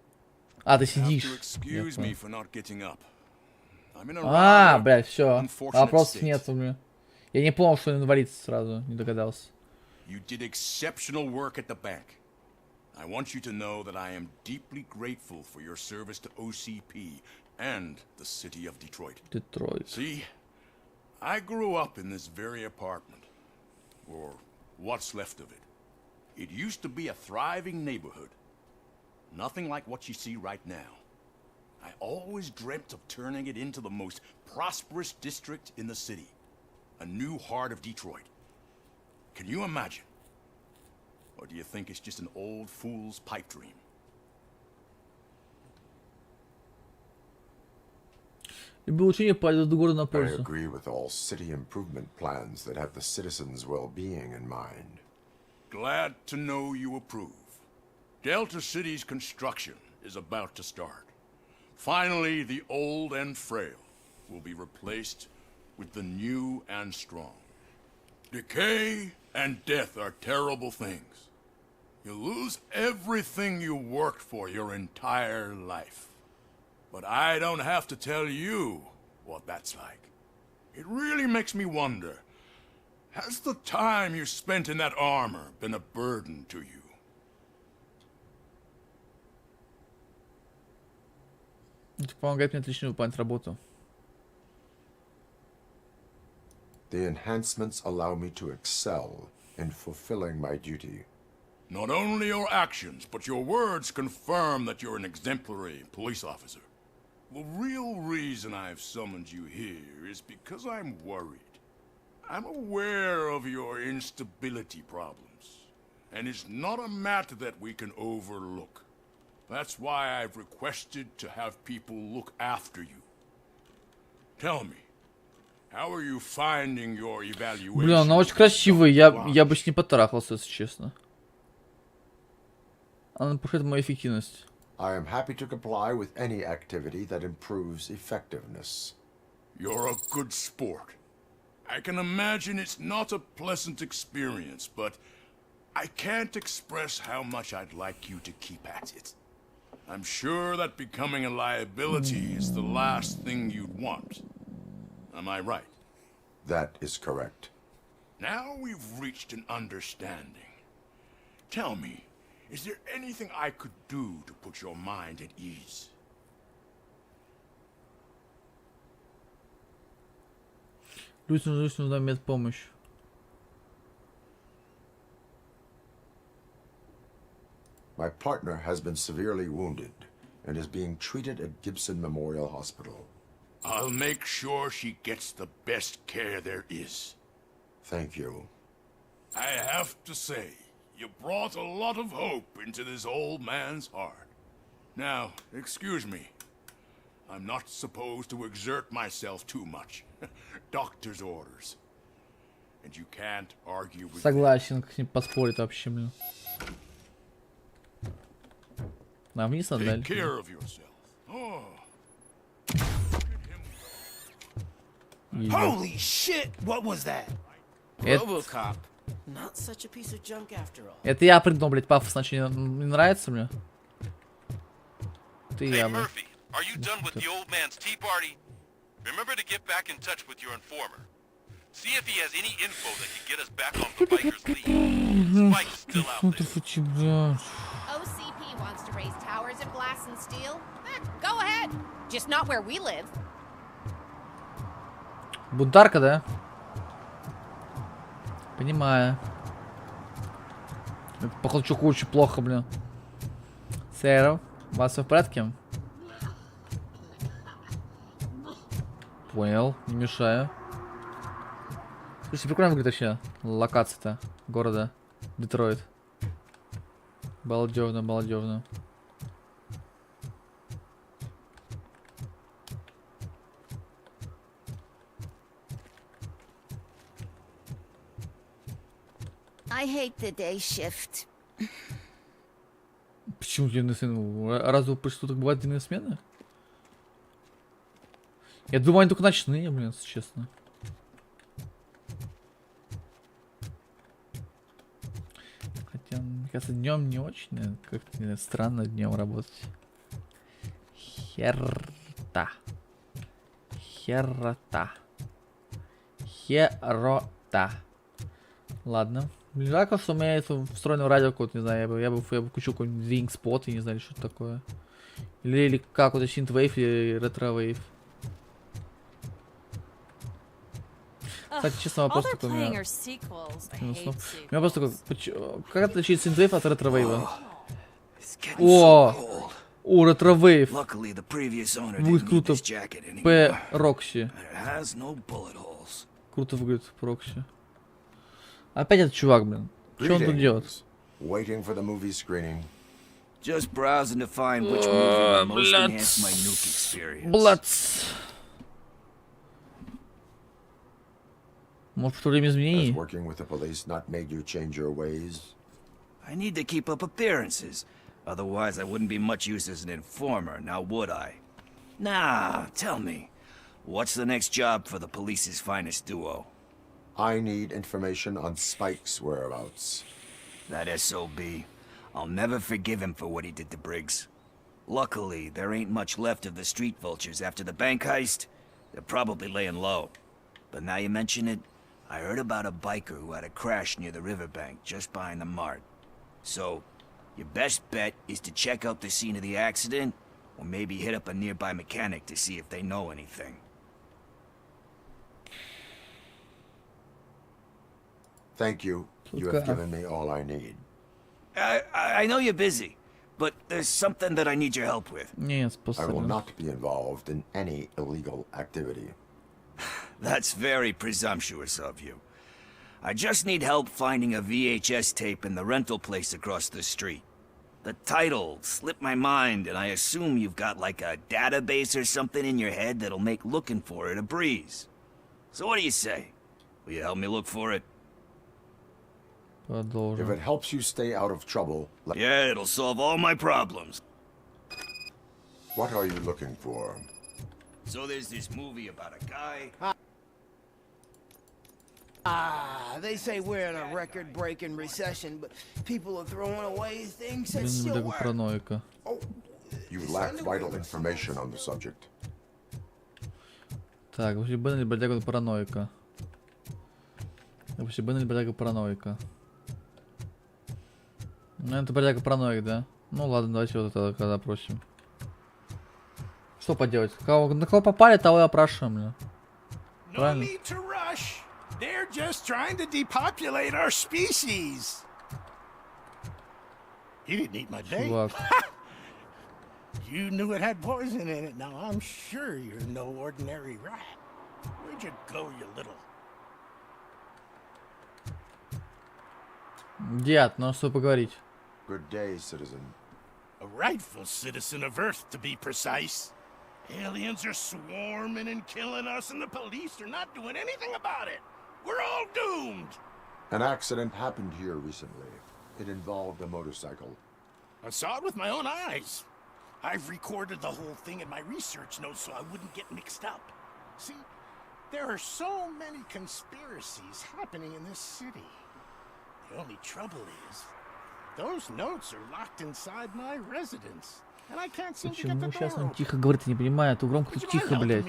А, ты сидишь. Excuse me for not getting up. I'm in a А, блядь, все. Вопросов нет, блин. Я не понял, что он творится сразу, не догадался. You did exceptional work at the bank. I want you to know that I am deeply grateful for your service to OCP and the city of Detroit. Detroit. See, I grew up in this very apartment, or what's left of it. It used to be a thriving neighborhood. Nothing like what you see right now. I always dreamt of turning it into the most prosperous district in the city. A new heart of Detroit. Can you imagine? Or do you think it's just an old fool's pipe dream? I agree with all city improvement plans that have the citizens' well-being in mind. Glad to know you approve. Delta City's construction is about to start. Finally, the old and frail will be replaced with the new and strong. Decay and death are terrible things. You lose everything you worked for your entire life. But I don't have to tell you what that's like. It really makes me wonder, has the time you spent in that armor been a burden to you? Это помогает мне отлично выполнять работу. The enhancements allow me to excel in fulfilling my duty. Not only your actions, but your words confirm that you're an exemplary police officer. The real reason I've summoned you here is because I'm worried. I'm aware of your instability problems, and it's not a matter that we can overlook. That's why I've requested to have people look after you. Tell me, how are you finding your evaluation? Блин, она очень красивая, я бы с ней потрахался, если честно. Она повышает мою эффективность. I am happy to comply with any activity that improves effectiveness. You're a good sport. I can imagine it's not a pleasant experience, but I can't express how much I'd like you to keep at it. I'm sure that becoming a liability is the last thing you'd want. Am I right? That is correct. Now we've reached an understanding. Tell me, is there anything I could do to put your mind at ease? Людям нужна медпомощь. My partner has been severely wounded and is being treated at Gibson Memorial Hospital. I'll make sure she gets the best care there is. Thank you. I have to say, you brought a lot of hope into this old man's heart. Now, excuse me. I'm not supposed to exert myself too much. Doctor's orders. And you can't argue with Согласен, с ним поспорить вообще, блин. На вниз отдали. Take care of yourself. Oh. Holy shit! What was that? Robocop. Not such a piece of junk after all. Это я придумал, блядь, пафос начал. Не нравится мне? Ты я, блядь. Murphy, are you done with the old man's tea party? Remember to get back in touch with your informer. See if he has any info that can get us back on the biker's lead. Spike's still out there. OCP wants to raise towers of glass and steel. Go ahead. Just not where we live. Бунтарка, да? Понимаю. Это, походу, что очень плохо, блин. Сэр, у вас все в порядке? Понял, не мешаю. Слушай, прикольно выглядит вообще локация-то города Детройт. Балдёвно, балдёвно. I hate the day shift. Почему дневные смены? Разве что так бывают дневные смены? Я думаю, они только ночные, блин, если честно. Хотя, мне кажется, днем не очень, как-то странно днем работать. Херта. Ладно. Блин, жалко, что у меня это встроенный радиокод, не знаю, я бы включил какой-нибудь Ring Spot, я не знаю, что это такое. Или какой-то Synthwave или Retrowave. Кстати, честно, вопрос такой у меня. У меня просто такой, как отличить Synthwave от Retrowave? О! О, ретровейв. Luckily, the previous owner Будет didn't need круто. this jacket anymore. П. Рокси. It has no bullet holes. Круто выглядит Рокси. Опять этот чувак, блин. Что он тут делает? Waiting for the movie screening. Just browsing to find which movie will most enhance my nuke experience. Блац. Может, в то время Has изменений? working with the police not made you change your ways? I need to keep up appearances. Otherwise, I wouldn't be much use as an informer, now would I? Nah, tell me. What's the next job for the police's finest duo? I need information on Spike's whereabouts. That SOB. I'll never forgive him for what he did to Briggs. Luckily, there ain't much left of the street vultures after the bank heist. They're probably laying low. But now you mention it, I heard about a biker who had a crash near the riverbank just behind the mart. So, your best bet is to check out the scene of the accident, or maybe hit up a nearby mechanic to see if they know anything. Thank you. You have given me all I need. I know you're busy, but there's something that I need your help with. I will not be involved in any illegal activity. That's very presumptuous of you. I just need help finding a VHS tape in the rental place across the street. The title slipped my mind, and I assume you've got like a database or something in your head that'll make looking for it a breeze. So what do you say? Will you help me look for it? If it helps you stay out of trouble, yeah, it'll solve all my problems. What are you looking for? So there's this movie about a guy... They say we're in a record-breaking recession, but people are throwing away things that still work. Параноика. You lack vital information on the subject. Так, вообще Бен или бродяга параноика. Вообще Бен или бродяга параноика. Ну это бродяга параноик, да? Ну ладно, давайте вот это когда просим. Что поделать? На кого попали, того и опрашиваем, бля. Правильно? They're just trying to depopulate our species. You didn't eat my date. You knew it had poison in it. Now I'm sure you're no ordinary rat. Where'd you go, you little... Дед, ну что поговорить? Good day, citizen. A rightful citizen of Earth, to be precise. Aliens are swarming and killing us, and the police are not doing anything about it. We're all doomed! An accident happened here recently. It involved a motorcycle. I saw it with my own eyes. I've recorded the whole thing in my research notes so I wouldn't get mixed up. See, there are so many conspiracies happening in this city. The only trouble is, those notes are locked inside my residence, and I can't seem to get the Почему сейчас door он open. тихо говорит, я не понимаю, тут громко, тут тихо, блядь.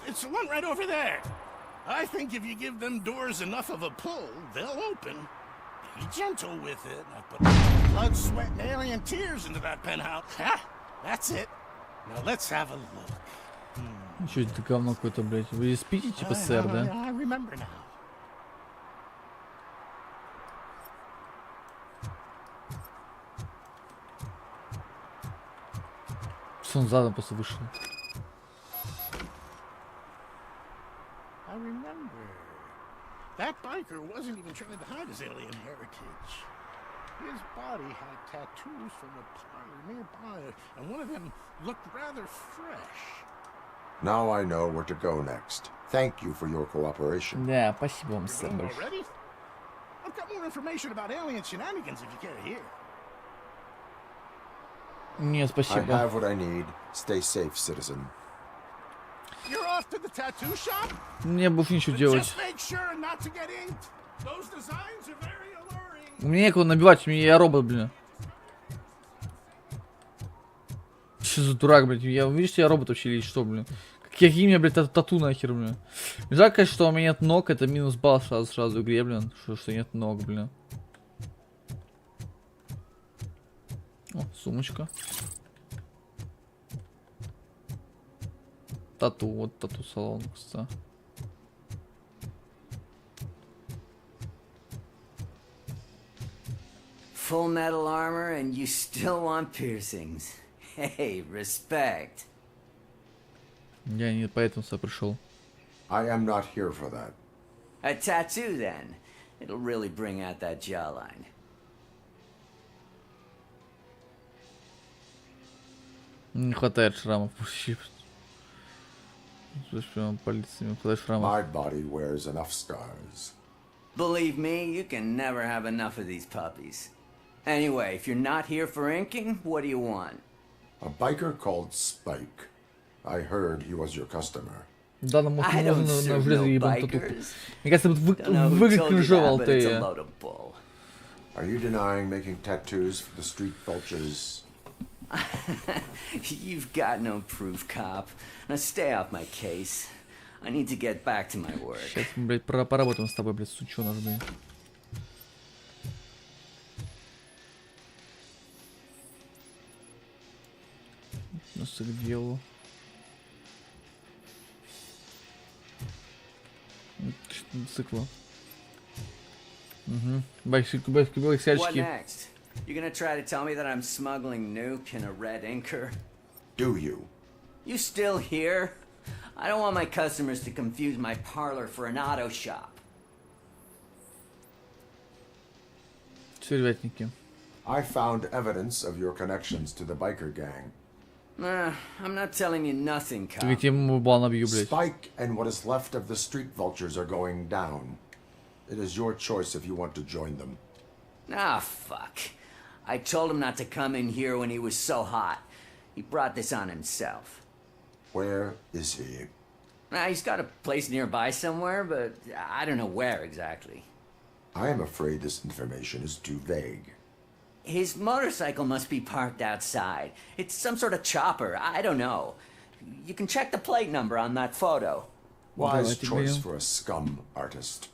It's the one right over there. I think if you give them doors enough of a pull, they'll open. Be gentle with it. I put blood, sweat, and alien tears into that penthouse. Ha! That's it. Now let's have a look. Что это говно какое-то, блядь? Вы спите, типа, сэр, да? I remember now. Что он задом просто вышел? I remember. That biker wasn't even trying to hide his alien heritage. His body had tattoos from a parlor nearby, and one of them looked rather fresh. Now I know where to go next. Thank you for your cooperation. Да, спасибо вам, сэр. Already? I've got more information about alien shenanigans if you care to hear. Не, I спасибо. have what I need. Stay safe, citizen. You're off to the tattoo shop? Мне больше ничего делать. Just make sure not to get inked. Those designs are very alluring. Мне некого набивать, я робот, блин. Что за дурак, блядь? Видишь, я робот вообще или что, блин? Какие мне, блядь, тату нахер, блин? Жалко, конечно, что у меня нет ног, это минус балл сразу в игре, блин. Что нет ног, блин. О, сумочка. Тату, вот тату-салон, кстати. Full metal armor and you still want piercings. Hey, respect. Я не поэтому сюда пришел. I am not here for that. A tattoo then. It'll really bring out that jawline. Не хватает шрамов. Прямо полиции не хватает шрамов. My body wears enough scars. Believe me, you can never have enough of these puppies. Anyway, if you're not here for inking, what do you want? A biker called Spike. I heard he was your customer. Да, нам нужно влезть ебан тату. Мне кажется, выглядит кринжово, Алтея. Are you denying making tattoos for the street vultures? You've got no proof, cop. Now stay off my case. I need to get back to my work. Сейчас мы, блядь, поработаем с тобой, блядь, сучонок, блядь. Нас к делу. Цикла. Угу. What next? You gonna try to tell me that I'm smuggling nuke in a red inker? Do you? You still here? I don't want my customers to confuse my parlor for an auto shop. I found evidence of your connections to the biker gang. I'm not telling you nothing, cop. Spike and what is left of the street vultures are going down. It is your choice if you want to join them. Ah, fuck. I told him not to come in here when he was so hot. He brought this on himself. Where is he? He's got a place nearby somewhere, but I don't know where exactly. I am afraid this information is too vague. His motorcycle must be parked outside. It's some sort of chopper. I don't know. You can check the plate number on that photo. Wise choice for a scum artist.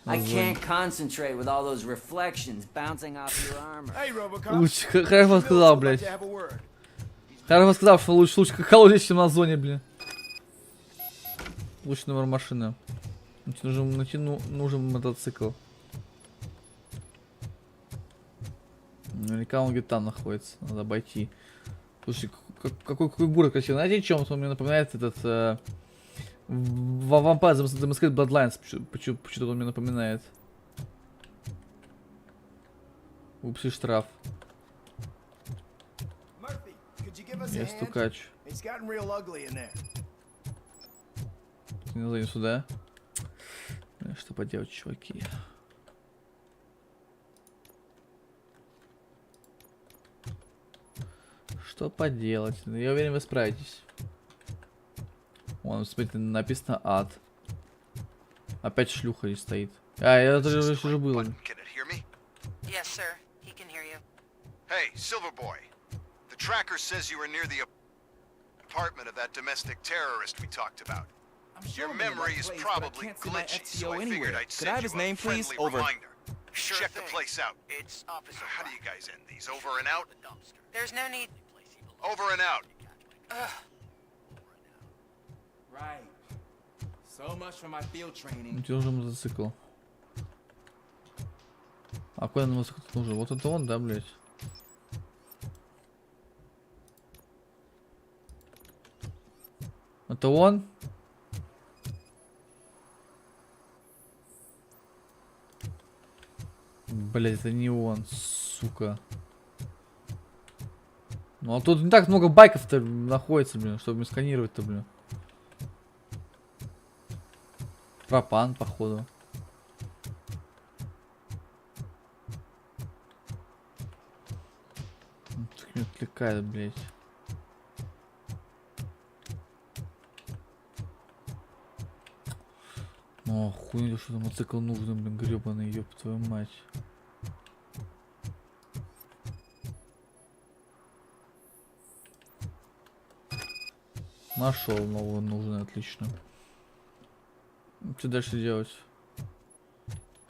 I can't concentrate with all those reflections bouncing off your armor. Hey, Robocop. Лучше, хорошо сказал, блядь. Хорошо сказал, что лучше колодец, чем на зоне, блин. Лучше номер машины. Нужен мотоцикл. Наверняка он где-то там находится. Надо обойти. Слушай, какой город красивый. Знаете, чем он мне напоминает этот... Vampire The Masquerade Bloodlines. Почему-то он мне напоминает. Упси, штраф. Я стукач. Не зайду сюда. Что поделать, чуваки? Что поделать? Я уверен, вы справитесь. Вон, смотрите, написано ад. Опять шлюха здесь стоит. Это же уже было. Yes, sir. He can hear you. Hey, Silverboy. The tracker says you were near the apartment of that domestic terrorist we talked about. Your memory is probably glitchy, so I figured I'd send you a friendly reminder. Sure Check thing. the place out. It's Officer How do you guys end these? Over and out? There's no need. Over and out. Right. So much for my field training. Где уже мотоцикл? А куда на мотоцикл нужен? Вот это он, да, блять? Это он? Блять, это не он, сука. Ну а тут не так много байков-то находится, блин, чтобы сканировать-то, блин. Пропан, походу. Так меня отвлекает, блять. О, хуйня, что мотоцикл нужен, блин, гребаный, ёб твою мать. Нашел нового нужный, отлично. Что дальше делать?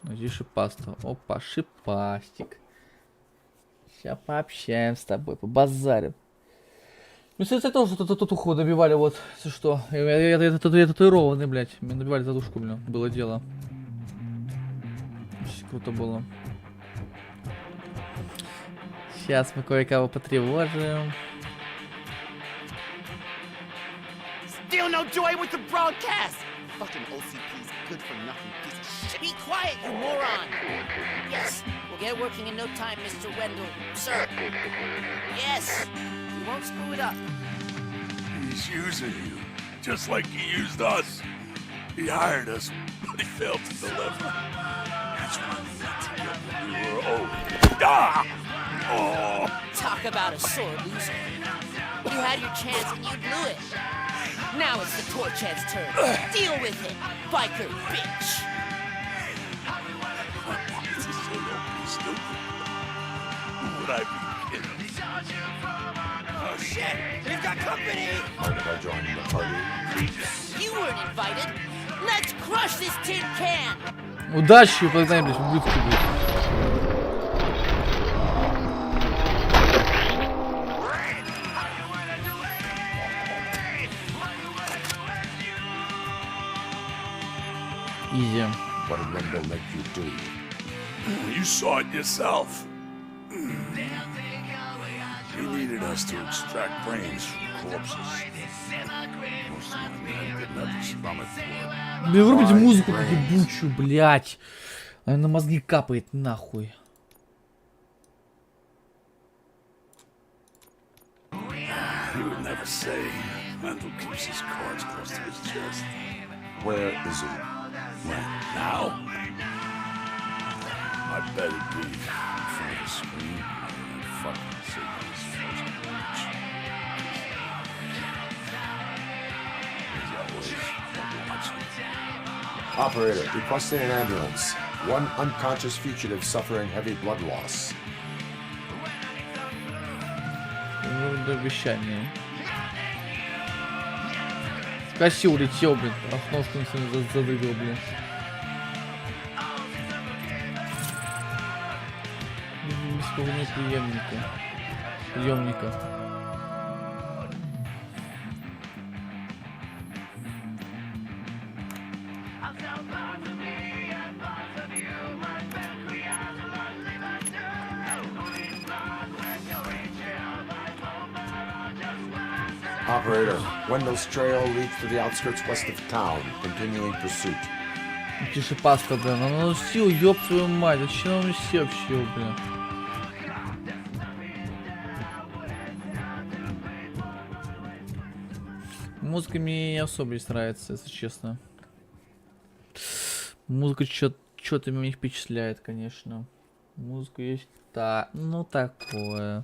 Найди шипасту. Опа, шипастик. Сейчас пообщаемся с тобой, побазарим. Ну, кстати, тоже татуху добивали, вот, если что. Я татуированный, блядь. Мне набивали татушку, блин, было дело. Очень круто было. Сейчас мы кое-кого потревожим. Still no joy with the broadcast! Fucking OCP's good for nothing piece of shit. Be quiet, you moron! Yes, we'll get working in no time, Mr. Wendell. Sir. Yes, we won't screw it up. He's using you, just like he used us. He hired us, but he failed to deliver. That's why we got together. We were old. Ah! Oh! Talk about a sore loser. You had your chance and you blew it. Now it's the Torchhead's turn. Deal with it, biker bitch. It's a say don't be stupid. Who would I be kidding? Oh shit, we've got company! Mind if I join the party? You weren't invited. Let's crush this tin can! Удачи, погнали, блядь, ублюдки, блядь. Изи. What did Wendell make you do? You saw it yourself. He needed us to extract brains from corpses. Most of my men didn't have the stomach for it. Да вырубите музыку ебучую, блядь. Она на мозги капает, нахуй. He would never say. Wendell keeps his cards close to his chest. Where is he? Now? I bet it'd be in front of the screen and fucking see his first match. He's always watching. Operator, requesting an ambulance. One unconscious fugitive suffering heavy blood loss. Ну, до обещания. Скачи улетел, блин. Ножку задвигал, блин. Исполнение приемника. Operator, Wendell's trail leads to the outskirts west of town, continuing pursuit. Тише паска, да. Ну сил, ёб твою мать. Зачем он все вообще, блин? Музыка мне не особо здесь нравится, если честно. Музыка что-то меня не впечатляет, конечно. Музыка есть, да, ну такое.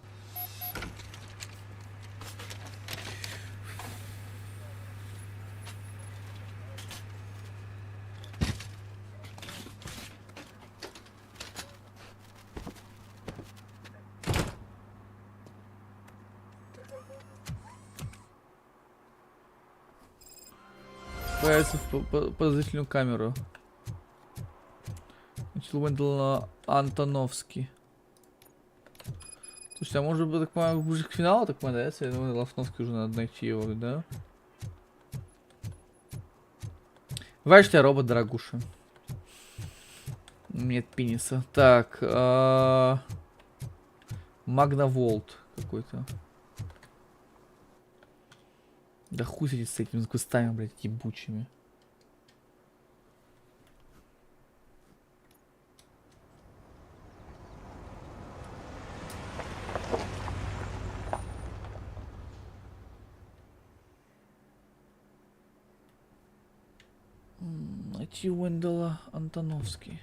Появится в подозрительную камеру. Начал Вендел Антоновский. Слушайте, а может быть, так понимаю, ближе к финалу, так понимаю, да? Если Лафновский уже надо найти его, да? Ваш тебя робот, дорогуша. Нет пениса. Так, Магнаволт какой-то. Да хуй с этими кустами, блядь, ебучими. Найти Вендела Антоновский.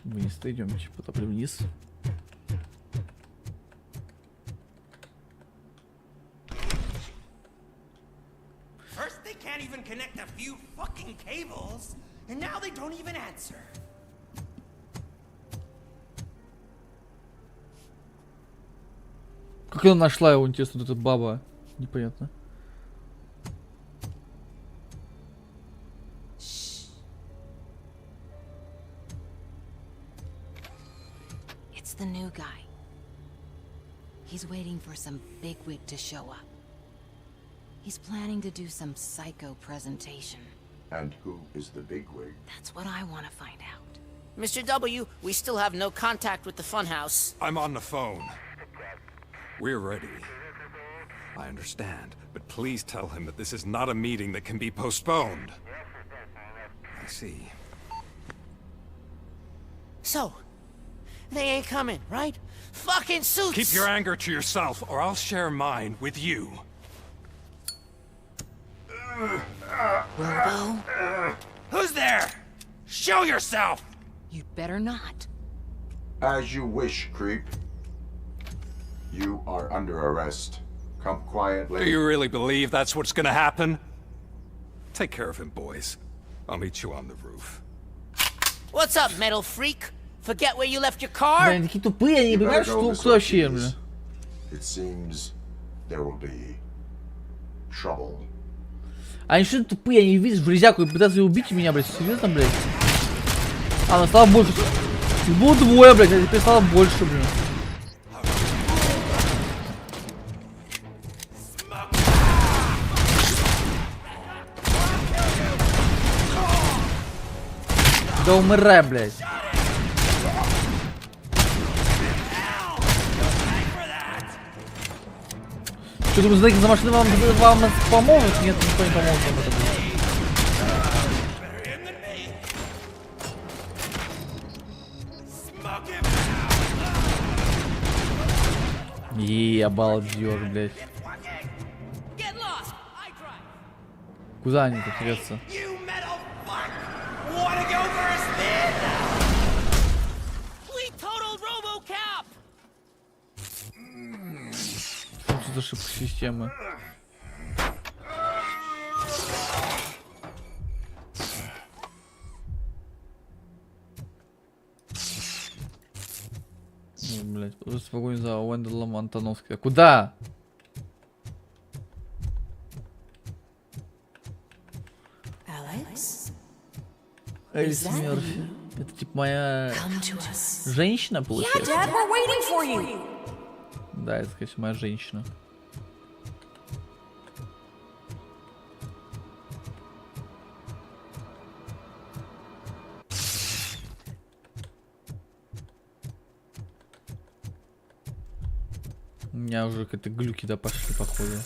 Вниз-то идем, типа, потом вниз. First they can't even connect a few fucking cables, and now they don't even answer. Как она нашла его, интересно, вот эта баба? Непонятно. He's waiting for some bigwig to show up. He's planning to do some psycho presentation. And who is the bigwig? That's what I want to find out. Mr. W, we still have no contact with the funhouse. I'm on the phone. We're ready. I understand, but please tell him that this is not a meeting that can be postponed. I see. So, they ain't coming, right? Fucking suits! Keep your anger to yourself, or I'll share mine with you. Robo? Who's there? Show yourself! You'd better not. As you wish, creep. You are under arrest. Come quietly. Do you really believe that's what's gonna happen? Take care of him, boys. I'll meet you on the roof. What's up, metal freak? Forget where you left your car? Блин, такие тупые, они не понимают, что кто вообще, бля. It seems there will be trouble. Они что тупые, они видят железяку и пытаются убить меня, блядь. Серьезно, блядь? А, ну стало больше. Было двое, блядь, а теперь стало больше, блин. Да умирай, блядь. Что, думаю, знаете, за машины вам помогут? Нет, никто не поможет вам это. Обалдёшь, блядь. Куда они тут рвётся? Что за ошибка системы? Блять, уже в погоне за Уэнделом Антоновской. Куда? Элис Мерфи. Это типа моя женщина, получается? Да, это, конечно, моя женщина. У меня уже какие-то глюки да пошли, походу.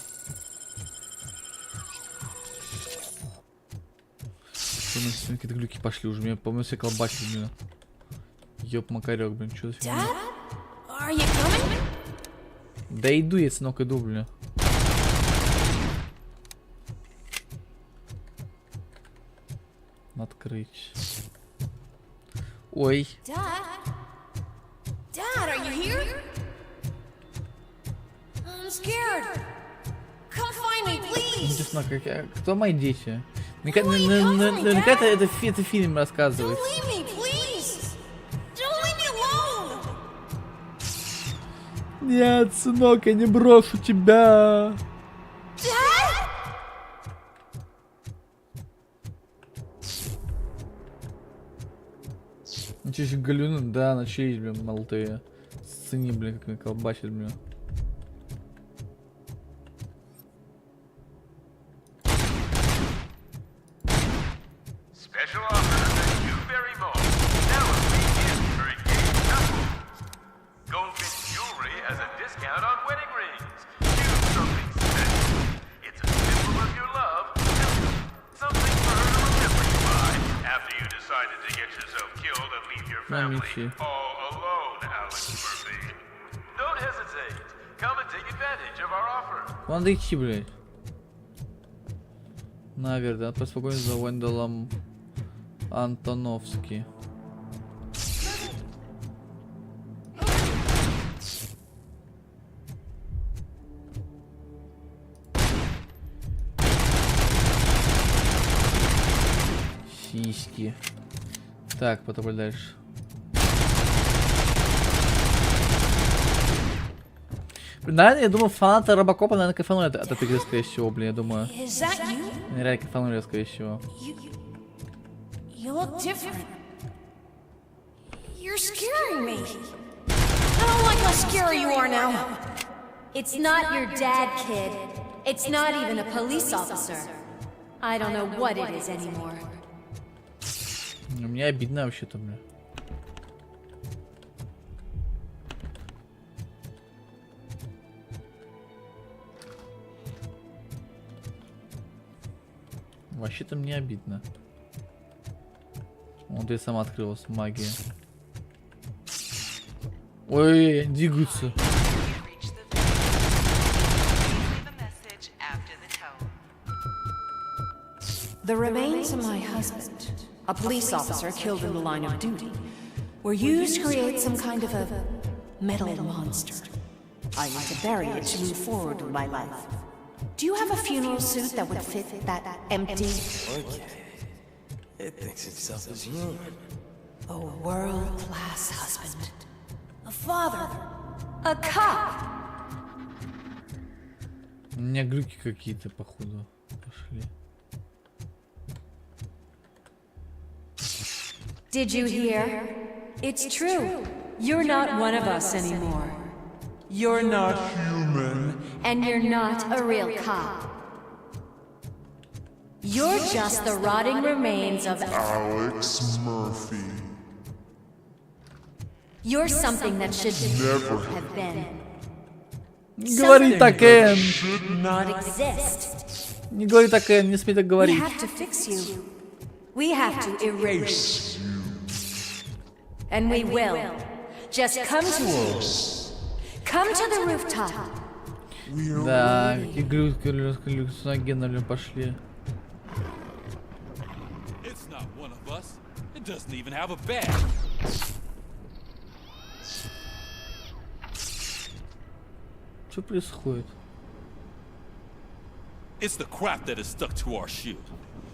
Какие-то глюки пошли уже, меня, по-моему, все колбасит, блин. Ёп, макарёк, блин, что за фигня? Да иду я, сынок, иду, блин. Открыть. Ой. Dad, are you here? I'm scared. Come find me, please. Интересно, кто мои дети? Наверняка это фильм рассказывает. Don't leave me, please. Don't leave me alone. Нет, сынок, я не брошу тебя. Dad? Ничего себе, галюны, да, начались, блин, молотые. Сцени, блин, как меня колбасит, блин. Special offer, thank you very much. Now a free gift for engaged couple. Goldfish jewelry has a discount on wedding rings. Choose something special. It's a symbol of your love. Something for her to remember you by after you decided to get yourself killed and leave your family all alone, Alex Murphy. Don't hesitate. Come and take advantage of our offer. Надо идти, блядь. Наверх, да, поспокойно за Уэнделом Антоновский. Сиськи. Так, потом дальше. Наверное, я думаю, фанаты Робокопа, наверное, кайфанули от этой игры, скорее всего, блин, я думаю. Реально кайфанули, скорее всего. You look different. You're scaring me. I don't like how scary you are now. It's not your dad, kid. It's not even a police officer. I don't know what it is anymore. Мне обидно вообще-то, бля. Вообще-то мне обидно. Он ты сама открылась, магия. Ой, двигаются. The remains of my husband, a police officer killed in the line of duty, were used to create some kind of a metal monster. I need to bury it to move forward with my life. Do you have a funeral suit that would fit that empty? Okay. It thinks itself as ruined. A world-class husband. A father. A cop. У меня глюки какие-то, походу, пошли. Did you hear? It's true. You're not one of us anymore. You're not human. And you're not a real cop. You're just the rotting remains of Alex Murphy. You're something that should never have been. Не говори так, Энн. Not exist. Не говори так, Энн, не смей так We говорить. have to fix you. We have to erase you. And we will. Just come to us. Come to the rooftop. Да, какие галлюциногены пошли. It's not one of us. It doesn't even have a badge. Что происходит? It's the crap that is stuck to our shield.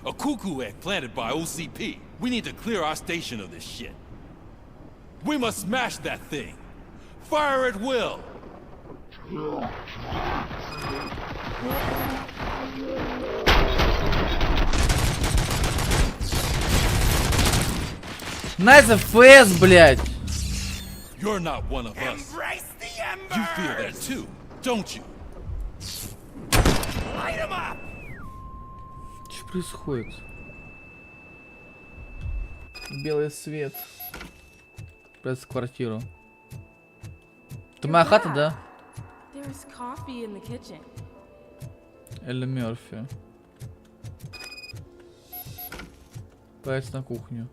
A cuckoo egg planted by OCP. We need to clear our station of this shit. We must smash that thing. Fire at will. Nice FPS, блядь. You're not one of us. You feel that too, don't you? Light him up. Что происходит? Белый свет. Пресс квартиру. Это моя хата, да? There's coffee in the kitchen. Элли Мерфи. Пойдем на кухню.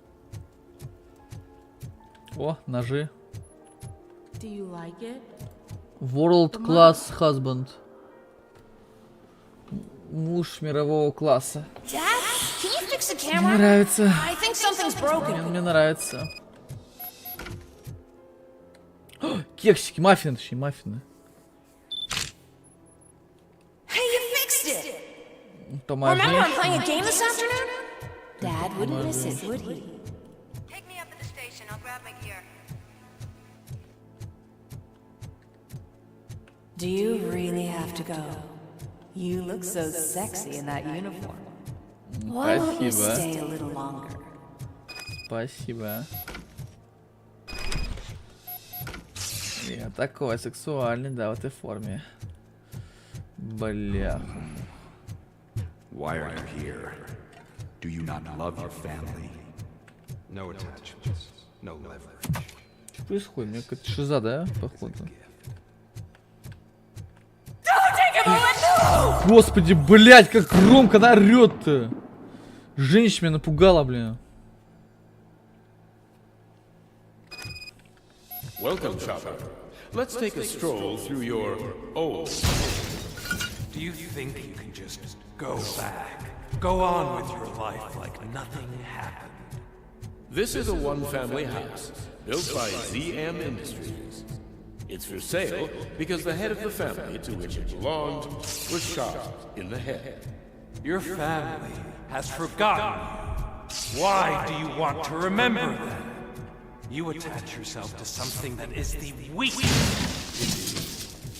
О, ножи. Do you like it? World Class Husband. Муж мирового класса. Dad, can you fix the camera? Мне нравится. I think something's broken. Мне нравится. О, кексики, маффины, точнее, маффины. Hey, you fixed it. Помоги. Remember I'm playing a game this afternoon? Dad wouldn't miss it, would he? Pick me up at the station. I'll grab my gear. Do you really have to go? You look so sexy in that uniform. Why don't you stay a little longer? Спасибо. Я такой сексуальный, да, в этой форме. Бля. Why are you here? Do you not love your family? No attachments, no leverage. Что происходит? У меня какая-то шиза, да, походу? Господи, блядь, как громко она орёт-то! Женщина меня напугала, блин. Welcome, shopper. Let's take a stroll through your old. Do you think you can just go back? Go on with your life like nothing happened? This is a one-family house built by ZM Industries. It's for sale because the head of the family to which it belonged was shot in the head. Your family has forgotten you. Why do you want to remember them? You attach yourself to something that is the weakest,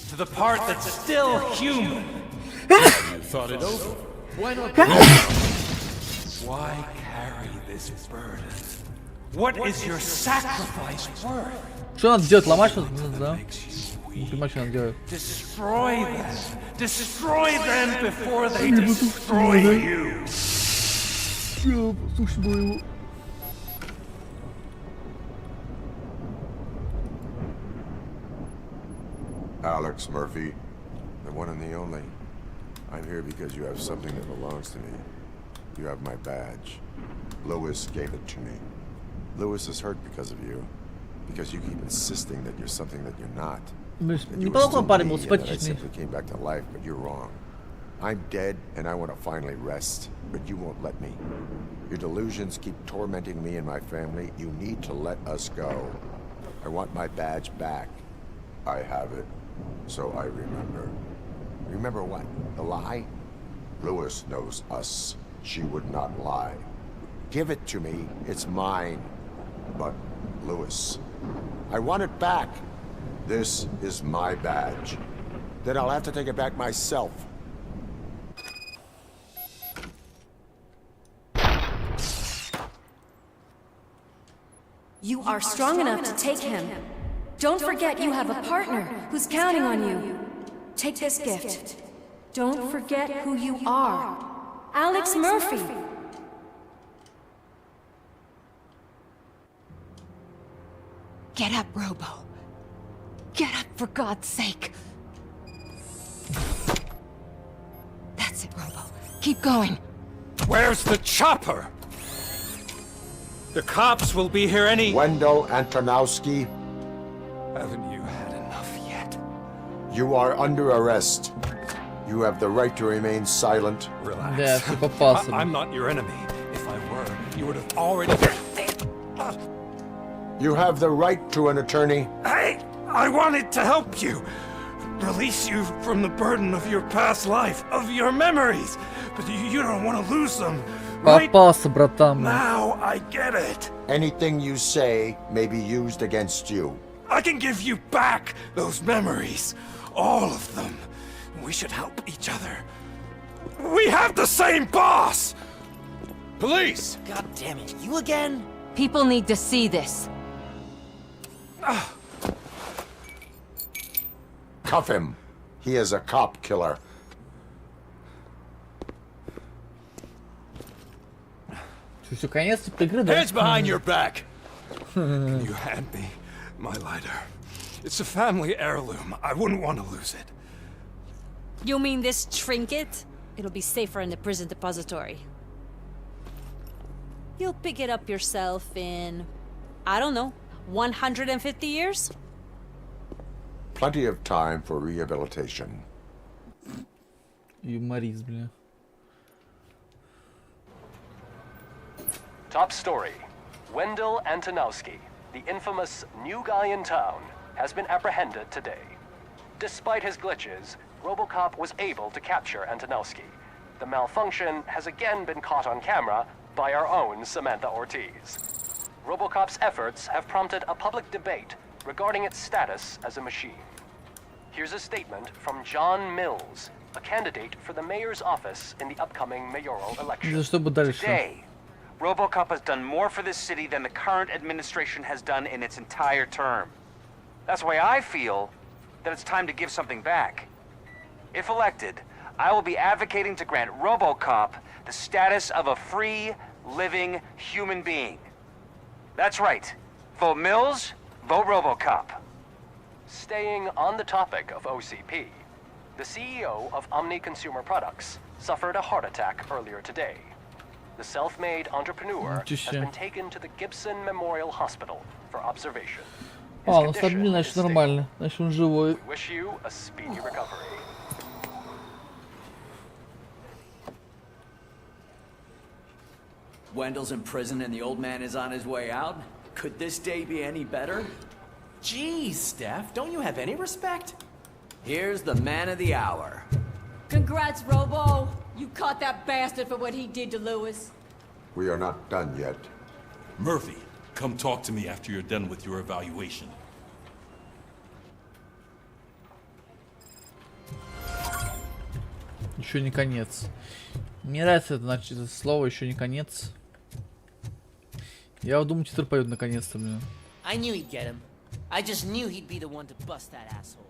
to the part that's still human. You thought it over. Why not? Why carry this burden? What is your sacrifice worth? Что надо делать? Ломать что-то? Да. Не понимаю, что надо делать. Destroy them. Destroy them before they destroy you. Слушай, было его. Alex Murphy, the one and the only. I'm here because you have something that belongs to me. You have my badge. Lewis gave it to me. Lewis is hurt because of you. Because you keep insisting that you're something that you're not. That you were still me and that I simply came back to life, but you're wrong. I'm dead and I want to finally rest, but you won't let me. Your delusions keep tormenting me and my family. You need to let us go. I want my badge back. I have it, so I remember. Remember what? The lie? Lewis knows us. She would not lie. Give it to me. It's mine. But, Lewis, I want it back. This is my badge. Then I'll have to take it back myself. You are strong enough to take him. Don't forget you have a partner who's counting on you. Take this gift. Don't forget who you are. Alex Murphy. Get up, Robo. Get up, for God's sake. That's it, Robo. Keep going. Where's the chopper? The cops will be here any... Wendell Antonowski. Haven't you had enough yet? You are under arrest. You have the right to remain silent. Relax. I'm not your enemy. If I were, you would have already... You have the right to an attorney. Hey! I wanted to help you. Release you from the burden of your past life, of your memories. But you don't want to lose them. Попался, братан. Now I get it. Anything you say may be used against you. I can give you back those memories. All of them. We should help each other. We have the same boss! Police! God damn it, you again? People need to see this. Cuff him. He is a cop killer. Все, конец игры, да? Hands behind your back. Can you hand me my lighter? It's a family heirloom. I wouldn't want to lose it. You mean this trinket? It'll be safer in the prison depository. You'll pick it up yourself in, I don't know, 150 years? Plenty of time for rehabilitation. Юморист, бля. Top story. Wendell Antonowski, the infamous new guy in town, has been apprehended today. Despite his glitches, Robocop was able to capture Antonowski. The malfunction has again been caught on camera by our own Samantha Ortiz. Robocop's efforts have prompted a public debate regarding its status as a machine. Here's a statement from John Mills, a candidate for the mayor's office in the upcoming mayoral election. Today, Robocop has done more for this city than the current administration has done in its entire term. That's why I feel that it's time to give something back. If elected, I will be advocating to grant Robocop the status of a free, living human being. That's right. Vote Mills, vote Robocop. Staying on the topic of OCP, the CEO of Omni Consumer Products suffered a heart attack earlier today. The self-made entrepreneur has been taken to the Gibson Memorial Hospital for observation. His Ну condition is значит stable. нормально, значит он живой. We wish you a speedy recovery. Wendell's in prison and the old man is on his way out? Could this day be any better? Jeez, Steph, don't you have any respect? Here's the man of the hour. Congrats, Robo. You caught that bastard for what he did to Lewis. We are not done yet. Murphy, come talk to me after you're done with your evaluation. Еще не конец. Мне нравится это, значит, это слово еще не конец. Я вот думаю, титр поет наконец-то, блин. I knew he'd get him. I just knew he'd be the one to bust that asshole.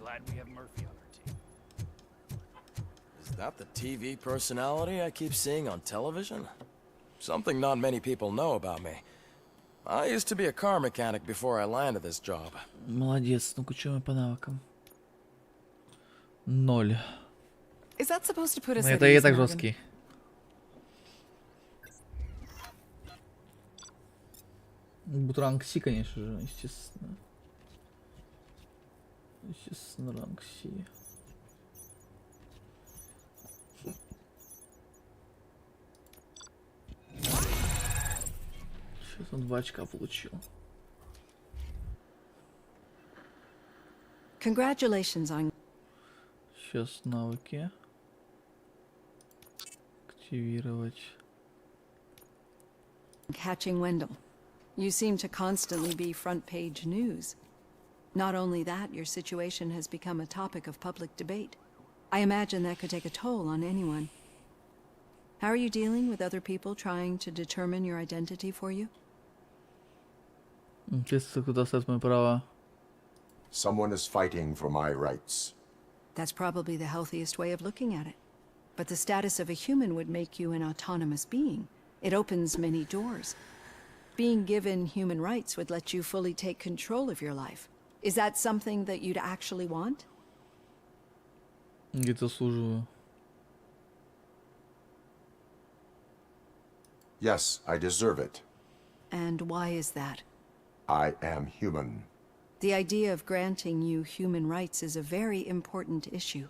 glad we have Murphy on our team. Is that the TV personality I keep seeing on television? Something not many people know about me. I used to be a car mechanic before I landed this job. Молодец, ну-ка, что мы по навыкам? 0. Is that supposed to put us Ну, at это и ease, так Morgan? жесткий. Ранг Си, конечно же, естественно. Естественно, ранг Си. Сейчас он 2 очка получил. Congratulations on Сейчас навыки. Активировать. catching Wendell. You seem to constantly be front-page news. Not only that, your situation has become a topic of public debate. I imagine that could take a toll on anyone. How are you dealing with other people trying to determine your identity for you? Someone is fighting for my rights. That's probably the healthiest way of looking at it. But the status of a human would make you an autonomous being. It opens many doors. Being given human rights would let you fully take control of your life. Is that something that you'd actually want? Yes, I deserve it. And why is that? I am human. The idea of granting you human rights is a very important issue,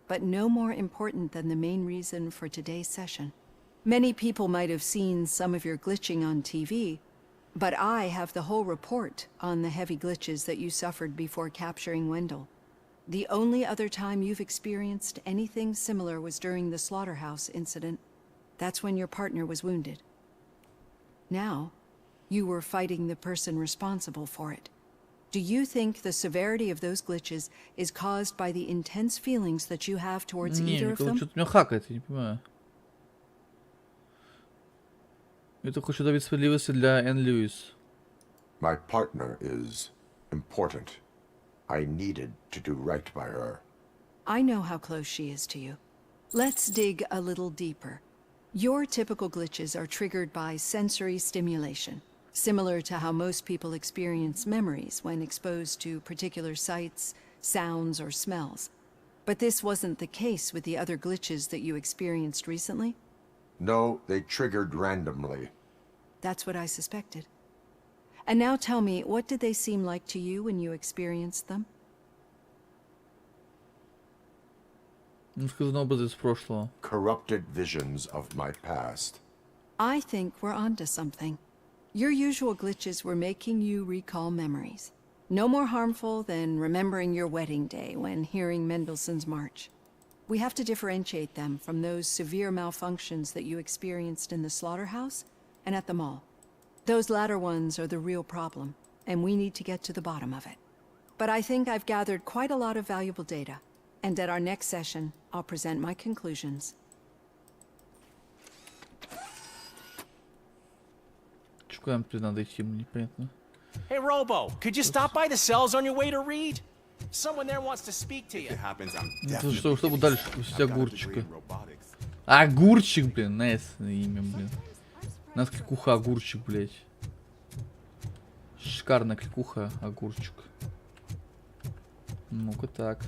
but no more important than the main reason for today's session. Many people might have seen some of your glitching on TV, but I have the whole report on the heavy glitches that you suffered before capturing Wendell. The only other time you've experienced anything similar was during the slaughterhouse incident. That's when your partner was wounded. Now, you were fighting the person responsible for it. Do you think the severity of those glitches is caused by the intense feelings that you have towards either of them? Что-то меня хакает, я не понимаю. Это хочу добиться справедливости для Энн Льюис. My partner is important. I needed to do right by her. I know how close she is to you. Let's dig a little deeper. Your typical glitches are triggered by sensory stimulation, similar to how most people experience memories when exposed to particular sights, sounds, or smells. But this wasn't the case with the other glitches that you experienced recently? No, they triggered randomly. That's what I suspected. And now tell me, what did they seem like to you when you experienced them? Corrupted visions of my past. I think we're onto something. Your usual glitches were making you recall memories. No more harmful than remembering your wedding day when hearing Mendelssohn's March. We have to differentiate them from those severe malfunctions that you experienced in the slaughterhouse and at the mall. Those latter ones are the real problem, and we need to get to the bottom of it. But I think I've gathered quite a lot of valuable data, and at our next session, I'll present my conclusions. Hey, Robo, could you stop by the cells on your way to Reed? Someone there wants to speak to you. It happens, I'm Что будет дальше после огурчика? Огурчик, блин, найс имя, блин. У нас кликуха огурчик, блять. Шикарная кликуха огурчик. Ну-ка так.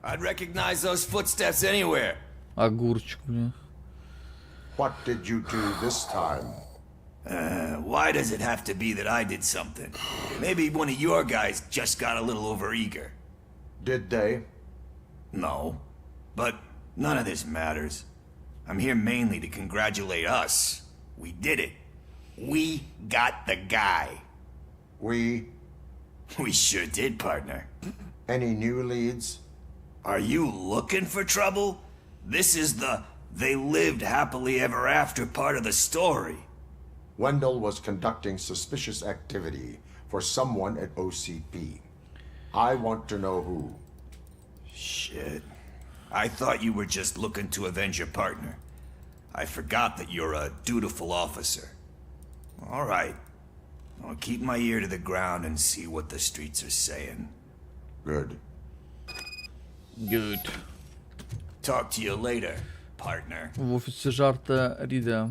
I'd recognize those footsteps anywhere. Огурчик, блин. What did you do this time? Why does it have to be that I did something? Maybe one of your guys just got a little overeager. Did they? No. But none of this matters. I'm here mainly to congratulate us. We did it. We got the guy. We sure did, partner. Any new leads? Are you looking for trouble? This is the they lived happily ever after part of the story. Wendell was conducting suspicious activity for someone at OCP. I want to know who. Shit. I thought you were just looking to avenge your partner. I forgot that you're a dutiful officer. All right. I'll keep my ear to the ground and see what the streets are saying. Good. Good. Talk to you later, partner. В офис сержанта Рида.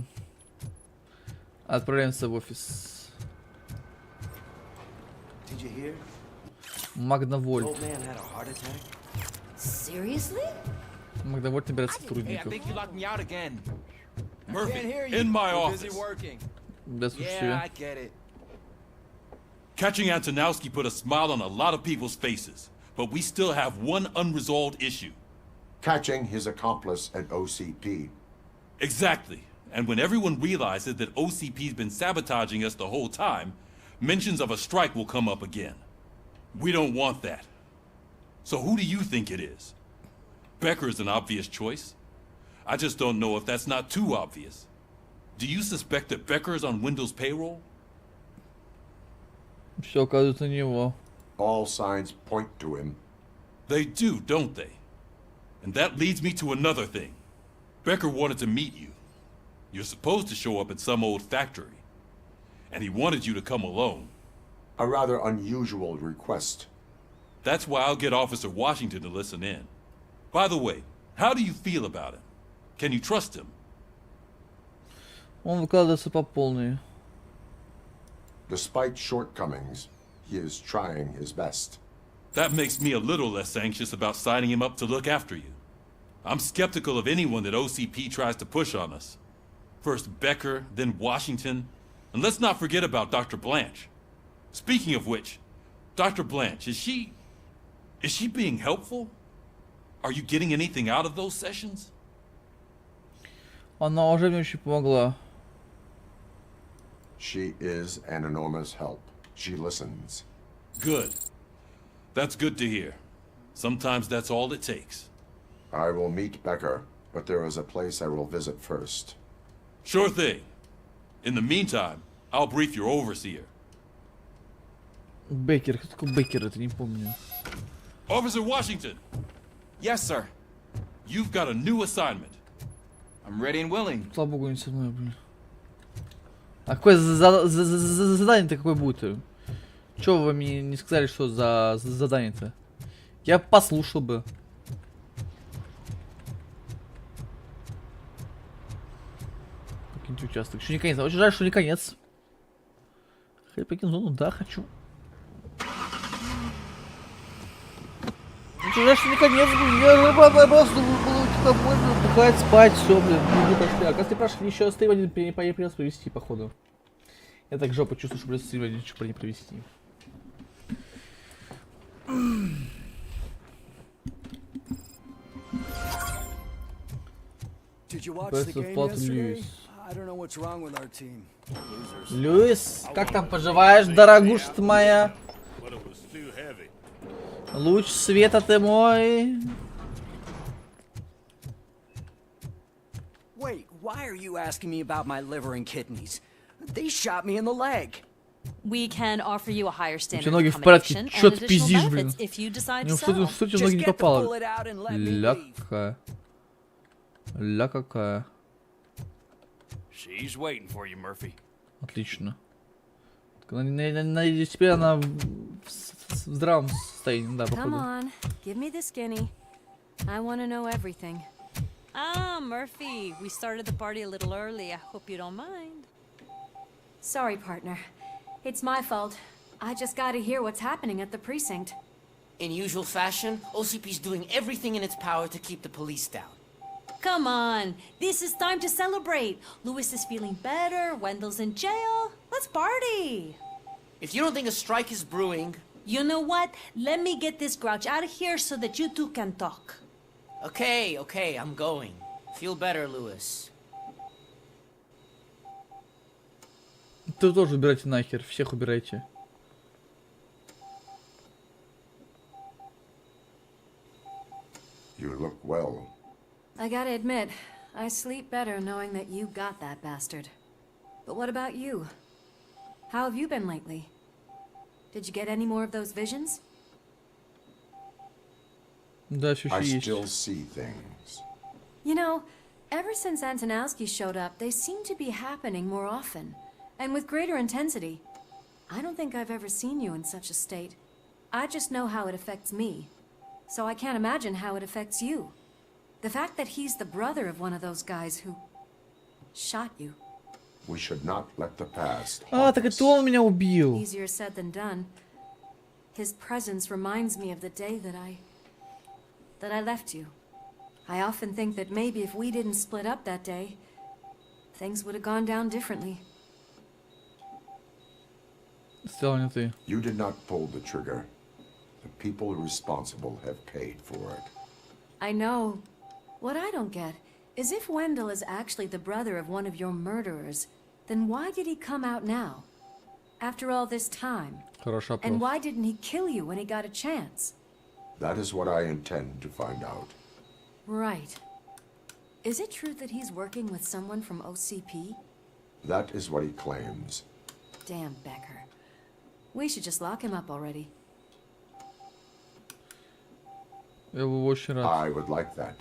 Отправляемся в офис. Did you hear? Магнавольт. Old man had a heart attack. Seriously? Магнавольт набирает Hey, I сотрудников. think you locked me out again. Murphy, Can't hear you. in my We're office. busy working. Без Yeah, случая. I get it. Catching Antonowski put a smile on a lot of people's faces, but we still have one unresolved issue. Catching his accomplice at OCP. Exactly. And when everyone realizes that OCP's been sabotaging us the whole time, mentions of a strike will come up again. We don't want that. So who do you think it is? Becker is an obvious choice. I just don't know if that's not too obvious. Do you suspect that Becker is on Wendell's payroll? Все указывает на него. All signs point to him. They do, don't they? And that leads me to another thing. Becker wanted to meet you. You're supposed to show up at some old factory. And he wanted you to come alone. A rather unusual request. That's why I'll get Officer Washington to listen in. By the way, how do you feel about him? Can you trust him? Он выкладывается по полной. Despite shortcomings, he is trying his best. That makes me a little less anxious about signing him up to look after you. I'm skeptical of anyone that OCP tries to push on us. First Becker, then Washington. And let's not forget about Dr. Blanche. Speaking of which, Dr. Blanche, is she being helpful? Are you getting anything out of those sessions? Она уже мне очень помогла. She is an enormous help. She listens. Good. That's good to hear. Sometimes that's all it takes. I will meet Becker, but there is a place I will visit first. Sure thing. In the meantime, I'll brief your overseer. Беккер. Кто такой Беккер? Это не помню. Officer Washington! Yes, sir. You've got a new assignment. I'm ready and willing. Слава богу, не со мной, блин. А какое задание-то какое будет? Чего вы мне не сказали, что за задание-то? Я послушал бы. Покиньте участок. Еще не конец. Очень жаль, что не конец. Хочу покинуть зону? Да, хочу. Очень жаль, что не конец, блин. Я просто буду домой, отдыхать, спать, все, блин. Мы прошли. А как прошли, еще стриминг придется провести, походу. Я так жопу чувствую, что придется стриминг ничего не провести. Льюис, как там поживаешь, дорогуша ты моя? Луч света ты мой. Wait, why are you asking me about my liver and kidneys? They shot me in the leg. We can offer you a higher standard ноги of в порядке, accommodation чё and ты additional пиздишь, блин? benefits if you decide Ну to что sell. тебе ноги не попало? Ля какая. Ля какая. She's waiting for you, Murphy. Отлично. Надеюсь, теперь она в здравом состоянии, да, Come походу. on, give me the skinny. I want to know everything. Ah, Murphy, we started the party a little early. I hope you don't mind. Sorry, partner. It's my fault. I just gotta hear what's happening at the precinct. In usual fashion, OCP's doing everything in its power to keep the police down. Come on, this is time to celebrate. Lewis is feeling better, Wendell's in jail. Let's party. If you don't think a strike is brewing... You know what? Let me get this grouch out of here so that you two can talk. Okay, I'm going. Feel better, Lewis. Ты тоже убирайте нахер, всех убирайте. You look well. I gotta admit, I sleep better knowing that you got that bastard. But what about you? How have you been lately? Did you get any more of those visions? Да, I still see things. You know, ever since Antonowski showed up, they seem to be happening more often, and with greater intensity. I don't think I've ever seen you in such a state. I just know how it affects me. so I can't imagine how it affects you. The fact that he's the brother of one of those guys who shot you. We should not let the past. А, так это он меня убил. Easier said than done. His presence reminds me of the day that I left you. I often think that maybe if we didn't split up that day, things would have gone down differently. Сделал не ты. You did not pull the trigger. The people responsible have paid for it. I know. What I don't get is if Wendell is actually the brother of one of your murderers, then why did he come out now? After all this time? Хороший вопрос. And why didn't he kill you when he got a chance? That is what I intend to find out. Right. Is it true that he's working with someone from OCP? That is what he claims. Damn Becker. We should just lock him up already. Я бы очень рад. I would like that.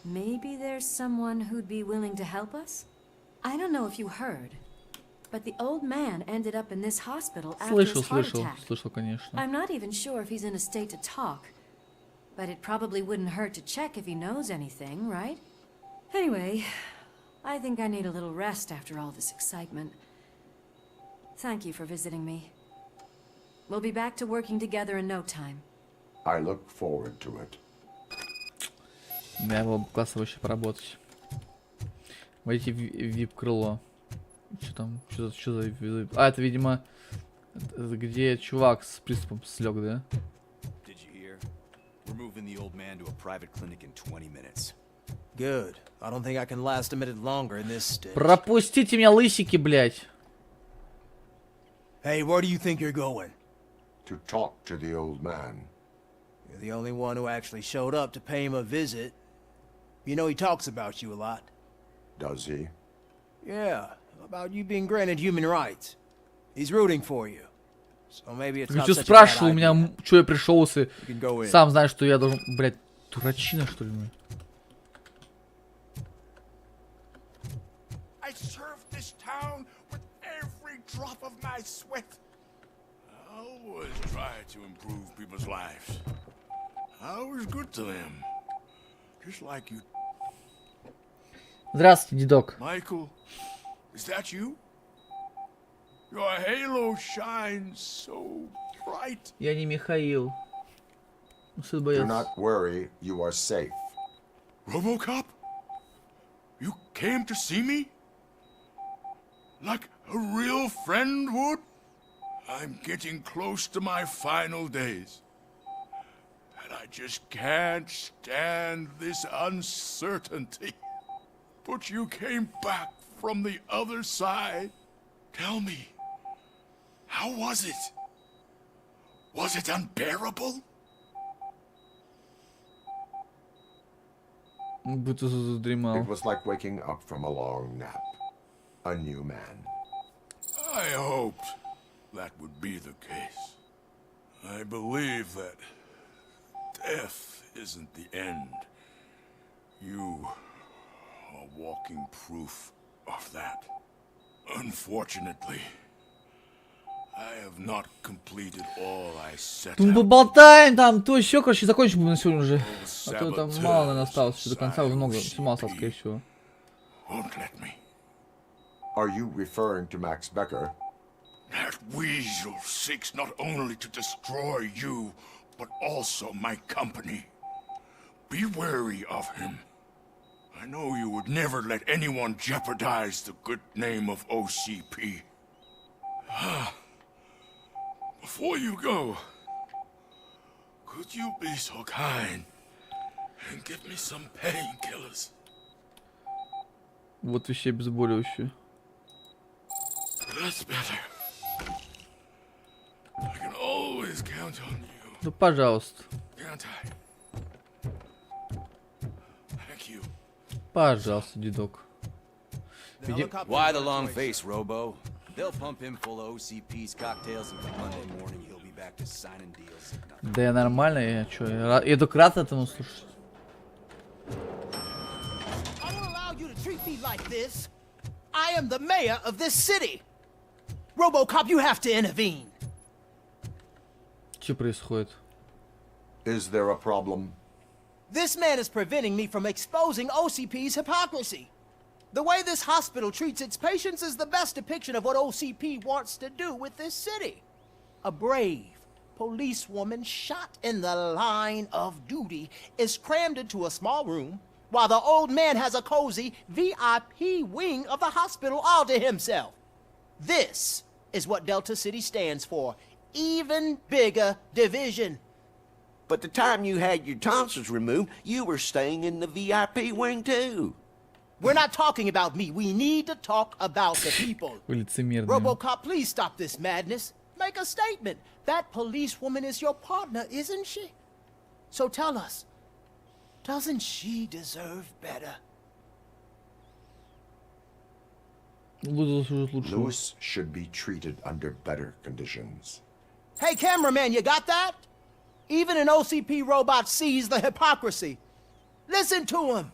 Maybe there's someone who'd be willing to help us? I don't know if you heard, but the old man ended up in this hospital after his heart attack. Слышал, конечно. I'm not even sure if he's in a state to talk, but it probably wouldn't hurt to check if he knows anything, right? Anyway, I think I need a little rest after all this excitement. Thank you for visiting me. We'll be back to working together in no time. I look forward to it. Да, было бы классно вообще поработать. Войти в VIP-крыло. Что там? Что за... А, это, видимо, это где чувак с приступом слег, да? Did you hear? We're moving the old man to a private clinic in 20 minutes. Good. I don't think I can last a minute longer in this state. Пропустите меня, лысики, блядь. Hey, where do you think you're going? To talk to the old man. You're the only one who actually showed up to pay him a visit. You know he talks about you a lot. Does he? Yeah, about you being granted human rights. He's rooting for you. So maybe it's not Ты such a bad спрашивал idea. меня, что я пришел, если You can go in. сам знаешь, что я должен... Блядь, дурачина, что ли? I served this town with every drop of my sweat. I always try to improve people's lives. I was good to them. Just like you. Здравствуйте, дедок. Michael, is that you? Your halo shines so bright. Я не Михаил. Do not worry, you are safe. Robocop? You came to see me? Like a real friend would? I'm getting close to my final days. And I just can't stand this uncertainty. But you came back from the other side. Tell me, how was it? Was it unbearable? It was like waking up from a long nap. A new man. I hoped that would be the case. I believe that death isn't the end. You are walking proof of that. Unfortunately, I have not completed all I set Ну out. поболтаем там, то еще, короче, закончим на сегодня уже. А то там мало, наверное, осталось, еще до конца уже много, мало осталось, скорее всего. Won't let me. Are you referring to Max Becker? That weasel seeks not only to destroy you, but also my company. Be wary of him. I know you would never let anyone jeopardize the good name of OCP. Before you go, could you be so kind and give me some painkillers? Вот вообще обезболивающее. That's better. I can always count on you. Ну пожалуйста. Can't I? Thank you. Пожалуйста, дедок. Why the long face, Robo? They'll pump him full of OCP's cocktails, and by Monday morning he'll be back to signing deals. Да я нормально, я чё, я только рад этому слушать. I don't allow you to treat me like this. I am the mayor of this city. Robocop, you have to intervene. Что происходит? Is there a problem? This man is preventing me from exposing OCP's hypocrisy. The way this hospital treats its patients is the best depiction of what OCP wants to do with this city. A brave policewoman shot in the line of duty is crammed into a small room, while the old man has a cozy VIP wing of the hospital all to himself. This is what Delta City stands for. Even bigger division. But the time you had your tonsils removed, you were staying in the VIP wing too. We're not talking about me. We need to talk about the people. Robocop, please stop this madness. Make a statement. That policewoman is your partner, isn't she? So tell us, doesn't she deserve better? Lewis should be treated under better conditions. Hey, cameraman, you got that? Even an OCP robot sees the hypocrisy. Listen to him.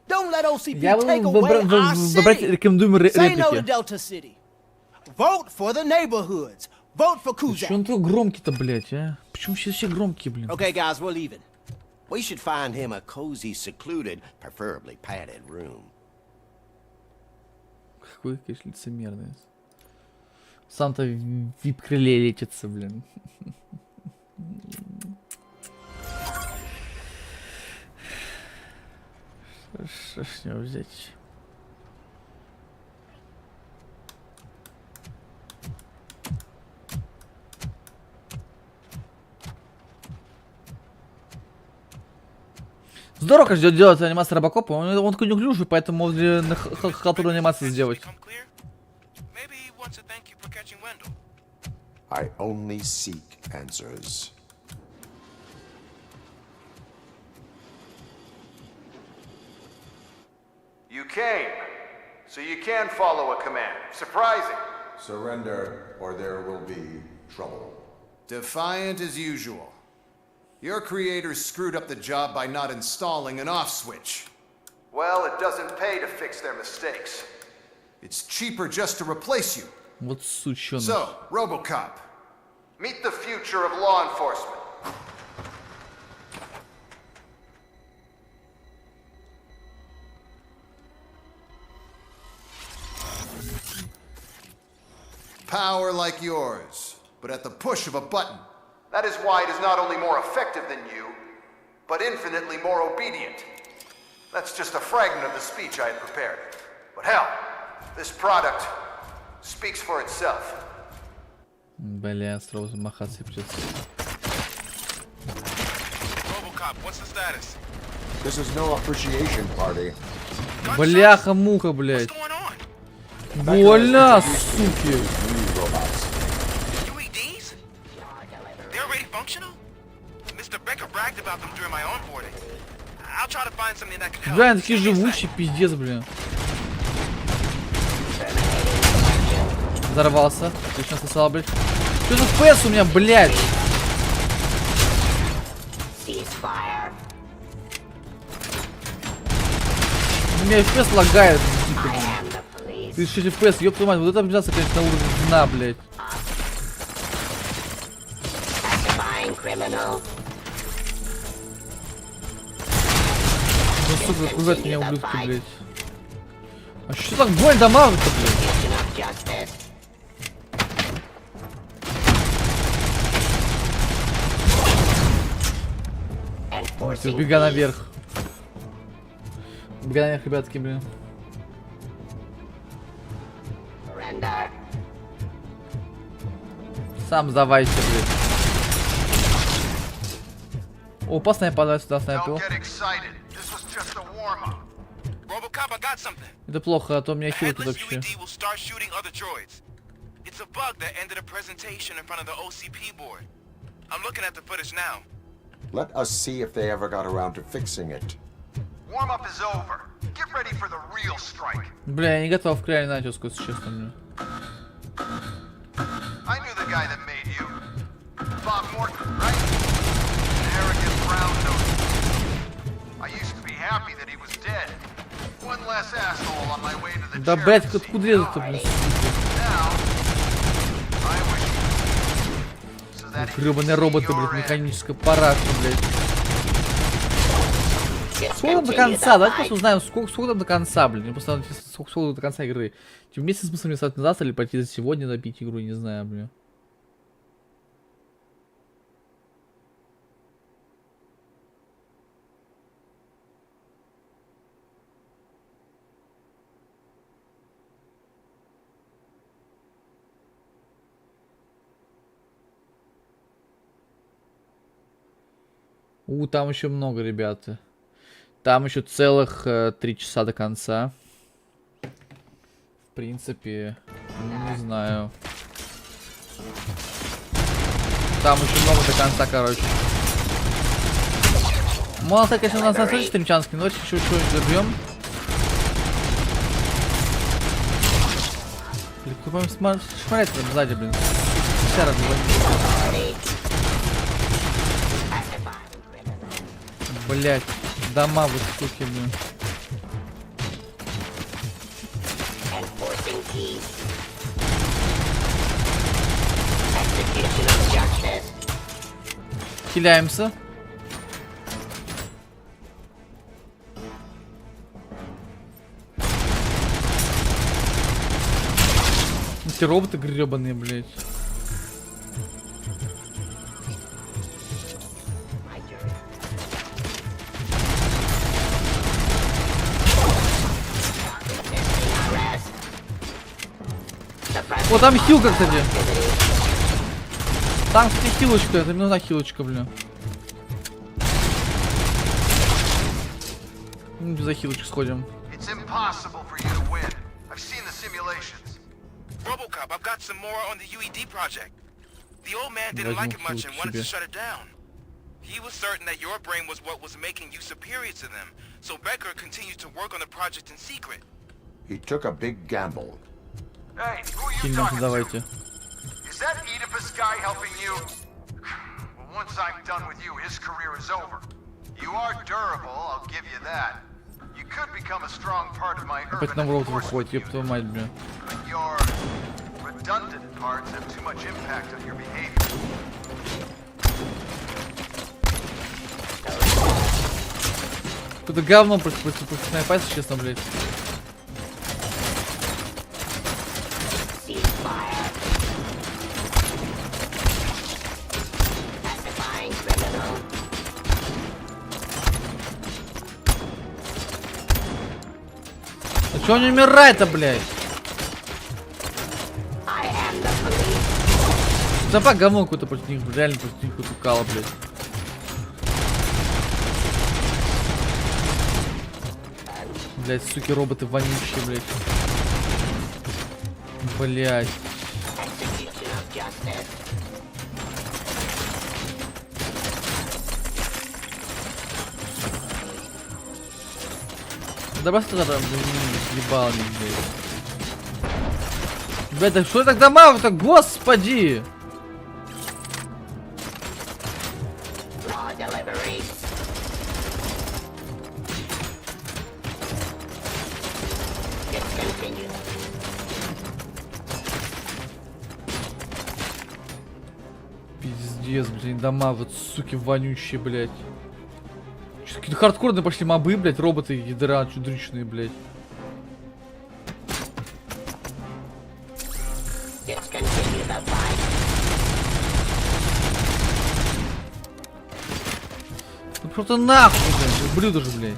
Don't let OCP take away our city. Say no to Delta City. Vote for the neighborhoods. Vote for Kuzak. Почему он такой громкий-то, блядь, а? Почему все громкие, блин? Okay, guys, we're leaving. We should find him a cozy, secluded, preferably padded room. Какой, конечно, лицемерный. Сам-то в вип-крыле лечится, блин. Что ж с него взять? Здорово, как делать анимацию Робокопа. Он такой неуклюжий, поэтому можно халтуру анимацию сделать. I only seek answers. You came, so you can follow a command. Surprising. Surrender, or there will be trouble. Defiant as usual. Your creators screwed up the job by not installing an off switch. Well, it doesn't pay to fix their mistakes. It's cheaper just to replace you. Вот сучёныш. So, Robocop, meet the future of law enforcement. Power like yours, but at the push of a button. That is why it is not only more effective than you, but infinitely more obedient. That's just a fragment of the speech I had prepared. But hell, this product speaks for itself. Бля, сразу махаться придется. Robocop, what's the status? This is no appreciation party. Бляха-муха, блядь. Больно, суки. Бля, они такие живучие, пиздец, блин. Взорвался. Точно сосал, блядь. Что за FPS у меня, блядь? У меня FPS лагает. 36 FPS, ёб твою мать, вот это оптимизация, конечно, на уровне дна, блядь. Ну, сука, закрывает меня, ублюдки, блядь. А что так больно дамаг-то, блядь? Все, убегай наверх. Убегай наверх, ребятки, блин. Сам сдавайся, блядь. Опа, снайпа, сюда снайпил. Это плохо, а то у меня хил тут вообще. Let us see if they ever got around to fixing it. Бля, я не готов к реальной натиску, если честно, мне. I knew the guy that made you. Bob Morton, right? An arrogant brown nose. I used to be happy that he was dead. One less asshole on my way to the Да, блядь, откуда резать-то, блядь? Now, I wish he was. So Гребаные роботы, блядь, механическая параша, блядь. Сколько там до конца? Давайте просто узнаем, сколько там до конца, блин. Мне просто сколько до конца игры. Вместе с смыслом мне завтра или пойти за сегодня добить игру, не знаю, блин. Там еще много, ребята. Там еще целых 3 часа до конца. В принципе, не знаю. Там еще много до конца, короче. Можно так, конечно, у нас на следующий стримчанский, но еще что-нибудь добьем. Блин, какой смотреть там сзади, блин. Блять, дома вы суки, блин. Хиляемся. Эти роботы гребаные, блять. Вот там хилка, кстати. Там, кстати, хилочка. Это мне нужна хилочка, блин. За хилочку сходим. Robocop, I've got some more on the UED project. The old man didn't like it much and wanted to shut it down. He was certain that your brain was what was making you superior to them, so Becker continued to work on the project in secret. He took a big gamble. Hey, who are you talking to? Is that Oedipus guy helping you? Well, once I'm done with you, his career is over. You are durable, I'll give you that. You could become a strong part of my urban enforcement unit, but your redundant parts have too much impact on your behavior. Какое-то говно против снайпайса, честно, блядь. А чё он не умирает-то, блядь? Запак говно какой-то против них, реально против них какой-то кала, блядь. Блядь, суки, роботы вонючие, блядь. Блядь. Да просто туда, ебал, блядь. Блядь, да что так дома-то, господи! Пиздец, блин, дома вот, суки, вонючие, блядь. Какие-то хардкорные пошли мобы, блядь, роботы ядра чудричные, блядь. Ну просто нахуй, блядь, ублюдок же, блядь.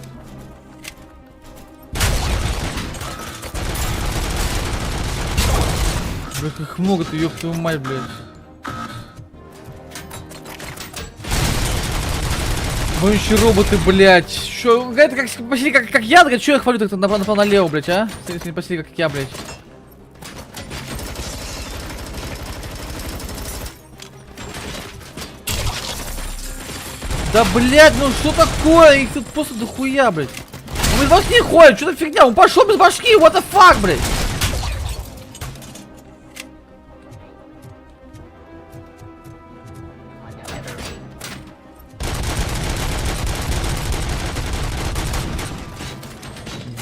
Блядь, как много-то, ёб твою мать, блядь. Вонючие роботы, блядь. Чё, это как, посмотри, как я, так, чё я хвалю так напал налево, блядь, а? Посмотри, как я, блядь. Да, блядь, ну что такое? Их тут просто дохуя, блядь. Он без башки ходит, что-то фигня, он пошел без башки, what the fuck, блядь.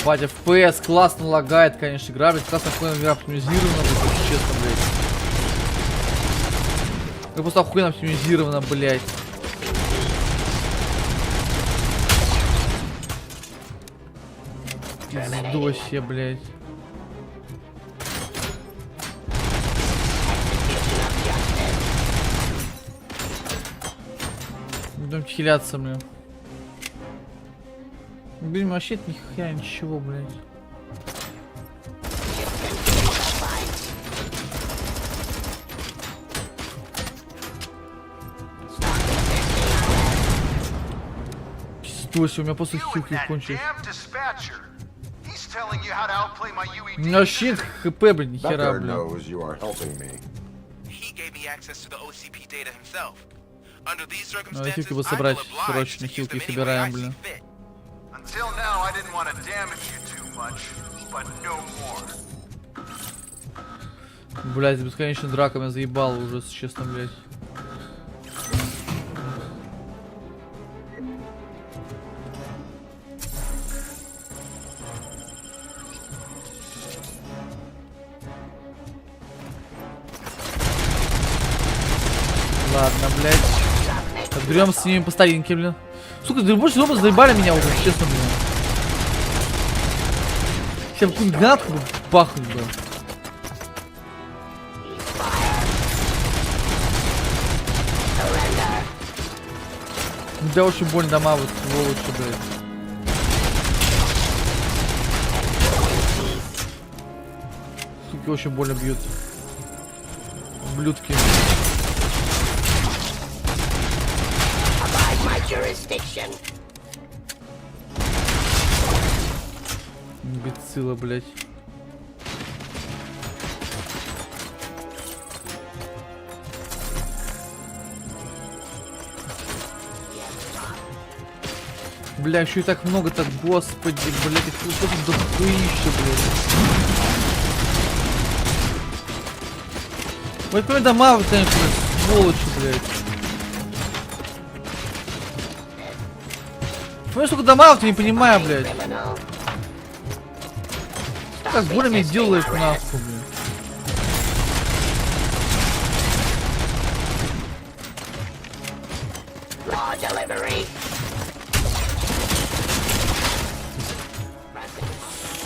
Батя, FPS классно лагает, конечно, игра, блядь, классно игра оптимизирована, честно, блядь. Это просто охуенно оптимизировано, блядь. Пиздоще, блядь. Будем хиляться, блин. Блин, вообще это нихуя ничего, блядь. Пиздоще, у меня после хилки кончились. У меня вообще хп, блин, нихера, блин. Надо хилки бы собрать, срочно хилки собираем, блин. Блять, бесконечно драка меня заебало уже, честно, блять. Ладно, блять. Отберем с ними по старинке, блин. Сука, да больше дома заебали меня уже, честно, блин. Сейчас какую-нибудь гранатку бы бахнуть бы. Да очень больно дома, вот сволочи, блядь. Суки очень больно бьют. Ублюдки. Имбецила, блядь. Бля, еще и так много, так, господи, блядь, их просто дохуище, блядь. Вот дома, вот, конечно, сволочи, блядь. Понимаешь, сколько дома, ты не понимаю, блядь. Как больно мне делает нахуй, блядь.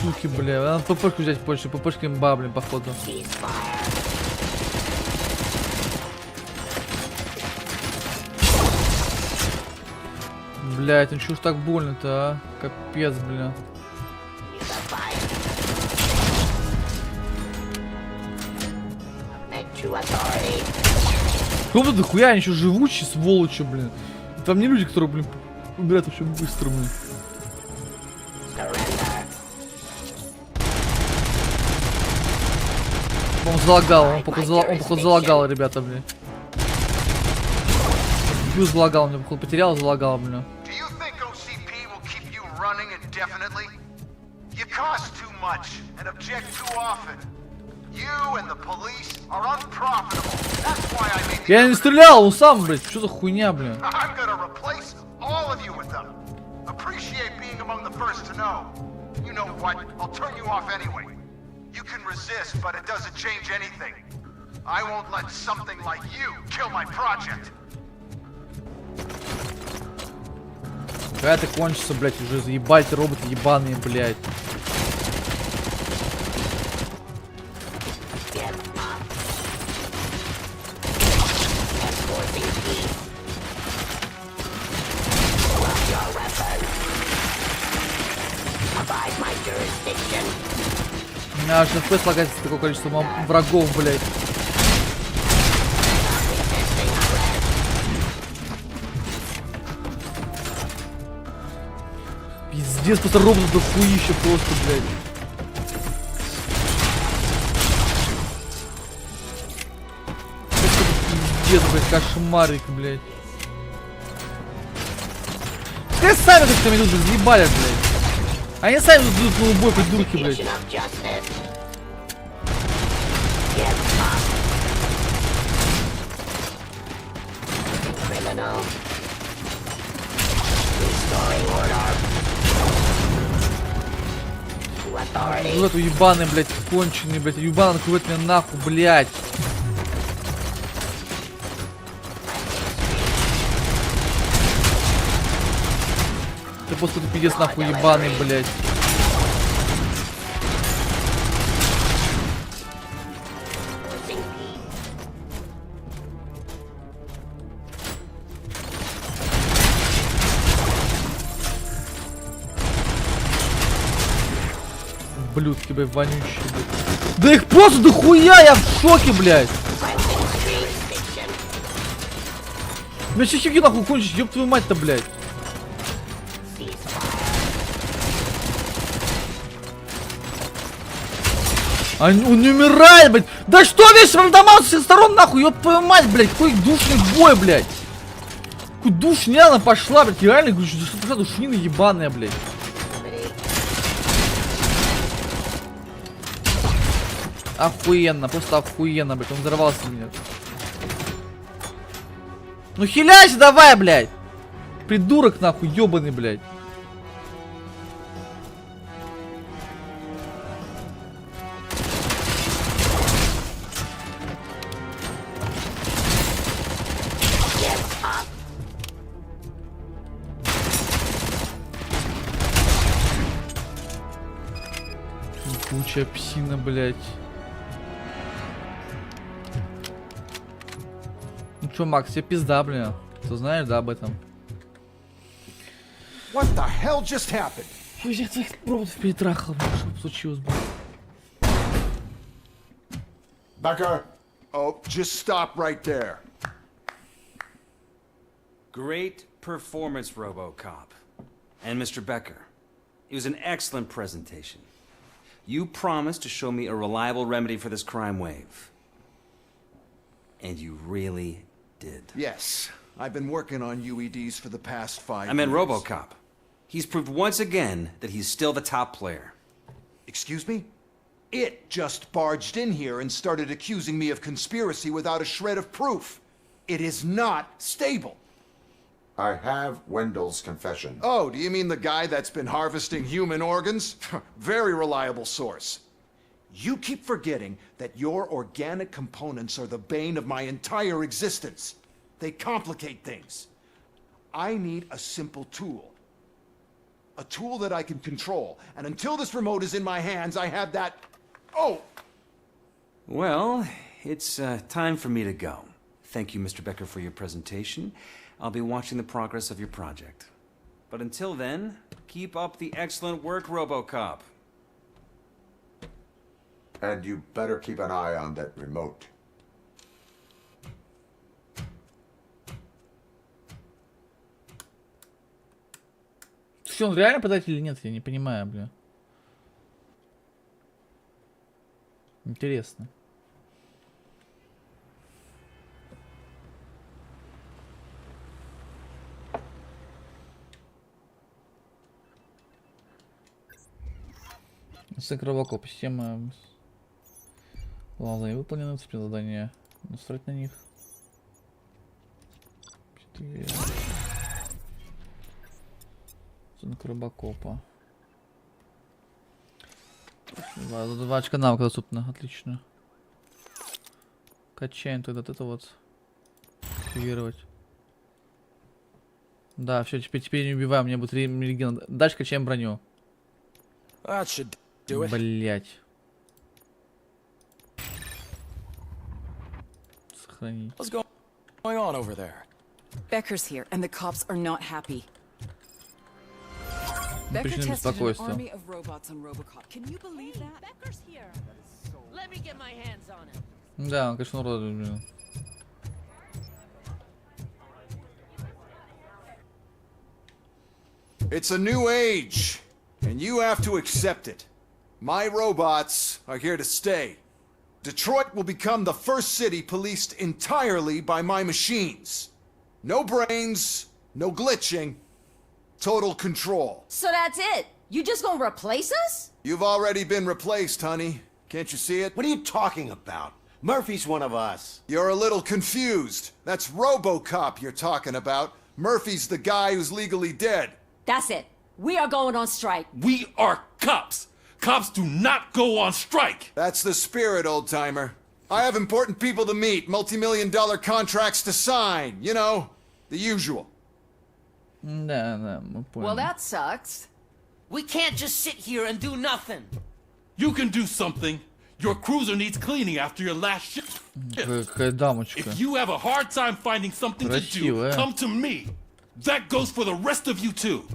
Суки, бля, надо ППшку взять позже, ППшка имба, блин, походу. Блять, ну чё ж так больно-то, а? Капец, бля. Кому-то дохуя, они еще живучие, сволочи, блин. Там не люди, которые, блин, умирают очень быстро, блин. Он залагал, он походу залагал, ребята, блин. Бью залагал, мне походу потерял, залагал, блин. Я не стрелял, он сам, блядь, что за хуйня, блин. You can resist, but it doesn't change anything. I won't let something like you kill my project. Когда это кончится, блядь, уже заебать роботы ебаные, блядь. Аж FPS лагается такое количество врагов, блядь. Пиздец, просто роботов дохуища просто, блядь. Пиздец, блядь, кошмарик, блядь. Ты сами как-то меня тут заебали, блядь. Они сами тут идут на убой, придурки, блядь. Ну эту ебаный, блядь, конченый, блядь, ебаный кувет меня нахуй, блядь. Ты просто ты пиздец нахуй ебаный, блядь. Блюдки, блядь, вонючие, блядь. Да их просто дохуя, я в шоке, блядь. Бля, сейчас хиги нахуй кончить, ёб твою мать-то, блядь. Он не умирает, блядь. Да что весь рандомал с всех сторон, нахуй, ёб твою мать, блядь. Какой душный бой, блядь. Какой душня она пошла, блядь. Реально, говорю, что пошла душнина ебаная, блядь. Охуенно, просто охуенно, блядь. Он взорвался меня. Ну хиляйся давай, блядь. Придурок, нахуй, ёбаный, блядь. Куча псина, блядь. Ну чё, Макс, тебе пизда, блин. Ты знаешь, да, об этом? What the hell just happened? Ой, я твоих роботов перетрахал, что случилось, блин. Becker? Oh, just stop right there. Great performance, Robocop. And Mr. Becker. It was an excellent presentation. You promised to show me a reliable remedy for this crime wave. And you really did. Yes, I've been working on UEDs for the past 5 years. I meant Robocop. He's proved once again that he's still the top player. Excuse me? It just barged in here and started accusing me of conspiracy without a shred of proof. It is not stable. I have Wendell's confession. Oh, do you mean the guy that's been harvesting human organs? Very reliable source. You keep forgetting that your organic components are the bane of my entire existence. They complicate things. I need a simple tool. A tool that I can control. And until this remote is in my hands, I have that... Oh! Well, it's time for me to go. Thank you, Mr. Becker, for your presentation. I'll be watching the progress of your project. But until then, keep up the excellent work, Robocop. And you better keep an eye on that remote. Слушай, он реально предатель или нет? Я не понимаю, бля. Интересно. Сык Robocop. Система главное выполнена. Цепь задания. Настроить на них. 4. Сынк Robocop. 2 очка навыка доступно. Отлично. Качаем тогда это вот. Активировать. Да, все, теперь не убиваем. Мне будет 3 миллигена. Дальше качаем броню. Блять. Сохранить. What's going on over there? Becker's here, and the cops are not happy. Becker tested an army of robots on Robocop. Can you believe that? Becker's here. Let me get my hands on him. Да, он, конечно, уродует, блин. It's a new age, and you have to accept it. My robots are here to stay. Detroit will become the first city policed entirely by my machines. No brains, no glitching, total control. So that's it? You just gonna replace us? You've already been replaced, honey. Can't you see it? What are you talking about? Murphy's one of us. You're a little confused. That's Robocop you're talking about. Murphy's the guy who's legally dead. That's it. We are going on strike. We are cops. Cops do not go on strike. That's the spirit, old-timer. I have important people to meet, multi-million-dollar contracts to sign. You know, the usual. Да, мы поняли. Well, that sucks. We can't just sit here and do nothing. You can do something. Your cruiser needs cleaning after your last shift. Какая дамочка. If you have a hard time finding something to do, come to me. That goes for the rest of you too.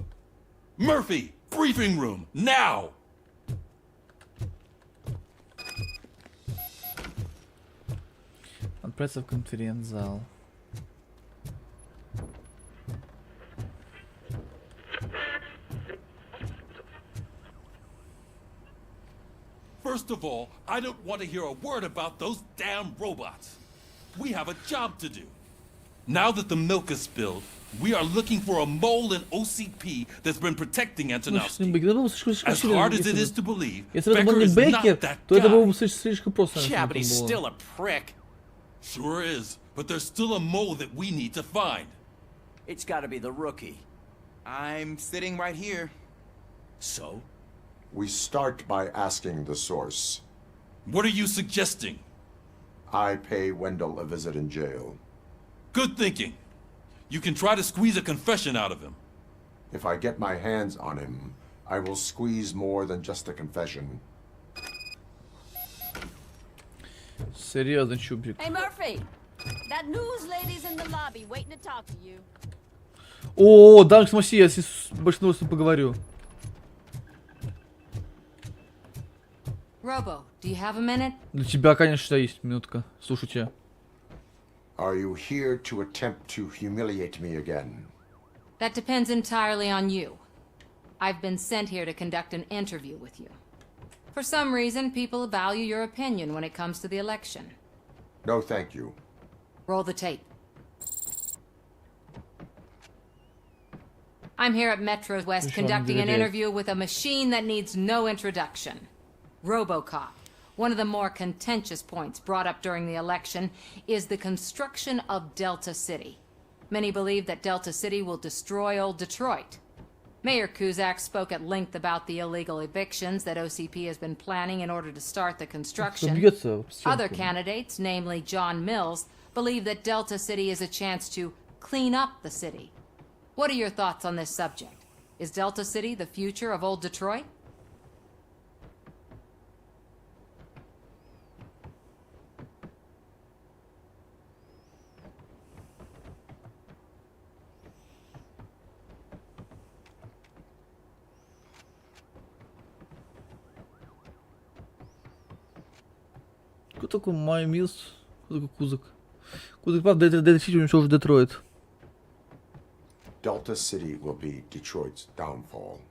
Murphy, briefing room, now! Отправиться в конференц-зал. First of all, I don't want to hear a word about those damn robots. We have a job to do. Now that the milk is spilled, we are looking for a mole in OCP that's been protecting Antonovsky. As hard as it is to believe, Becker is not that guy. Yeah, but he's still a prick. Sure is, but there's still a mole that we need to find. It's gotta be the rookie. I'm sitting right here. So? We start by asking the source. What are you suggesting? I pay Wendell a visit in jail. Good thinking. You can try to squeeze a confession out of him. If I get my hands on him, I will squeeze more than just a confession. Серьезный чубик. Hey Murphy, that news lady's in the lobby waiting to talk to you. О, Данкс Маси, я с большинством поговорю. Robo, do you have a minute? Для тебя, конечно, есть минутка. Слушайте. Are you here to attempt to humiliate me again? That depends entirely on you. I've been sent here to conduct an interview with you. For some reason, people value your opinion when it comes to the election. No, thank you. Roll the tape. I'm here at Metro West conducting an interview with a machine that needs no introduction. Robocop. One of the more contentious points brought up during the election is the construction of Delta City. Many believe that Delta City will destroy old Detroit. Mayor Cusack spoke at length about the illegal evictions that OCP has been planning in order to start the construction. Other candidates, namely John Mills, believe that Delta City is a chance to clean up the city. What are your thoughts on this subject? Is Delta City the future of old Detroit? Кто такой Май Милс? Кто такой Кузак? Кузак, правда, Delta City уничтожит Детройт. Delta City will be Detroit's downfall.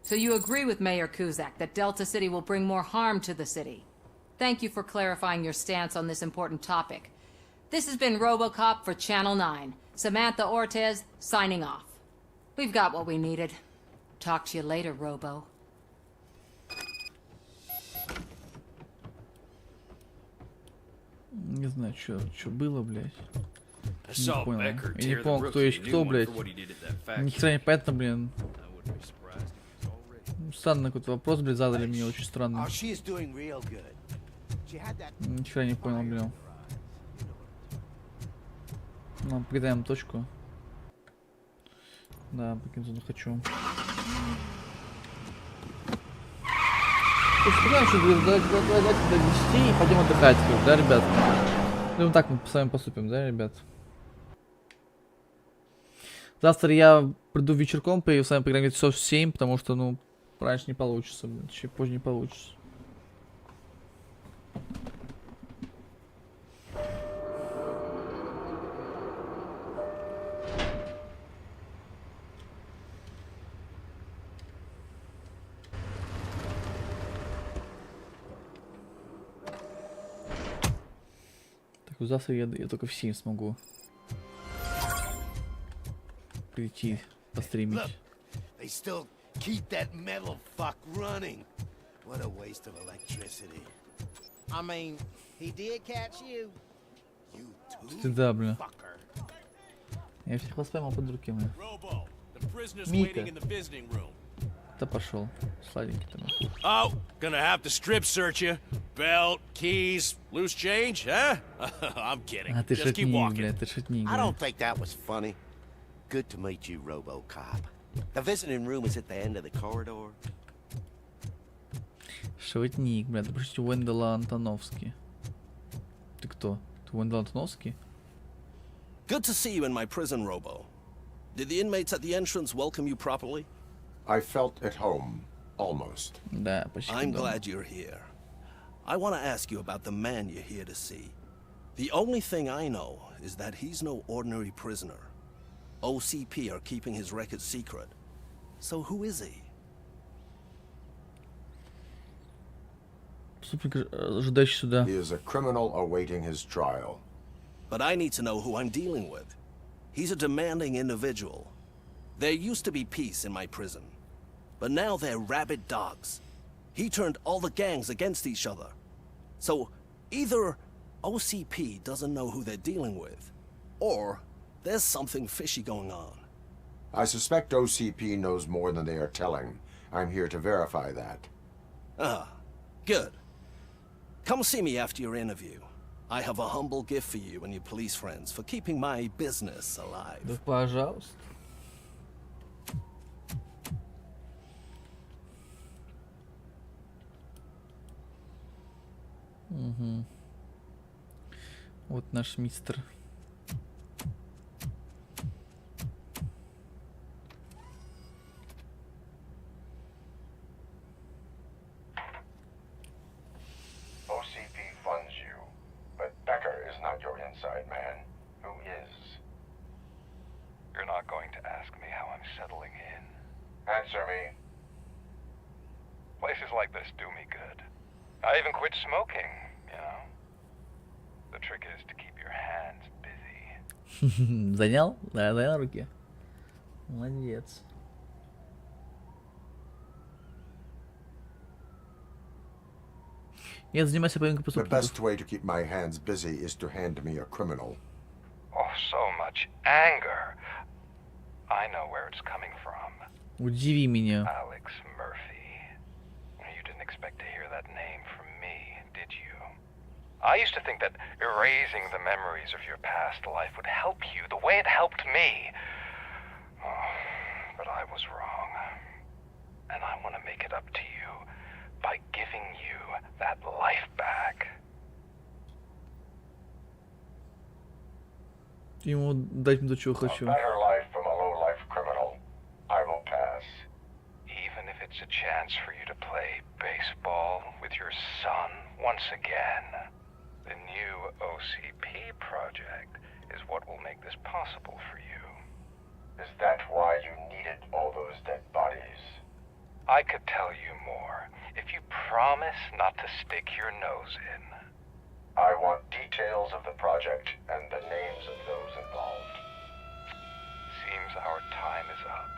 So you agree with Mayor Cusack that Delta City will bring more harm to the city? Thank you for clarifying your stance on this important topic. This has been Robocop for Channel 9. Samantha Ortez, signing off. We've got what we needed. Talk to you later, Robo. Не знаю, что было, блядь. Не понял. Я не понял, кто есть кто, блядь. Ни хера не понятно, блин. Странный какой-то вопрос, блядь, задали мне, очень странный. Ни хера не понял, блин. Ну, покидаем точку. Да, покинуть зону хочу. Сказали, что давайте до 10 и пойдем отдыхать, да, ребят? Ну, так мы с вами поступим, да, ребят? Завтра я приду вечерком, и с вами поиграем часов в 7, потому что, ну, раньше не получится, блин, чуть позже не получится. Завтра я только в 7 смогу прийти, постримить. They still keep that metal fuck running. What a waste of electricity. I mean, he did catch you. You too, Ты да, бля. fucker. Я всех вас поймал под руки, бля. Robo, the prisoner's Мика. waiting in the visiting room. Да пошел, сладенький ты. Oh, gonna have to strip search you. Belt, keys, loose change, huh? I'm kidding. А ты Just keep шутник, walking. бля, ты шутник, I бля. don't think that was funny. Good to meet you, Robocop. The visiting room is at the end of the corridor. Шутник, блядь, допустим, Уэндела Антоновский. Ты кто? Ты Уэндел Антоновский? Good to see you in my prison, Robo. Did the inmates at the entrance welcome you properly? I felt at home, almost. Да, почти. I'm glad you're here. I want to ask you about the man you're here to see. The only thing I know is that he's no ordinary prisoner. OCP are keeping his record secret. So who is he? He is a criminal awaiting his trial. But I need to know who I'm dealing with. He's a demanding individual. There used to be peace in my prison, but now they're rabid dogs. He turned all the gangs against each other. So either OCP doesn't know who they're dealing with, or there's something fishy going on. I suspect OCP knows more than they are telling. I'm here to verify that. Ah, good. Come see me after your interview. I have a humble gift for you and your police friends for keeping my business alive. Да, пожалуйста. Угу. Вот наш мистер. OCP funds you, but Becker is not your inside man. Who is? You're not going to ask me how I'm settling in. Answer me. Places like this do me good. I even quit smoking, you know. The trick is to keep your hands busy. Занял? Да, на руке. Молодец. Я занимаюсь поимкой The преступников. best way to keep my hands busy is to hand me a criminal. Oh, so much anger. I know where it's coming from. Удиви меня. Alex Murphy. You didn't expect to hear that name from me, did you? I used to think that erasing the memories of your past life would help you the way it helped me. Oh, but I was wrong. And I want to make it up to you by giving you that life back. Ему дать мне то, чего хочу. Better life from a low-life criminal. I will pass. Even if it's a chance for you to play baseball with your son once again. The new OCP project is what will make this possible for you. Is that why you needed all those dead bodies? I could tell you more if you promise not to stick your nose in. I want details of the project and the names of those involved. Seems our time is up.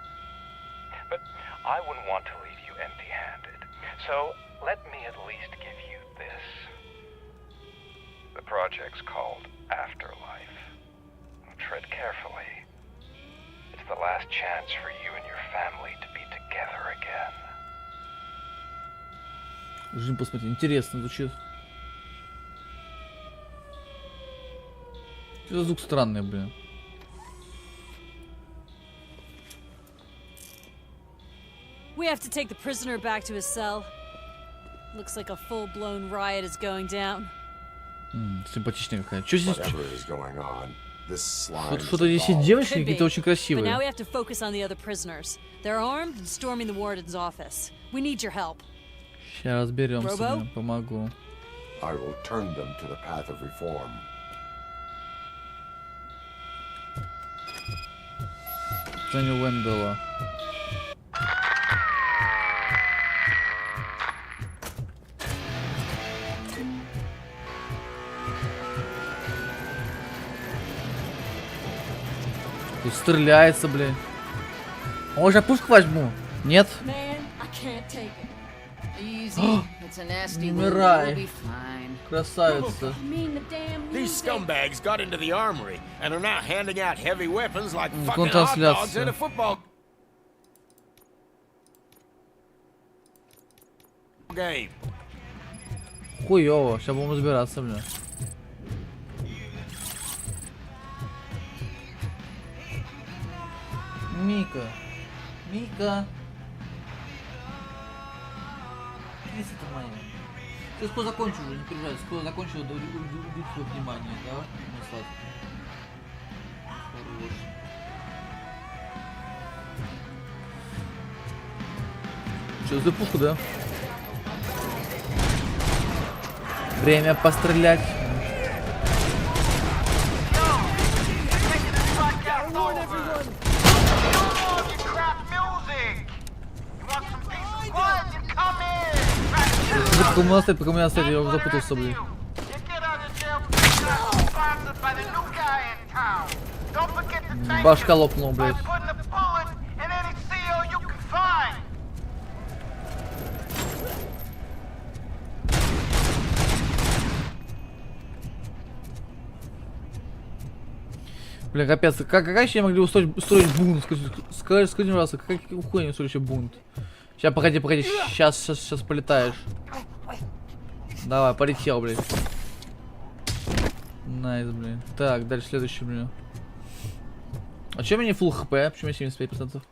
But I wouldn't want to leave you empty-handed. So let me at least give you this. The project's called Afterlife. Tread carefully. It's the last chance for you and your family to be together again. Жизнь посмотреть. Интересно звучит. Что за звук странный, блин. We have to take the prisoner back to his cell. Looks like a full-blown riot is going down. Симпатичная какая. Что здесь? Whatever is going on, this slime is Что-то здесь есть девочки Could be, какие-то очень but now красивые. we have to focus on the other prisoners. They're armed and storming the warden's office. We need your help. Сейчас разберемся, Robo? блин, помогу. I will turn them to the path of reform. Женя Уэндела. Тут стреляется, блин. Может, я пушку возьму? Нет? Man, I can't take it. Easy. It's a nasty wound. Умирай. You'll be fine. Красавица. These scumbags got into the armory and are now handing out heavy weapons like fucking hot Контртрансляция. dogs at a football game. Хуёво, сейчас будем разбираться, блин. Мика. Мика. Киса ты моя. Ты скоро закончу уже, не переживай. Скоро закончу, уйдет свое внимание, да? Мой сладкий. Хорош. Что за пушку, да? Время пострелять. Пока у меня стоит, я запутался, блин. Башка лопнула, блядь. Бля, капец, как еще могли устроить бунт? Скажи, пожалуйста, какая хуйня устроить еще бунт? Сейчас, погоди, сейчас полетаешь. Давай, полетел, блядь. Найс, блин. Так, дальше следующий, блин. А чё у меня full хп? Почему я 75%?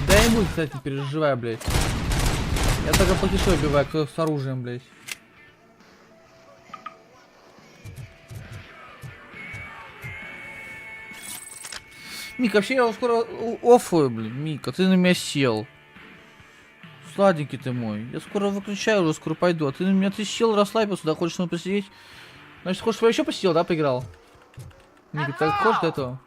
Да я не буду, кстати, не переживай, блядь. Я только потише убиваю, кто с оружием, блядь. Мика, вообще я скоро оффую, блин. Мика, ты на меня сел. Сладенький ты мой. Я скоро выключаю, уже скоро пойду. А ты на меня сел, расслабился, да, хочешь с мной посидеть? Значит, хочешь, я еще посидел, да, поиграл? Мика, ты хочешь до этого?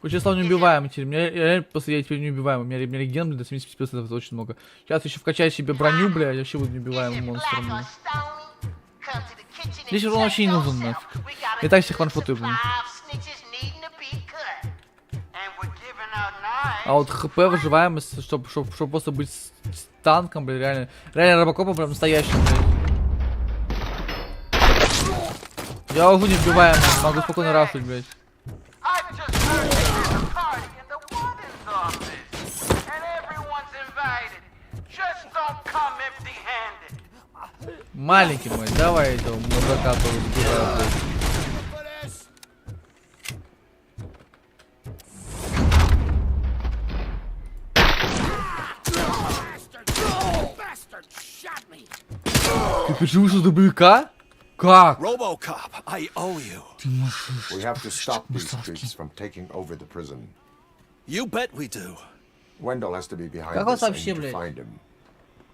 Число неубиваемый теперь. Мне реально после я теперь неубиваемый. У меня реген, блин, до 75% это очень много. Сейчас еще вкачаю себе броню, бля, я вообще буду неубиваемым монстром, блин. Здесь урон вообще не нужен, нафиг. И так всех ванфутаю, блин. А вот хп, выживаемость, чтобы просто быть с танком, блин, реально. Реально робокопом прям настоящим, блин. Я уже неубиваемый, могу спокойно рафить, блядь. Маленький мой, давай этого мудака разбираю, блядь. Ты почему что дублика? Как? Robocop, I owe you. We have to stop these creeps from taking over the prison. You bet we do. Wendell has to be behind Как он this and вообще, to блядь? find him.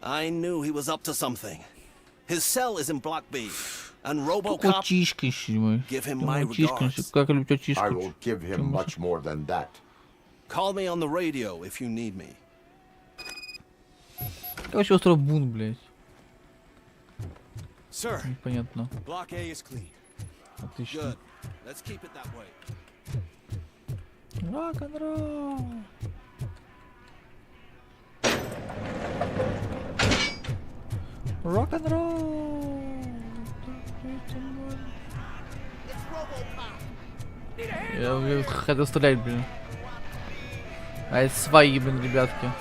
I knew he was up to something. His cell is in Block B, and Robocop. Give him my regards. I will give him much more than that. Call me on the radio if you need me. Как вообще устроил бунт, блядь? Sir, непонятно. Block A is clean. Отлично. Good. Let's keep it that way. Рок-н-ролл. Рок-н-ролл. Я хотел стрелять, блин. А это свои, блин, ребятки.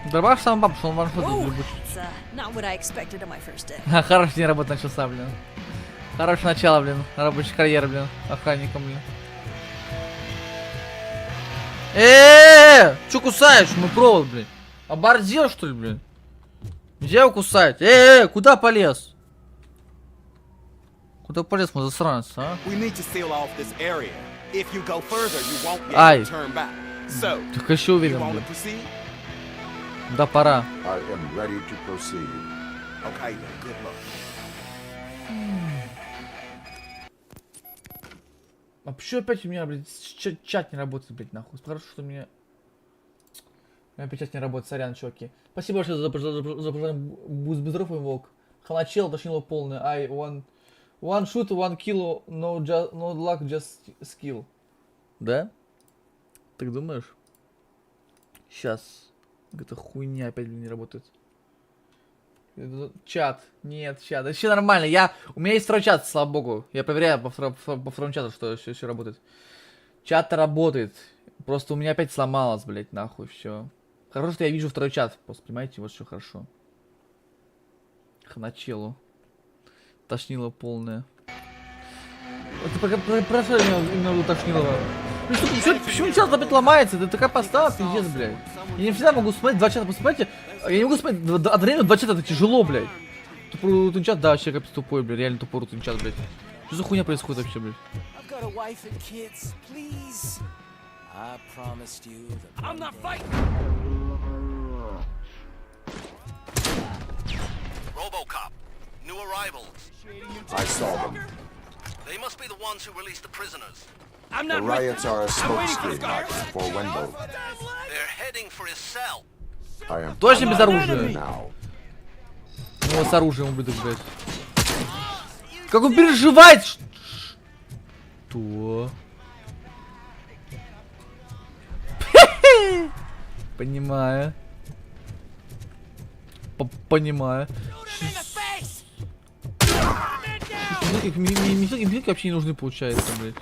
Дробаш сам баб, что он ваншот любит. Хороший день работы начался, блин. Хорошее начало, блин. Рабочая карьера, блин. Охранником, блин. Чё кусаешь? Мой провод, блин. Оборзел, что ли, блин? Нельзя его кусать. Куда полез? Куда полез, мой засранец, а? Ай. Так еще уверен, блин. Да, пора. А почему опять у меня, блядь, чат не работает, блядь, нахуй? Хорошо, что у меня опять чат не работает, сорян, чуваки. Спасибо большое за пожелание буст безров и волк. Ханачел, точнее, полный. One shoot, one kill, no luck, just skill. Да? Так думаешь? Сейчас. Какая-то хуйня опять не работает. Чат. Нет, чат. Это все нормально. У меня есть второй чат, слава богу. Я проверяю по второму чату, что все работает. Чат-то работает. Просто у меня опять сломалось, блять, нахуй, все. Хорошо, что я вижу второй чат. Просто, понимаете, вот что хорошо. Хначелу. Тошнило полное. Это прошло именно тошнило. Почему чат опять ломается? Это такая постава, пиздец, блядь. Я не всегда могу смотреть два чата, посмотрите. Я не могу смотреть одновременно два чата, это тяжело, блядь. Тупой рутин чат, да, вообще капец тупой, блядь. Реально тупой рутин чат, блядь. Что за хуйня происходит вообще, блядь? Robocop, new arrivals. I saw them. They must be the ones who released the prisoners. The riots are a smokescreen, Martin, for Wendell. They're heading for his cell. I am Точно без оружия. Now. Ну, с оружием, ублюдок, блядь. Как он переживает! Что? Понимаю. Понимаю. Мифилки вообще не нужны, получается, блядь.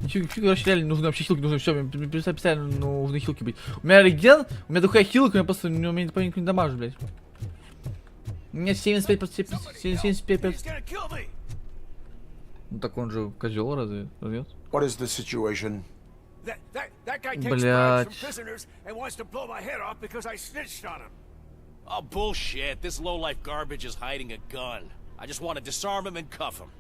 Ничего, вообще реально не нужны, вообще хилки нужны, все, мне специально нужны хилки быть. У меня реген, у меня такая хилка, у меня просто, у меня никто не дамажит, блядь. У меня 75%. Ну так он же козел, разве? Нет? What is the situation? That guy takes bribes from prisoners and wants to blow my head off because I snitched on him. Oh, bullshit. This low-life garbage is hiding a gun. I just want to disarm him and cuff him.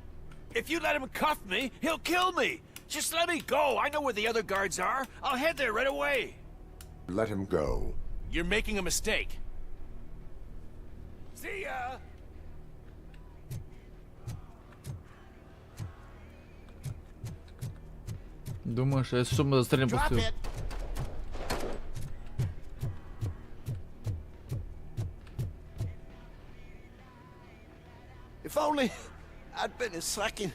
If you let him cuff me, he'll kill me. Just let me go. I know where the other guards are. I'll head there right away. Let him go. You're making a mistake. See ya. Думаешь, если что, мы застрелим пустую. If only I'd been a second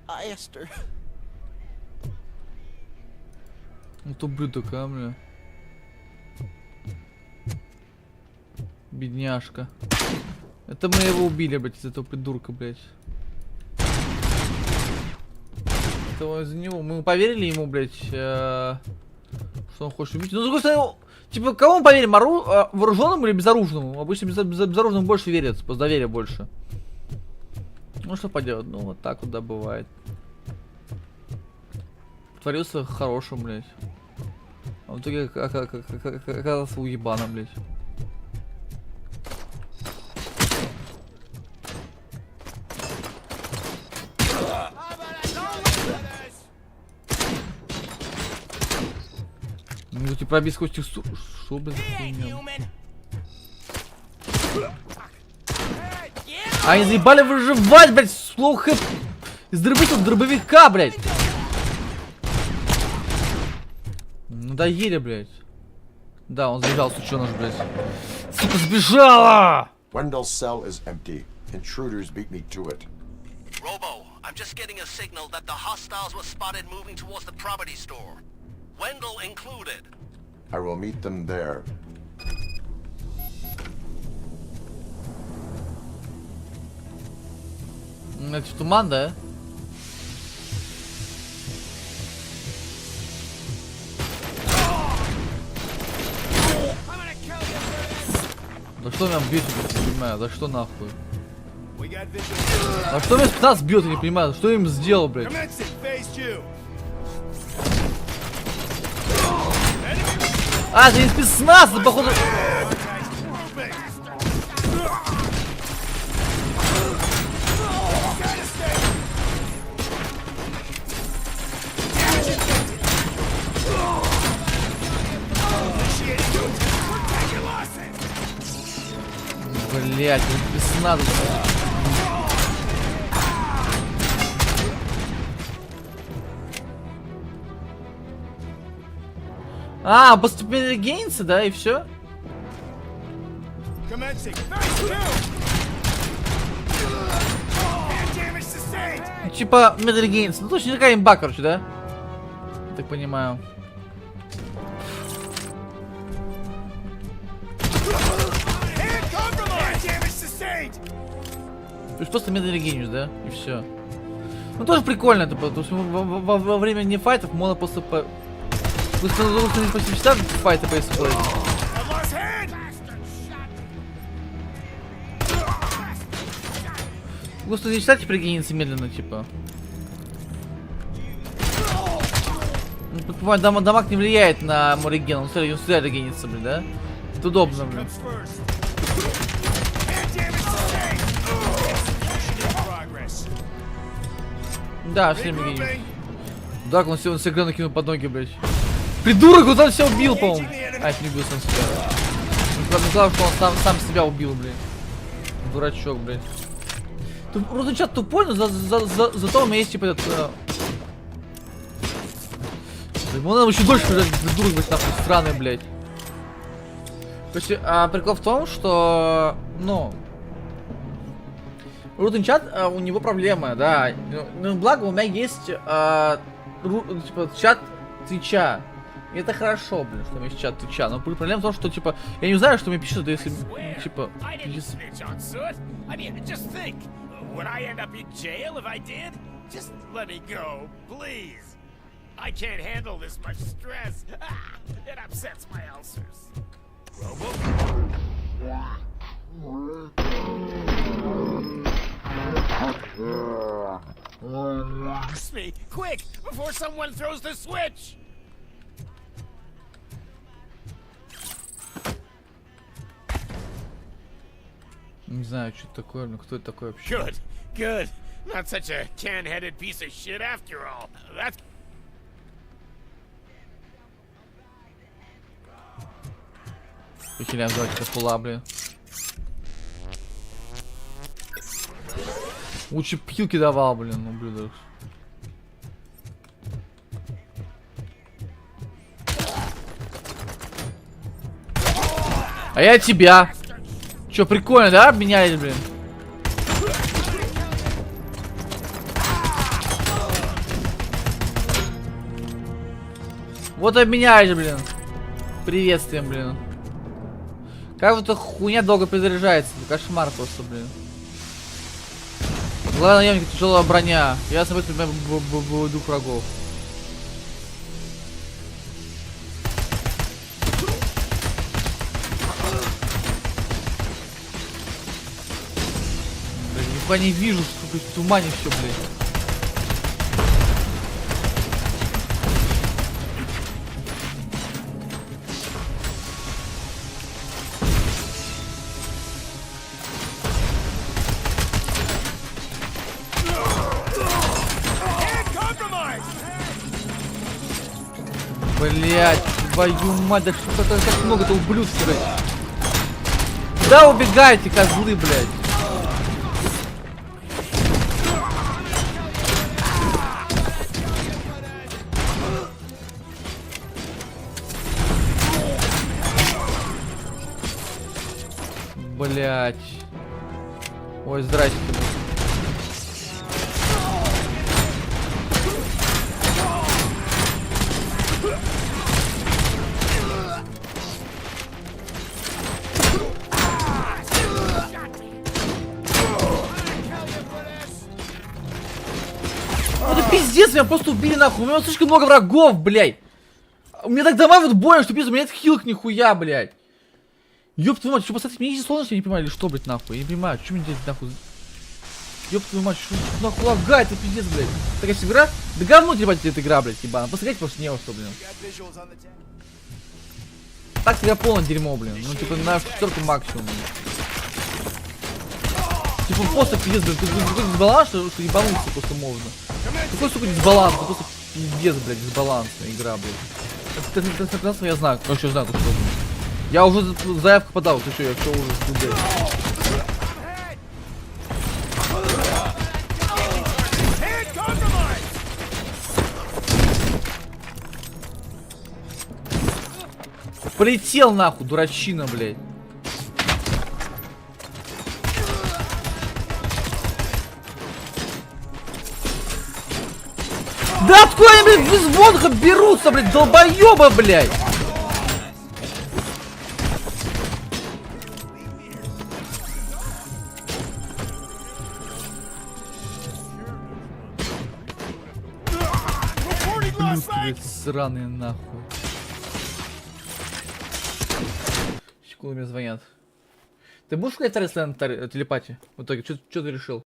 faster. Ну то ублюдок, а, бля. Бедняжка. Это мы его убили, блядь, из этого придурка, блядь. Это из-за него. Мы поверили ему, блядь, что он хочет убить. Ну, с другой стороны, типа, кому мы поверим? Вооруженному или безоружному? Обычно безоружному больше верят, по доверию больше. Ну что поделать, ну вот так вот, да, бывает. Творился хорошим, блядь. А в итоге оказался уебаном, блядь. Ну типа пробить сквозь текстуру. Что, блядь, хуйня? А они заебали выживать, блядь, плохо. Из дробовика, блядь. Надоели, блядь. Да, он сбежал, сучёныш, блядь. Сука, сбежала! Wendell's cell is empty. Intruders beat me to it. Robo, I'm just getting a signal that the hostiles were spotted moving towards the property store. Wendell included. I will meet them there. Это туман, да? За что меня бьет, я не понимаю, за что нахуй? А что меня спецназ бьет, я не понимаю, что я им сделал, блядь? А, это не спецназ, это походу... Блять, это спецназ. А, поступили гейнсы, да, и все? Типа, Медль Гейнс. Ну точно такая имба, короче, да? Так понимаю. То есть просто медленный гениус, да? И все. Ну тоже прикольно это, потому что во время не файтов можно просто по... Просто нужно почти всегда файты происходят. Просто не читайте пригениться медленно, типа. Ну, по-моему, дамаг не влияет на мореген, он сюда регенится, блин, да? Это удобно, блин. Да, все время генится. Да, он все игры накинул под ноги, блядь. Придурок, он себя убил, по-моему. А, это не убил сам себя. Ну, главное, что он сам себя убил, блядь. Дурачок, блядь. Просто чат тупой, но зато у меня есть, типа, этот... Ему надо еще дольше придурок, блядь, нахуй, странный, блядь. То есть, прикол в том, что, ну... Рутин чат, у него проблема, да. Но благо у меня есть, типа, чат Твича. И это хорошо, блин, что у меня есть чат Твича. Но проблема в том, что, типа, я не знаю, что мне пишут, если, типа... Would I end up in jail if I did? Just let me go, please. I can't handle this much stress. It upsets my ulcers. Robo? Me, quick, before someone throws the switch. Не знаю, что это такое, но кто это такой вообще? Good, good. Not such a can-headed piece of shit after all. That's... Похиляем, давайте фула, блин. Лучше пилки давал, блин, ублюдок. А я тебя. Чё, прикольно, да? Обменялись, блин. Вот обменялись, блин. Приветствием, блин. Как вот эта хуйня долго перезаряжается. Кошмар просто, блин. Главное, наемника, тяжелая броня. Я сам выведу врагов. Я не вижу, сука, в тумане все, блядь. Блять, твою мать, да что так много-то ублюдков, блядь. Куда убегаете, козлы, блядь? Блять. Ой, здрасте. Это пиздец, меня просто убили нахуй. У меня слишком много врагов, блять. У меня так давай вот больно, что пиздец, у меня нет хилок нихуя, блять. Ёб твою мать, что поставить мне изи солнце, я не понимаю, или что, блядь, нахуй? Я не понимаю, что мне здесь нахуй? Ёб твою мать, что нахуй лагает, это пиздец, блядь. Такая игра? Да говно, ебать, эта игра, блядь, ебана. Посмотрите просто не во что, блин. Так себя полное дерьмо, блин. Ну, типа, на четвертый максимум. Типа, просто пиздец, блядь, ты такой дисбаланс, что ебануться просто можно. Какой, сука, дисбаланс, это просто пиздец, блядь, дисбалансная игра, блядь. Это я знаю, короче, знаю, что, блядь. Я уже заявку подал, ты что, я все уже блядь. Полетел нахуй, дурачина, блядь. Да откуда они, блядь, без воздуха берутся, блядь, долбоеба, блядь. блядь, сраные нахуй. Секунду, мне звонят. Ты будешь сказать телепатии? В итоге, что ты решил?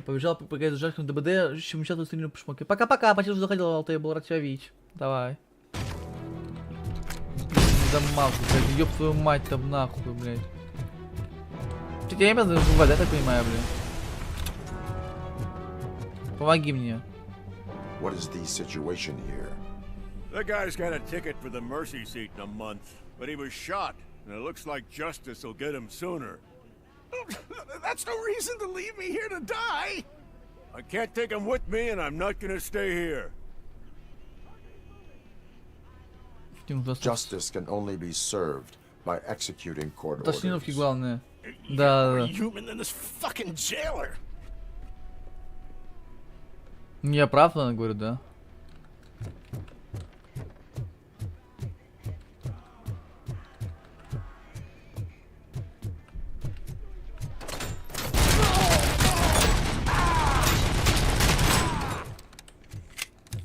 Побежал попугай за жарким ДБД, чем сейчас устрелил по шмоке. Пока-пока, почти уже заходил, Алтай, был рад тебя видеть. Давай. Да маху, блядь, ёб твою мать там нахуй, блядь. Я именно бывает, я так понимаю, блядь. Помоги мне. What is the situation here? The guy's got a ticket for the mercy seat in a month, but he was shot, and it looks like justice will get him sooner. That's no reason to leave me here to die! I can't take him with me, and I'm not gonna stay here. Justice can only be served by executing court orders. Уточниловки главное. Да. Human than this fucking jailer. Я прав, наверное, говорю, да.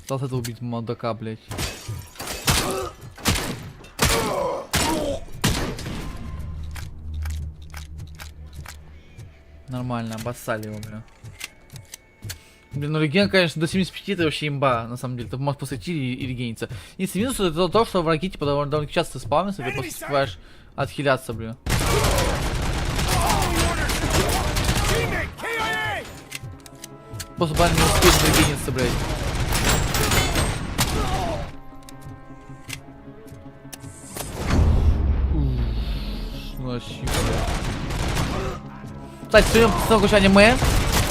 Пытался это убить мудака, блять. Нормально, обоссали его, бля. Блин, ну реген, конечно, до 75 это вообще имба, на самом деле. Ты можешь после и регениться. Единственный минус это то, что враги типа довольно часто спавнятся, ты просто успеваешь отхиляться, блин. Просто банально не успеешь регениться, блядь. Кстати, сегодня посмотрел аниме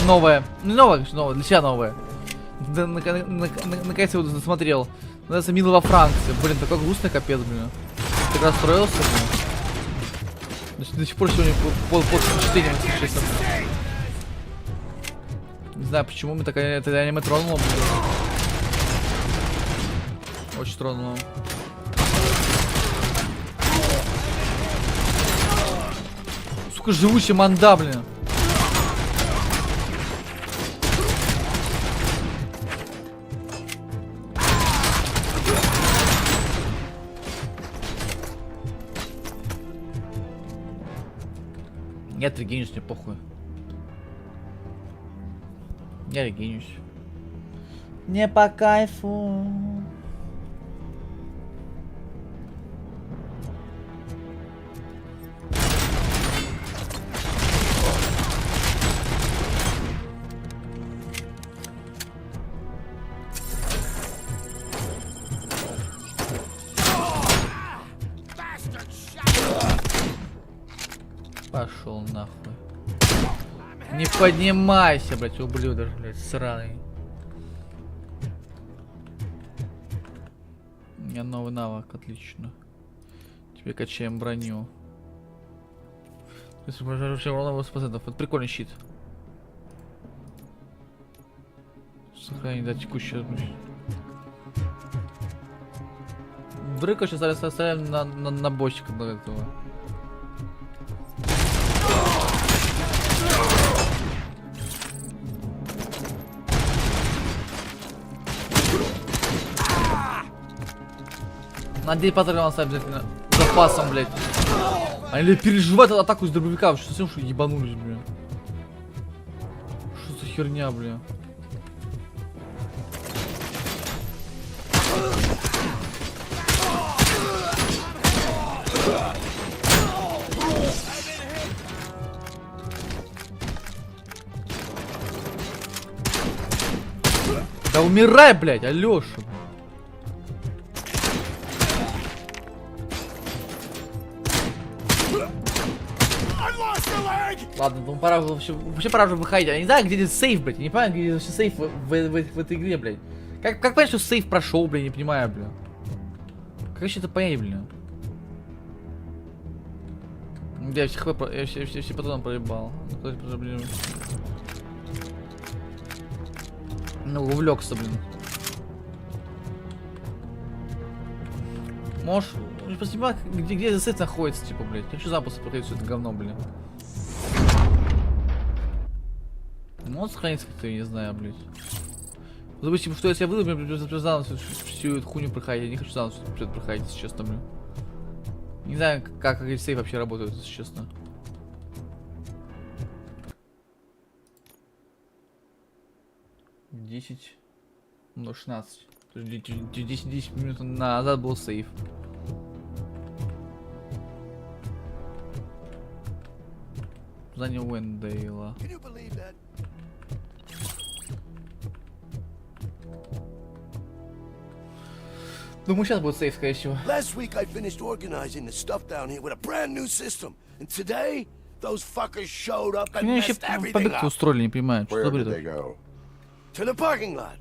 новое. Ну, новое, конечно, новое, для себя новое. Наконец-то его досмотрел. Называется «Милый во Франции». Блин, такой грустный капец, блин. Так расстроился, блин. До сих пор сегодня под впечатлением, если честно. Не знаю, почему мы такая это аниме тронуло, блин. Очень тронуло. Сука, живущий манда, блин. Нет, регенюсь, мне похуй. Я регенюсь. Не по кайфу. Пошел нахуй. Не поднимайся, блять, ублюдок, блять, сраный. У меня новый навык, отлично. Тебе качаем броню. Если вообще урона 80%. Это прикольный щит. Сохранить, да, текущую. Дрыка сейчас оставим на бочке до этого. Надеюсь, патрон оставим обязательно запасом, блядь. Они переживают атаку из дробовика. Что совсем что ебанулись, блин. Что за херня, блин. Да умирай, блядь, Алёша. Ладно, ну пора вообще пора уже выходить. Я не знаю, где здесь сейф, блядь. Я не понимаю, где вообще сейф в этой игре, блядь. Как понять, что сейф прошел, блядь, не понимаю, блядь. Как вообще это понять, блядь? Я все патроны проебал. Ну, увлекся, блин. Можешь поснимать, где сейф находится, типа, блядь. Я хочу запуск проходить все это говно, блин. Может сохраниться как-то, я не знаю, блядь. Допустим, что если я выйду, мне придется заново всю эту хуйню проходить. Я не хочу заново все это проходить, если честно, блин. Не знаю, как эти сейфы вообще работают, если честно. Десять, ну 16. То есть 10 минут назад был сейф. Здание Уэндейла. Думаю, сейчас будет сейф, скорее всего. Last week I finished organizing the stuff down here with a brand new system, and today those fuckers showed up and messed everything Побег устроили, не понимаю. Что Where did they go? To the parking lot.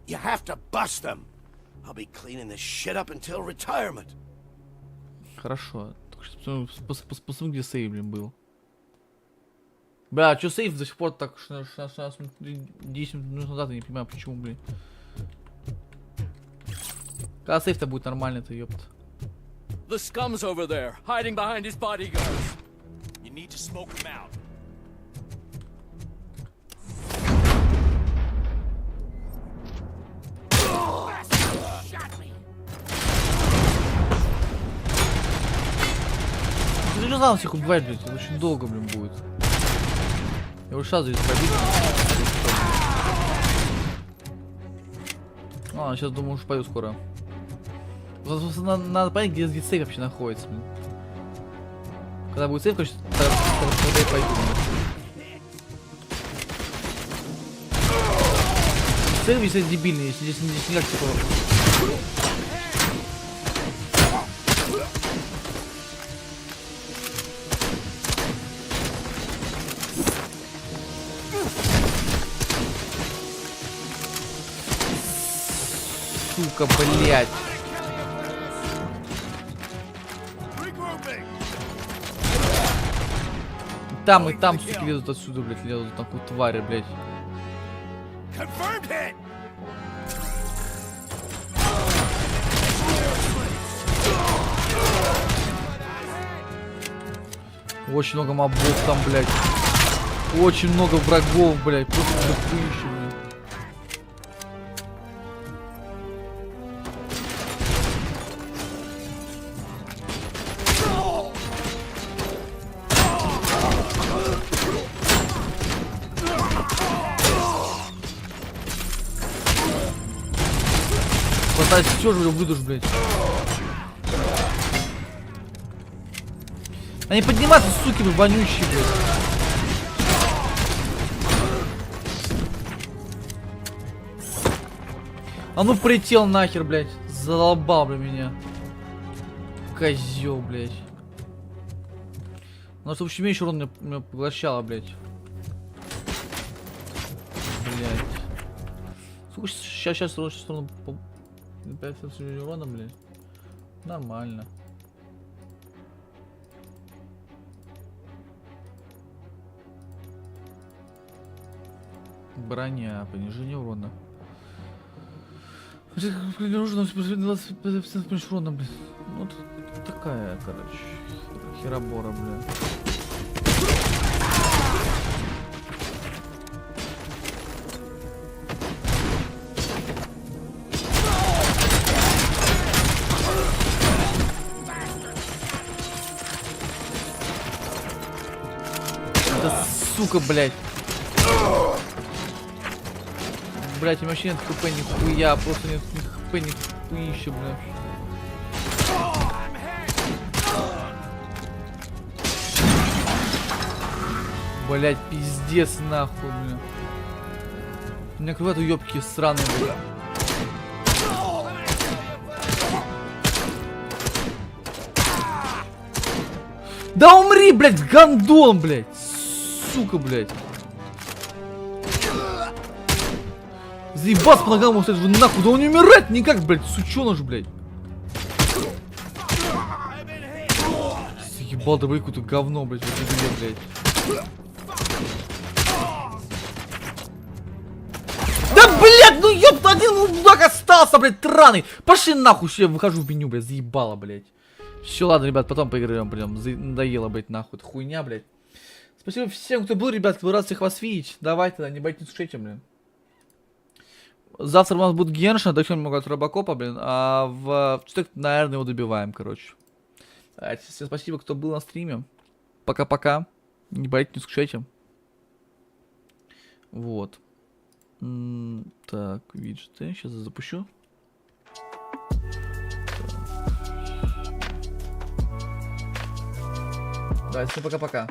You have to bust them. I'll be cleaning this shit up until retirement. Хорошо. Посмотрим, где сейф, блин, был. Бля, а чё сейф до сих пор так 10 минут назад, я не понимаю, почему, блин. Когда сейф-то будет нормальный-то, ёпт. The scum's over there, hiding behind his bodyguards. You need to smoke him out. Ты же знал всех убивать, блядь, это очень долго, блин, будет. Я уже сразу здесь пробил. А, сейчас думаю, уж пою скоро. Надо понять, где сейф вообще находится, блин. Когда будет сейф, конечно, тогда и пойду. Сейф здесь дебильный, если здесь никак типа... Сука, блядь. И там, суки, лезут отсюда, блядь, лезут такую тварь, блядь. Очень много мобов там, блядь. Очень много врагов, блядь. Просто дохуище, блядь. Все же выдушь, блядь. Они поднимаются, суки, вы вонючие, блядь. А ну полетел нахер, блядь. Задолбал, блядь, меня. Козел, блядь. У нас вообще меньше урона меня поглощало, блядь. Блядь. Сука, сейчас урон 5 урона, блядь. Нормально. Броня, понижение урона. Нужно 20% меньше урона, блядь. Вот такая, короче, херобора, блядь. сука, блядь. Блядь, у меня вообще нет хп нихуя, просто нет ни хп, ни хуища, блядь. Блядь, пиздец нахуй, блядь. Меня кровят уёбки сраные, блядь. Да умри, блядь, гандон, блядь. Сука, блядь. Заебался по ногам, вот это нахуй. Да он не умирает никак, блядь, сучёныш, блядь. Заебал, да, блядь, какое-то говно, блядь, в этой игре, блядь. Да, блядь, ну ёпта, один мудак остался, блядь, траный. Пошли нахуй, я выхожу в меню, блядь, заебало, блядь. Все, ладно, ребят, потом поиграем, прям, надоело, блядь, нахуй, это хуйня, блядь. Спасибо всем, кто был, ребят, был рад всех вас видеть. Давайте, да, не бойтесь, слушайте, блин. Завтра у нас будет Геншин, дойдем много от Робокопа, блин, а в четверг, наверное, его добиваем, короче. Давайте, всем спасибо, кто был на стриме. Пока-пока. Не бойтесь, не скучайте. Вот. Так, виджеты, сейчас запущу. Давайте, всем пока-пока.